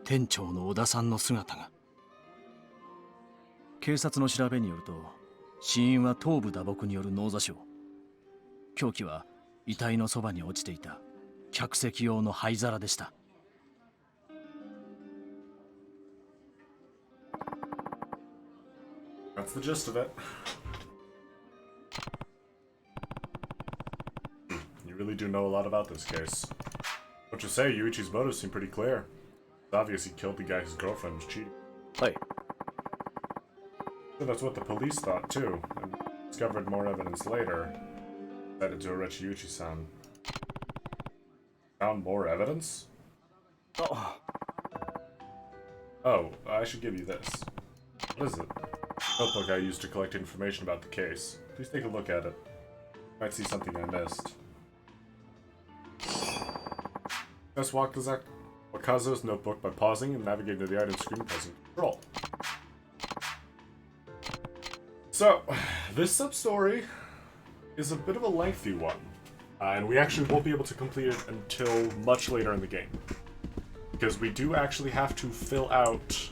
店長の小田さんの姿が。警察の調べによると、死因は頭部打撲による脳挫傷。凶器は遺体のそばに落ちていた客席用の灰皿でした。That's the gist of it. You really do know a lot about this case. What you say, Yuichi's motives seem pretty clear. It's obvious he killed the guy whose girlfriend was cheating. Hey. So that's what the police thought too, and discovered more evidence later. Decided to arrest Yuichi-san. Found more evidence? Oh, I should give you this. What is it? Notebook I used to collect information about the case. Please take a look at it. You might see something I missed. Let's walk to Wakazo's notebook by pausing and navigating to the item screen pressing Control. So, this sub-story is a bit of a lengthy one, and we actually won't be able to complete it until much later in the game. Because we do actually have to fill out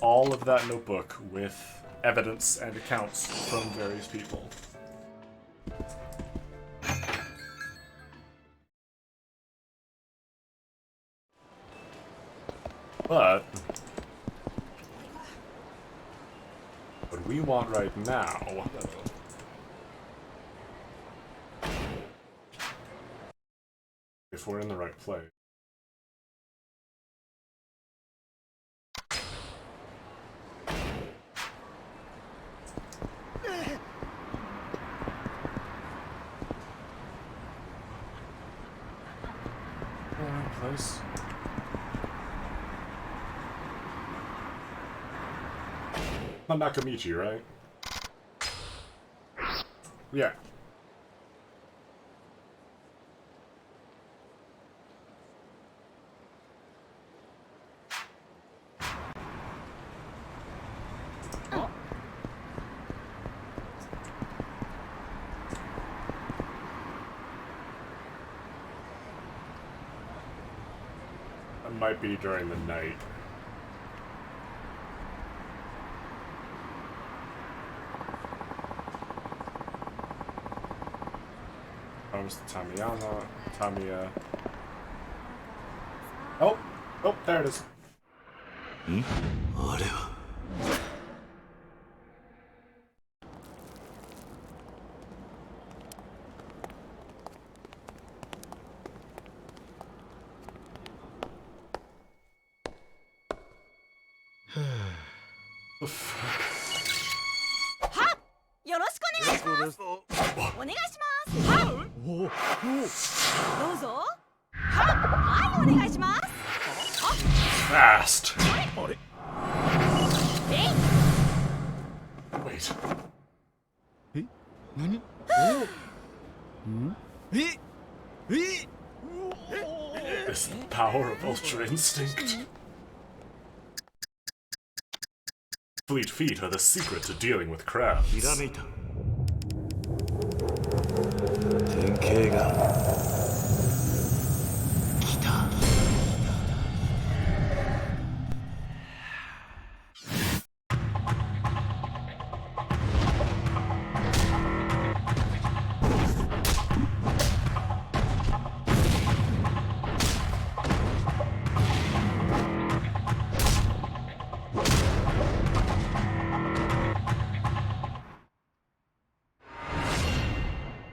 all of that notebook with evidence and accounts from various people. But what we want right now if we're in the right place. Place. Not Nakamichi, right? Yeah. Might be during the night. Comes Tamiya. Oh, there it is. どうぞ。はい、お願いします。Fast. Wait. 何？ Is the power of Ultra Instinct? Fleet feet are the secret to dealing with crowds. 典型が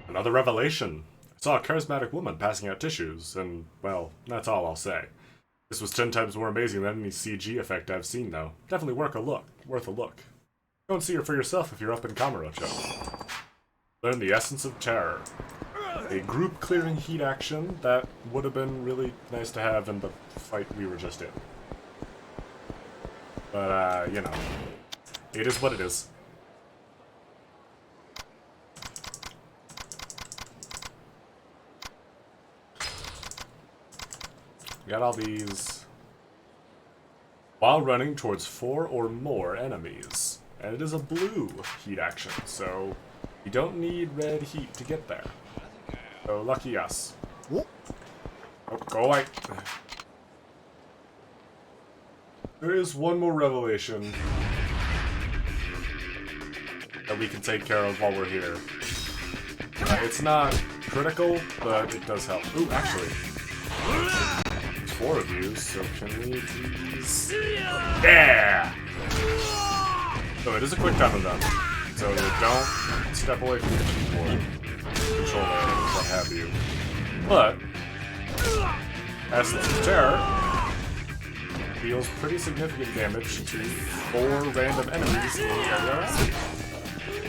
Another revelation. I saw a charismatic woman passing out tissues, and, well, that's all I'll say. This was 10 times more amazing than any CG effect I've seen, though. Definitely worth a look. Go and see her for yourself if you're up in Kamurocho. Learn the essence of terror. A group-clearing heat action that would have been really nice to have in the fight we were just in. But, you know, it is what it is. Got all these. While running towards 4 or more enemies. And it is a blue heat action, so you don't need red heat to get there. So lucky us. Oh, go away. There is one more revelation that we can take care of while we're here. It's not critical, but it does help. Ooh, actually. 4 of you, so can we please... Yeah! So it is a quick time event, so don't step away from your keyboard, controller, what have you. But, Essence of Terror deals pretty significant damage to 4 random enemies in the area around you.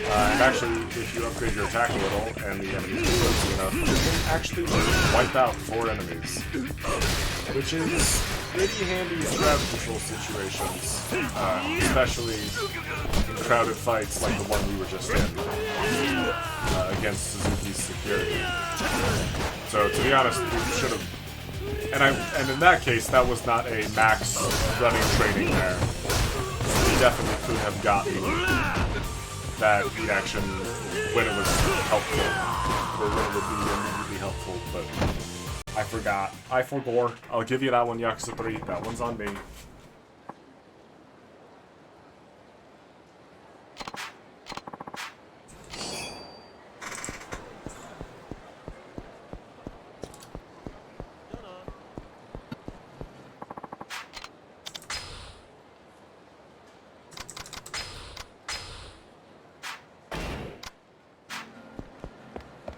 And actually, if you upgrade your attack a little, and the enemies are close enough, you can actually just wipe out 4 enemies. Which is pretty handy in crowd control situations, especially in crowded fights like the one we were just in, against Suzuki's security. So to be honest, we should have, and in that case, that was not a max running training there. We definitely could have gotten that reaction when it was helpful, or when it would be immediately helpful, but I forgot. I forbore. I'll give you that one, Yakuza 3. That one's on me.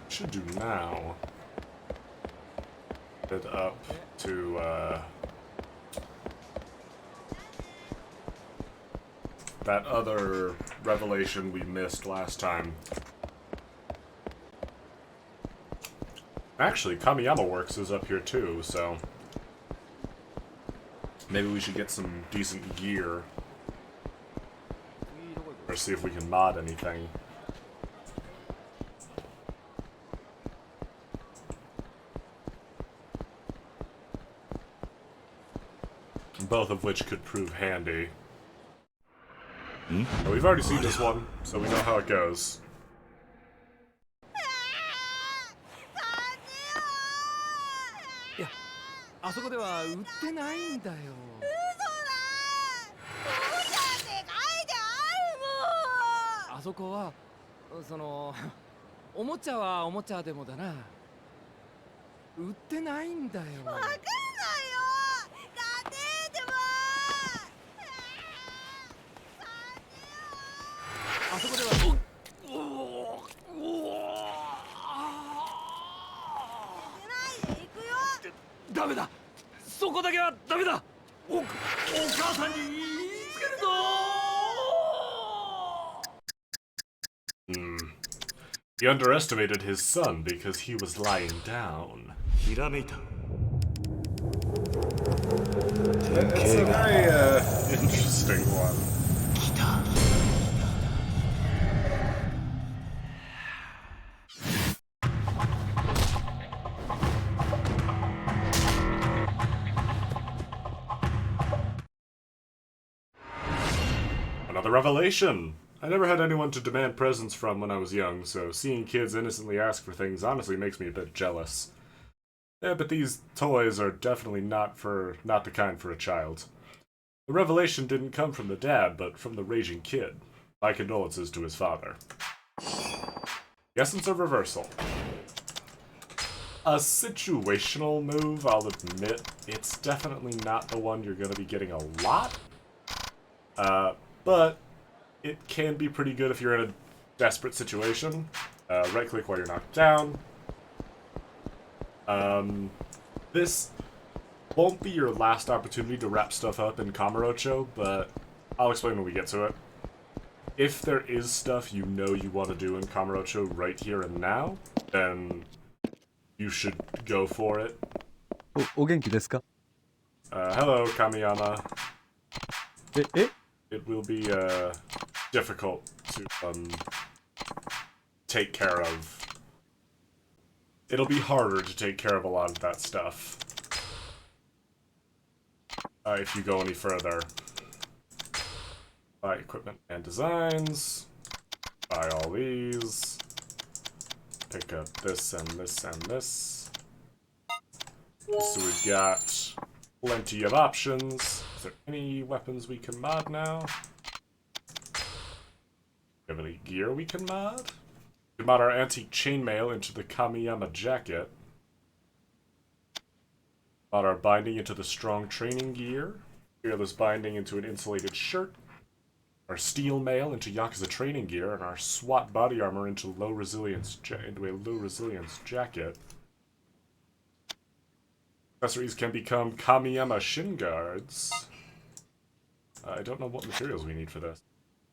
Should do now. Head up to that other revelation we missed last time. Actually, Kamiyama Works is up here too, so maybe we should get some decent gear or see if we can mod anything. Both of which could prove handy. But we've already seen this one, so we know how it goes. いや、あそこでは売ってないんだよ。嘘だ。おもちゃって書いてあるもん。あそこはそのおもちゃはおもちゃでもだな。売ってないんだよ。わかんないよ。あそこではダメだ、そこだけはダメだ。お母さんに言いつけるぞ。He underestimated his son because he was lying down. It's a very interesting one. Another revelation! I never had anyone to demand presents from when I was young, so seeing kids innocently ask for things honestly makes me a bit jealous. Yeah, but these toys are definitely not the kind for a child. The revelation didn't come from the dad, but from the raging kid. My condolences to his father. The essence of reversal. A situational move, I'll admit. It's definitely not the one you're going to be getting a lot. But it can be pretty good if you're in a desperate situation. Right-click while you're knocked down. This won't be your last opportunity to wrap stuff up in Kamurocho, but I'll explain when we get to it. If there is stuff you know you want to do in Kamurocho right here and now, then you should go for it. Hello, Kamiyama. It will be difficult to take care of. It'll be harder to take care of a lot of that stuff if you go any further. Buy equipment and designs. Buy all these. Pick up this and this and this. So we've got plenty of options. Is there any weapons we can mod now? Do we have any gear we can mod? We can mod our antique chainmail into the Kamiyama jacket. Mod our binding into the strong training gear. Fearless binding into an insulated shirt. Our steel mail into Yakuza training gear, and our SWAT body armor into a low resilience jacket. Accessories can become Kamiyama shin guards. I don't know what materials we need for this.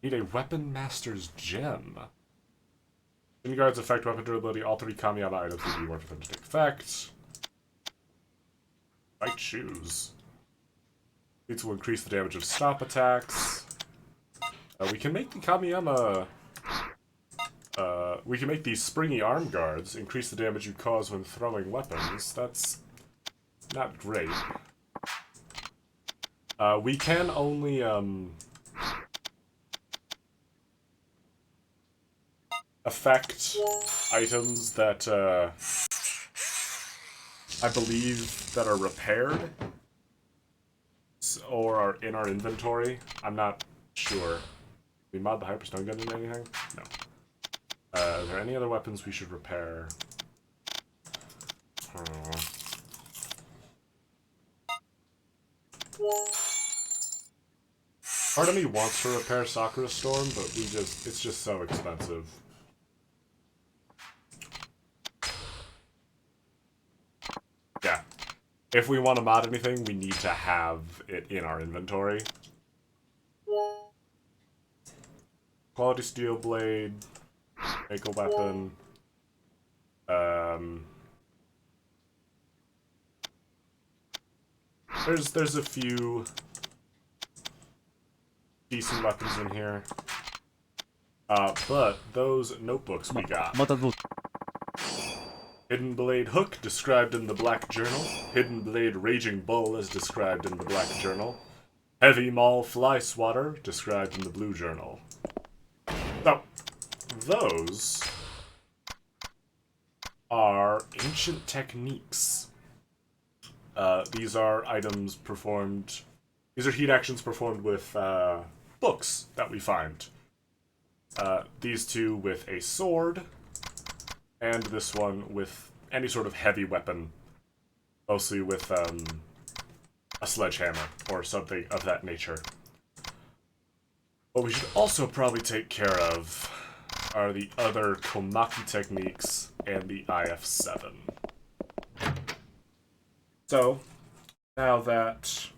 Need a Weapon Master's Gem. Shin guards affect weapon durability. All 3 Kamiyama items need to be worn for them to take effect. Right shoes. These will increase the damage of stop attacks. We can make the Kamiyama... we can make these springy arm guards increase the damage you cause when throwing weapons. That's not great. We can only, affect items that, I believe that are repaired or are in our inventory. I'm not sure. We mod the Hyperstone gun into anything? No. Are there any other weapons we should repair? Part of me wants to repair Sakura Storm, but it's just so expensive. Yeah. If we want to mod anything, we need to have it in our inventory. Quality steel blade. Make a weapon. There's a few decent weapons in here. But those notebooks we got. Hidden Blade Hook, described in the Black Journal. Hidden Blade Raging Bull, as described in the Black Journal. Heavy Maul Fly Swatter, described in the Blue Journal. So, those are ancient techniques. These are items performed... These are heat actions performed with books that we find. These two with a sword, and this one with any sort of heavy weapon, mostly with a sledgehammer or something of that nature. What we should also probably take care of are the other Komaki techniques and the IF-7. So, now that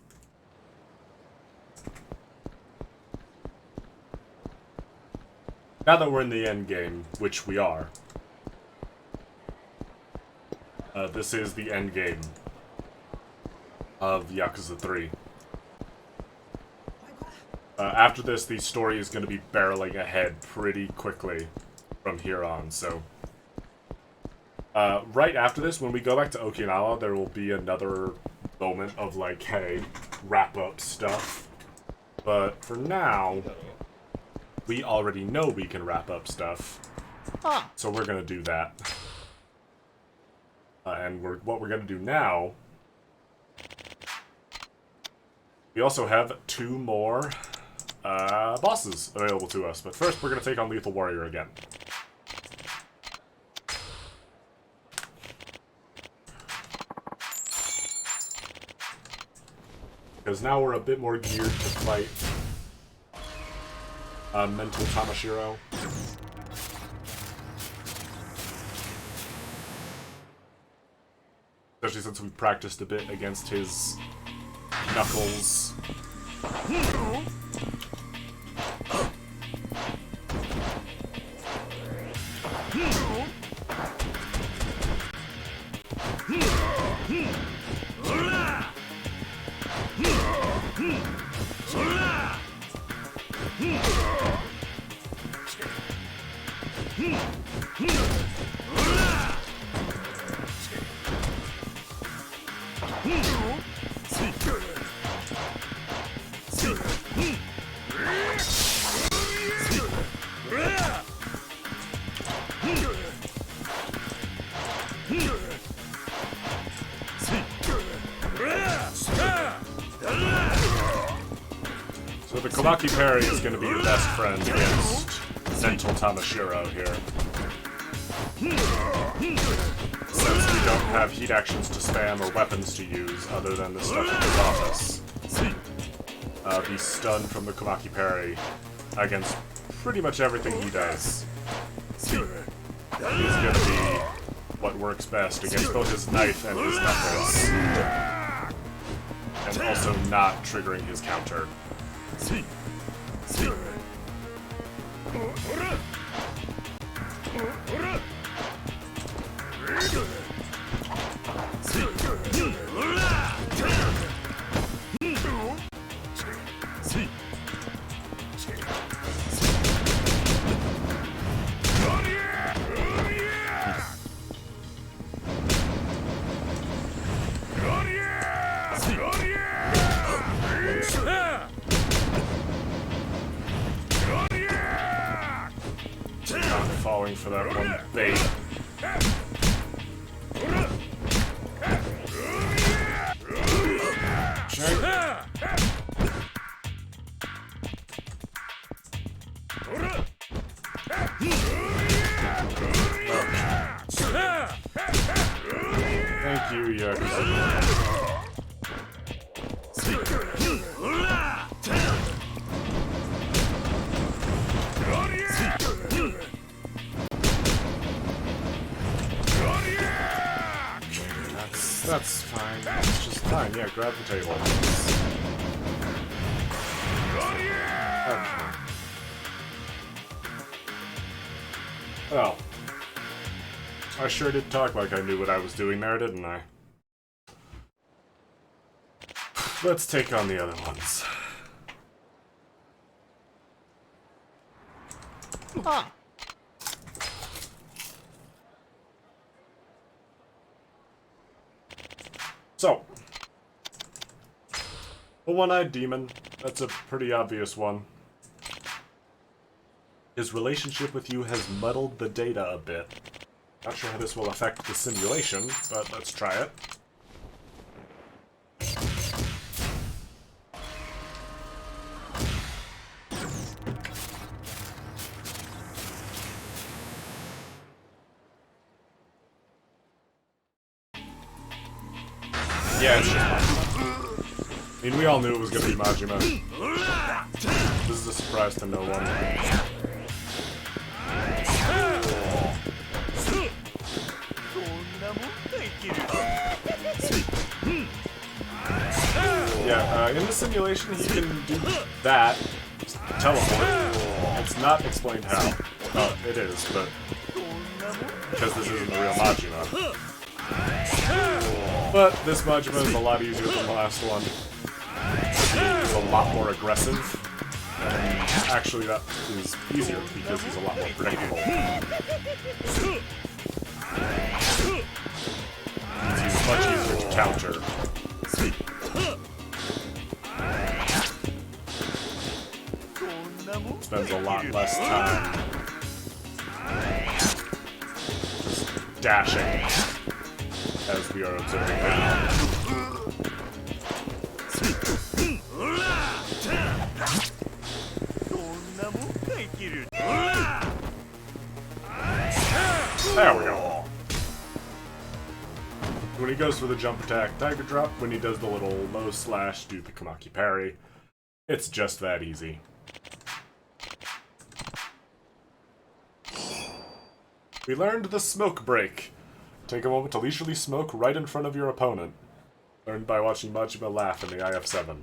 we're in the end game, which we are, This is the end game of Yakuza 3. After this, the story is going to be barreling ahead pretty quickly from here on, so... right after this, when we go back to Okinawa, there will be another moment of, like, hey, wrap-up stuff. But for now, we already know we can wrap up stuff. So we're going to do that. And what we're going to do now... We also have 2 more bosses available to us. But first, we're going to take on Lethal Warrior again. Because now we're a bit more geared to fight Mental Tamashiro. Especially since we practiced a bit against his Knuckles. So the Kawaki Parry is going to be your best friend against Mental Tamashiro here. Since we don't have heat actions to spam or weapons to use other than the stuff in his office. The stun from the Kawaki Parry against pretty much everything he does is going to be what works best against both his knife and his knuckles. And also not triggering his counter. Falling for that one bait. Thank you, Yakuza. That's fine. That's just fine. Yeah, grab the table. Okay. Well, I sure did talk like I knew what I was doing there, didn't I? Let's take on the other ones. So, the one-eyed demon, that's a pretty obvious one. His relationship with you has muddled the data a bit. Not sure how this will affect the simulation, but let's try it. Yeah, it's just Majima. I mean, we all knew it was going to be Majima. This is a surprise to no one. Yeah, in the simulation he can do that, teleport. It's not explained how. It is, but because this isn't the real Majima. But this Majima is a lot easier than the last one. He's a lot more aggressive. And actually that is easier because he's a lot more predictable. He's much easier to counter. Spends a lot less time just dashing, as we are observing now. There we go. When he goes for the jump attack, Tiger Drop, when he does the little low slash, do the Kamaki parry, it's just that easy. We learned the smoke break. Take a moment to leisurely smoke right in front of your opponent. Learned by watching Majima laugh in the IF7.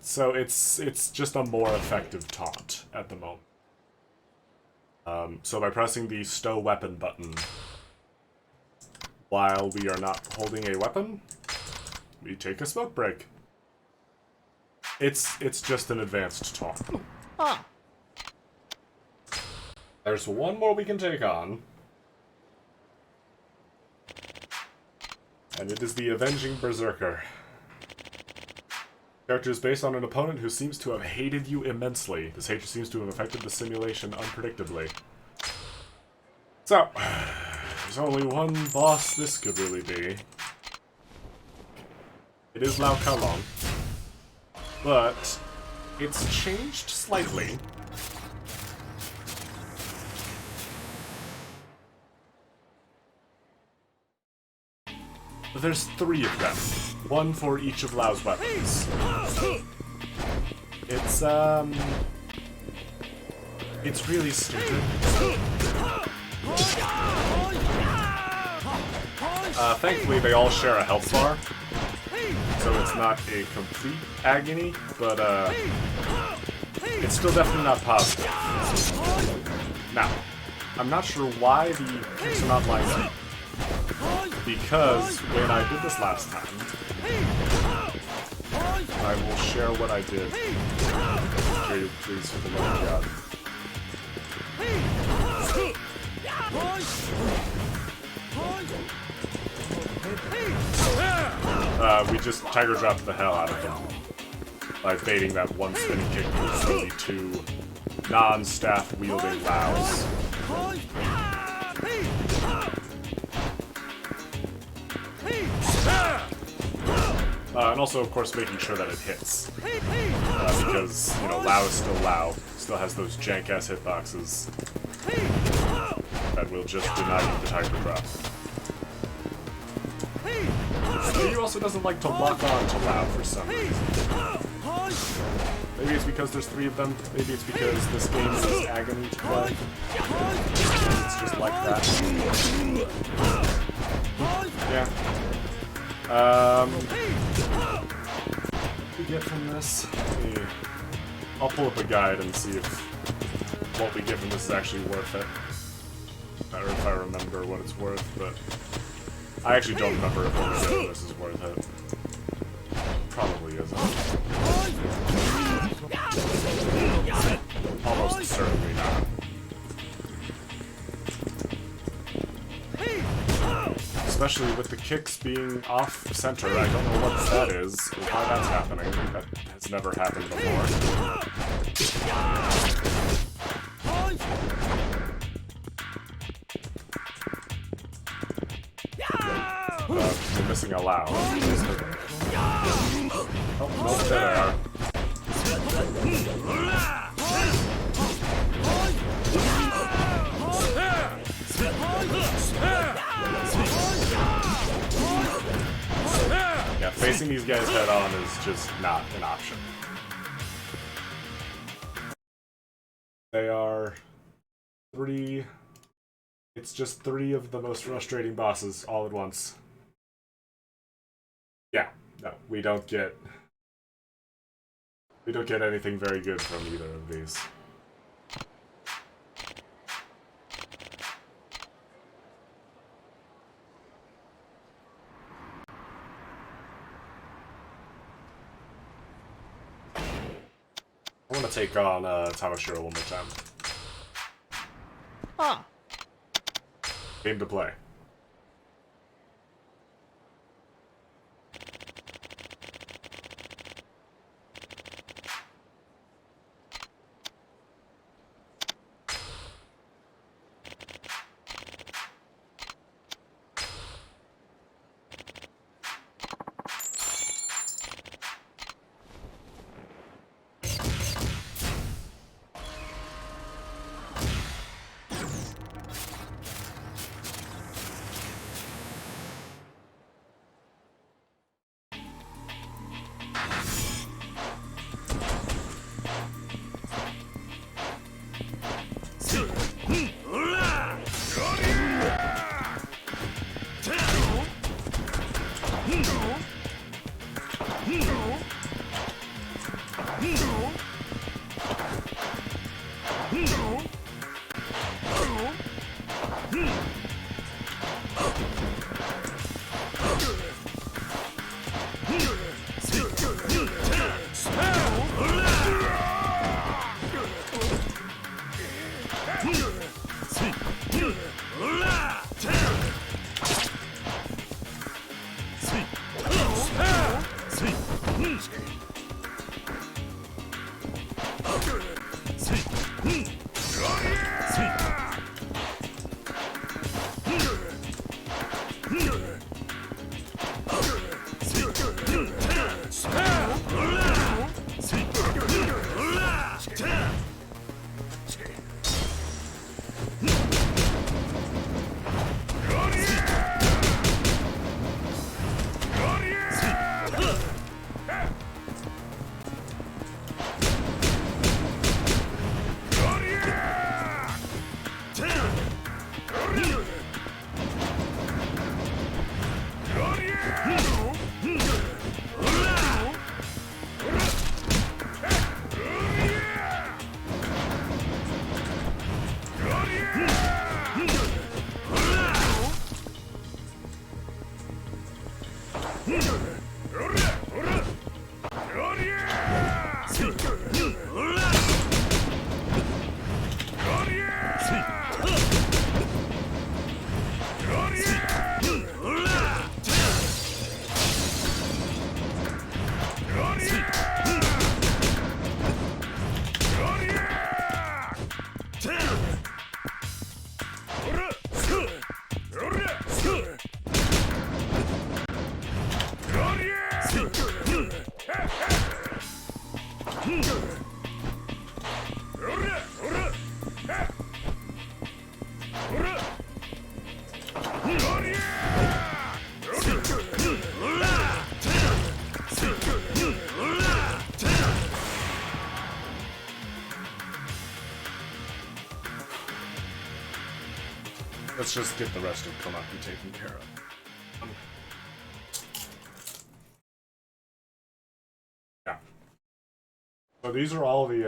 So it's just a more effective taunt at the moment. So by pressing the stow weapon button while we are not holding a weapon, we take a smoke break. It's just an advanced taunt. Ah. There's one more we can take on. And it is the Avenging Berserker. Character is based on an opponent who seems to have hated you immensely. This hatred seems to have affected the simulation unpredictably. So, there's only one boss this could really be. It is Lao Kalong. But it's changed slightly. There's 3 of them. One for each of Lao's weapons. It's really stupid. Thankfully they all share a health bar, so it's not a complete agony, but it's still definitely not positive. Now, I'm not sure why the kicks are not lined up. Because when I did this last time, I will share what I did. Share you please for the love of God. We just Tiger dropped the hell out of them by baiting that one spinning kick with only 2 non-staff wielding Laos. And also, of course, making sure that it hits. Because, you know, Lao is still Lao. Still has those jank-ass hitboxes that will just deny you the Tiger Drop. He also doesn't like to lock on to Lao for some reason. Maybe it's because there's 3 of them. Maybe it's because this game is agony to play. It's just like that. Yeah. What do we get from this? I'll pull up a guide and see if what we get from this is actually worth it. Or if I remember what it's worth, but I actually don't remember if what we get from this is worth it. Probably isn't. Almost certainly not. Especially with the kicks being off center, I don't know what that is, or why that's happening. That has never happened before. We're missing a Lao. Oh, nope, there they are. Yeah, facing these guys head on is just not an option. They are 3... It's just 3 of the most frustrating bosses all at once. Yeah, no, we don't get anything very good from either of these. gonna take on Tamashiro one more time. Ah. Game to play. Let's just get the rest of Komaki taken care of. Yeah. So these are all the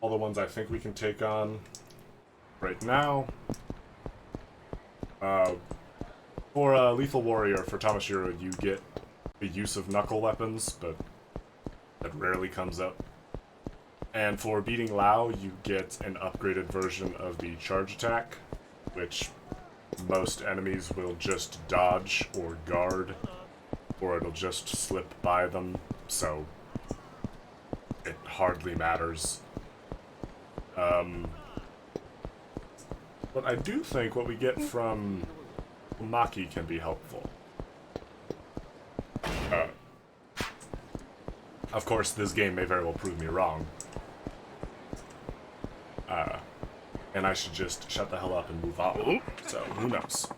ones I think we can take on right now. For Lethal Warrior, for Tamashiro, you get the use of knuckle weapons, but that rarely comes up. And for beating Lao, you get an upgraded version of the charge attack, which most enemies will just dodge or guard, or it'll just slip by them, so it hardly matters. But I do think what we get from Maki can be helpful. Of course, this game may very well prove me wrong. And I should just shut the hell up and move on. So, who knows?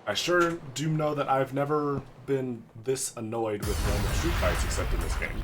I sure do know that I've never been this annoyed with random street fights except in this game.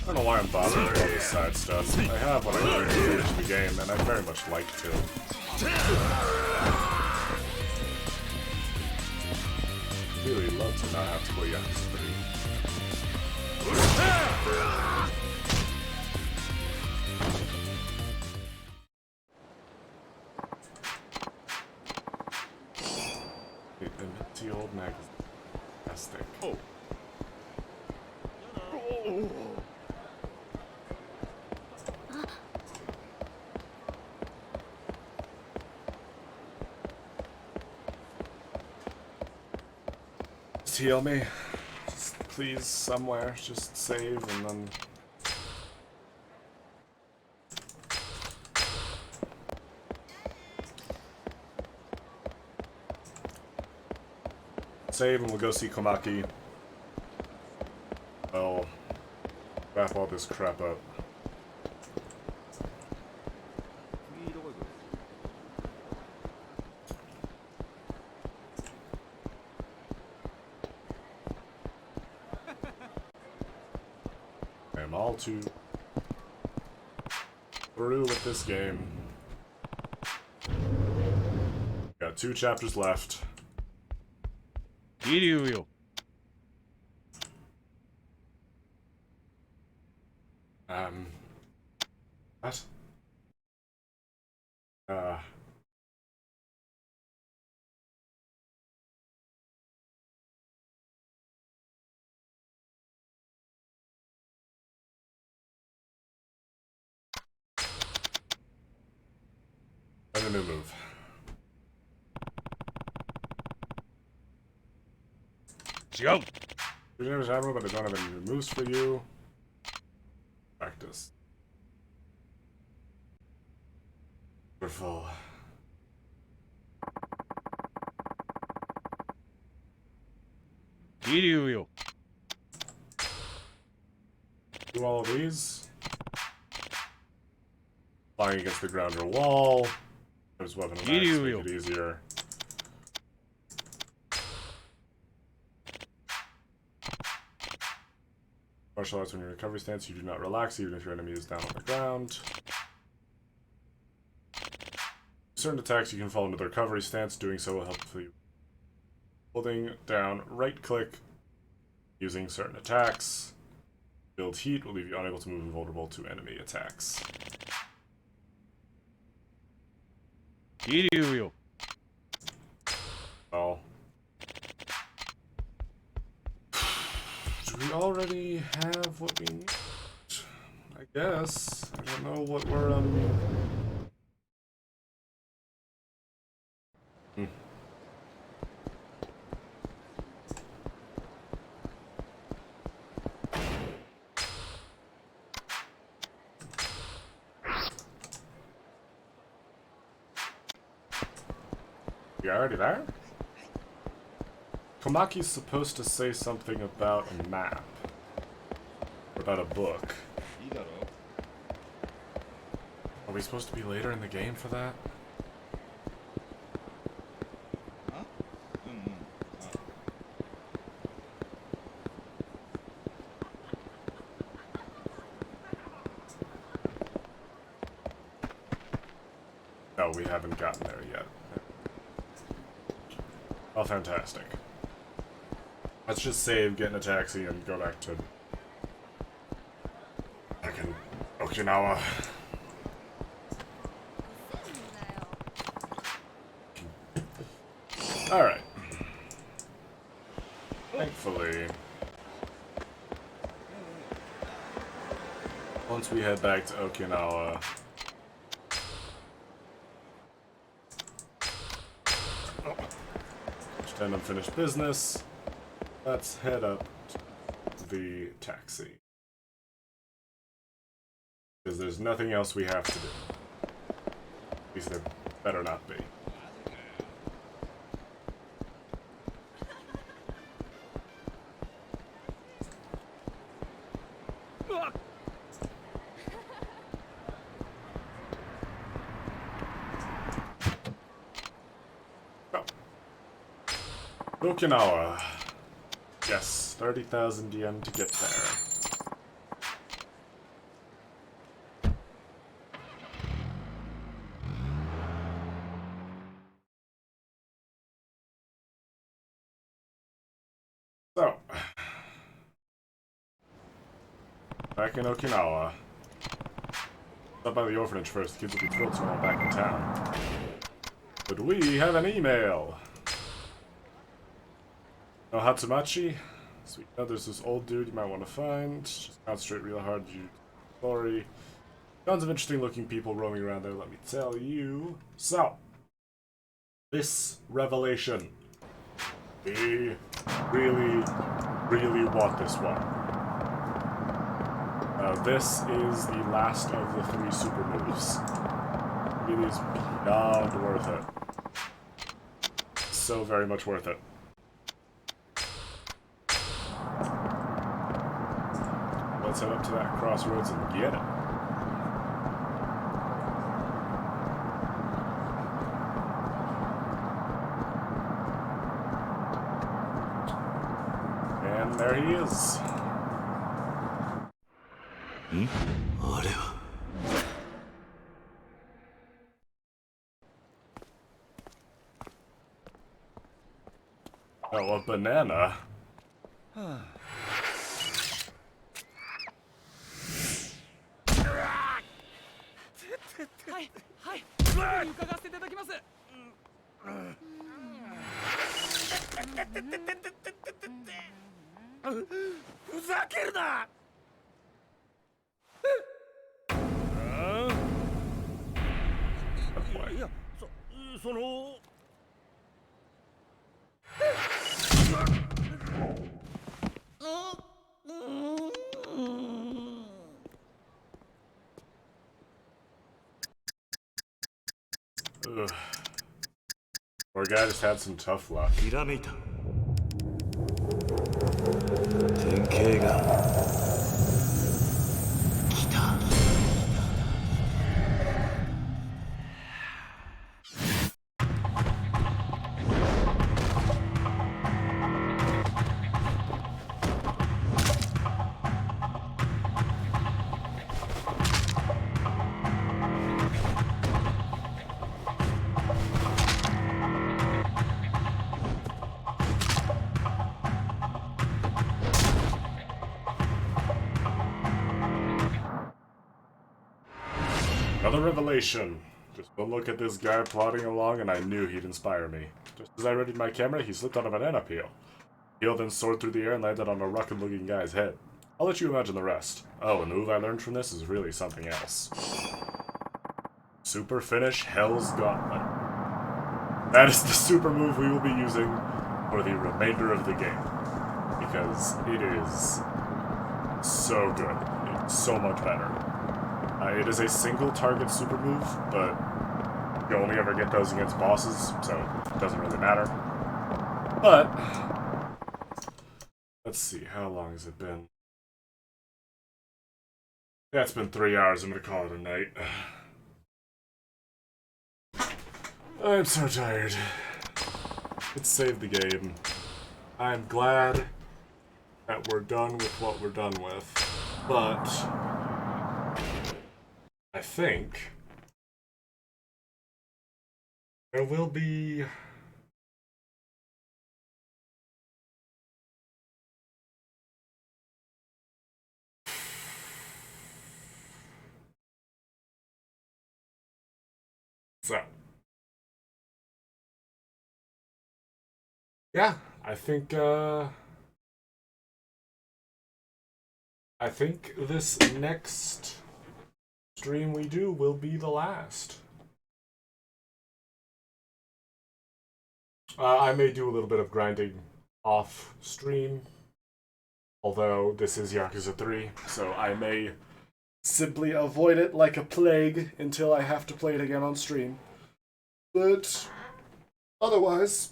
I don't know why I'm bothering with all this side stuff. I have what I need to finish the game, and I'd very much like to. Really love to not have to play Yakuza 3. The minty old magazine. Fantastic. Oh. Just heal me. Just please, somewhere. Just save and then... Save and we'll go see Komaki. I'll wrap all this crap up. I'm all too through with this game. Got 2 chapters left. Kiryu. What? And a new move. Go. Your name is Admiral, but I don't have any new moves for you. Practice. Wonderful. Kiryu. Do all of these. Flying against the ground or wall. There's weapon attacks, make it easier. Martial arts when you're in recovery stance, you do not relax even if your enemy is down on the ground. Certain attacks you can fall into the recovery stance, doing so will help you. Holding down right click using certain attacks. Build heat will leave you unable to move and vulnerable to enemy attacks. Kiryu. Oh. Do we already have what we need? I guess. I don't know what we're, You already there? Komaki's supposed to say something about a map. Or about a book. Are we supposed to be later in the game for that? No, we haven't gotten there yet. Oh, fantastic. Let's just save, get in a taxi, and go back to... back in Okinawa. Alright. Thankfully... once we head back to Okinawa... and unfinished business. Let's head up to the taxi. Because there's nothing else we have to do. At least there better not be. Okinawa. Yes, 30,000 yen to get there. So, back in Okinawa. Stop by the orphanage first. The kids will be thrilled to all back in town. But we have an email. No Hatsumachi? Sweet. Oh, there's this old dude you might want to find. Just concentrate real hard. Story. Tons of interesting looking people roaming around there, let me tell you. So, this revelation. We really, really want this one. This is the last of the 3 super moves. It is beyond worth it. So very much worth it. Let's head up to that crossroads and get it. And there he is. Oh, a banana?はいはいすぐに伺わせていただきますふざけるないやそのUgh. Poor guy just had some tough luck. ひらめいた。典型が来た。Another revelation. Just one look at this guy plodding along and I knew he'd inspire me. Just as I readied my camera, he slipped on a banana peel. The peel then soared through the air and landed on a rugged-looking guy's head. I'll let you imagine the rest. Oh, and the move I learned from this is really something else. Super finish Hell's Gauntlet. That is the super move we will be using for the remainder of the game. Because it is so good. It's so much better. It is a single target super move, but you only ever get those against bosses, so it doesn't really matter. But, let's see, how long has it been? Yeah, it's been 3 hours, I'm gonna call it a night. I'm so tired. Let's save the game. I'm glad that we're done with what we're done with, but I think there will be so yeah, I think this next stream we do will be the last. I may do a little bit of grinding off stream, although this is Yakuza 3, so I may simply avoid it like a plague until I have to play it again on stream. But otherwise,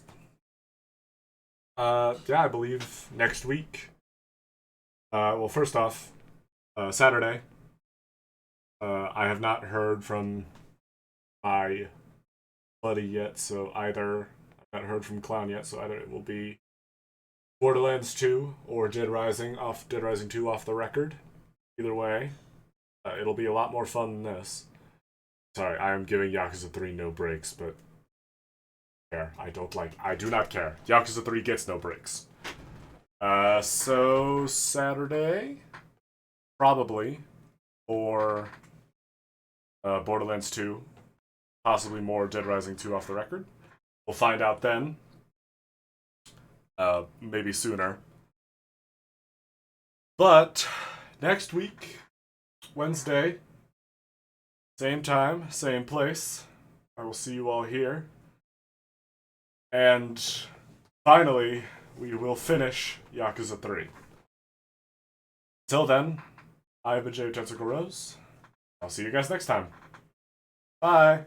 yeah, I believe next week. Well, first off, Saturday. I have not heard from my buddy yet, so either I've not heard from Clown yet, so either it will be Borderlands 2 or Dead Rising 2 off the record. Either way, it'll be a lot more fun than this. Sorry, I am giving Yakuza 3 no breaks, but I do not care. Yakuza 3 gets no breaks. So Saturday, probably, or Borderlands 2, possibly more Dead Rising 2 off the record. We'll find out then. Maybe sooner. But next week, Wednesday, same time, same place. I will see you all here. And finally, we will finish Yakuza 3. Till then, I've been Jay Tetsuko Rose. I'll see you guys next time. Bye!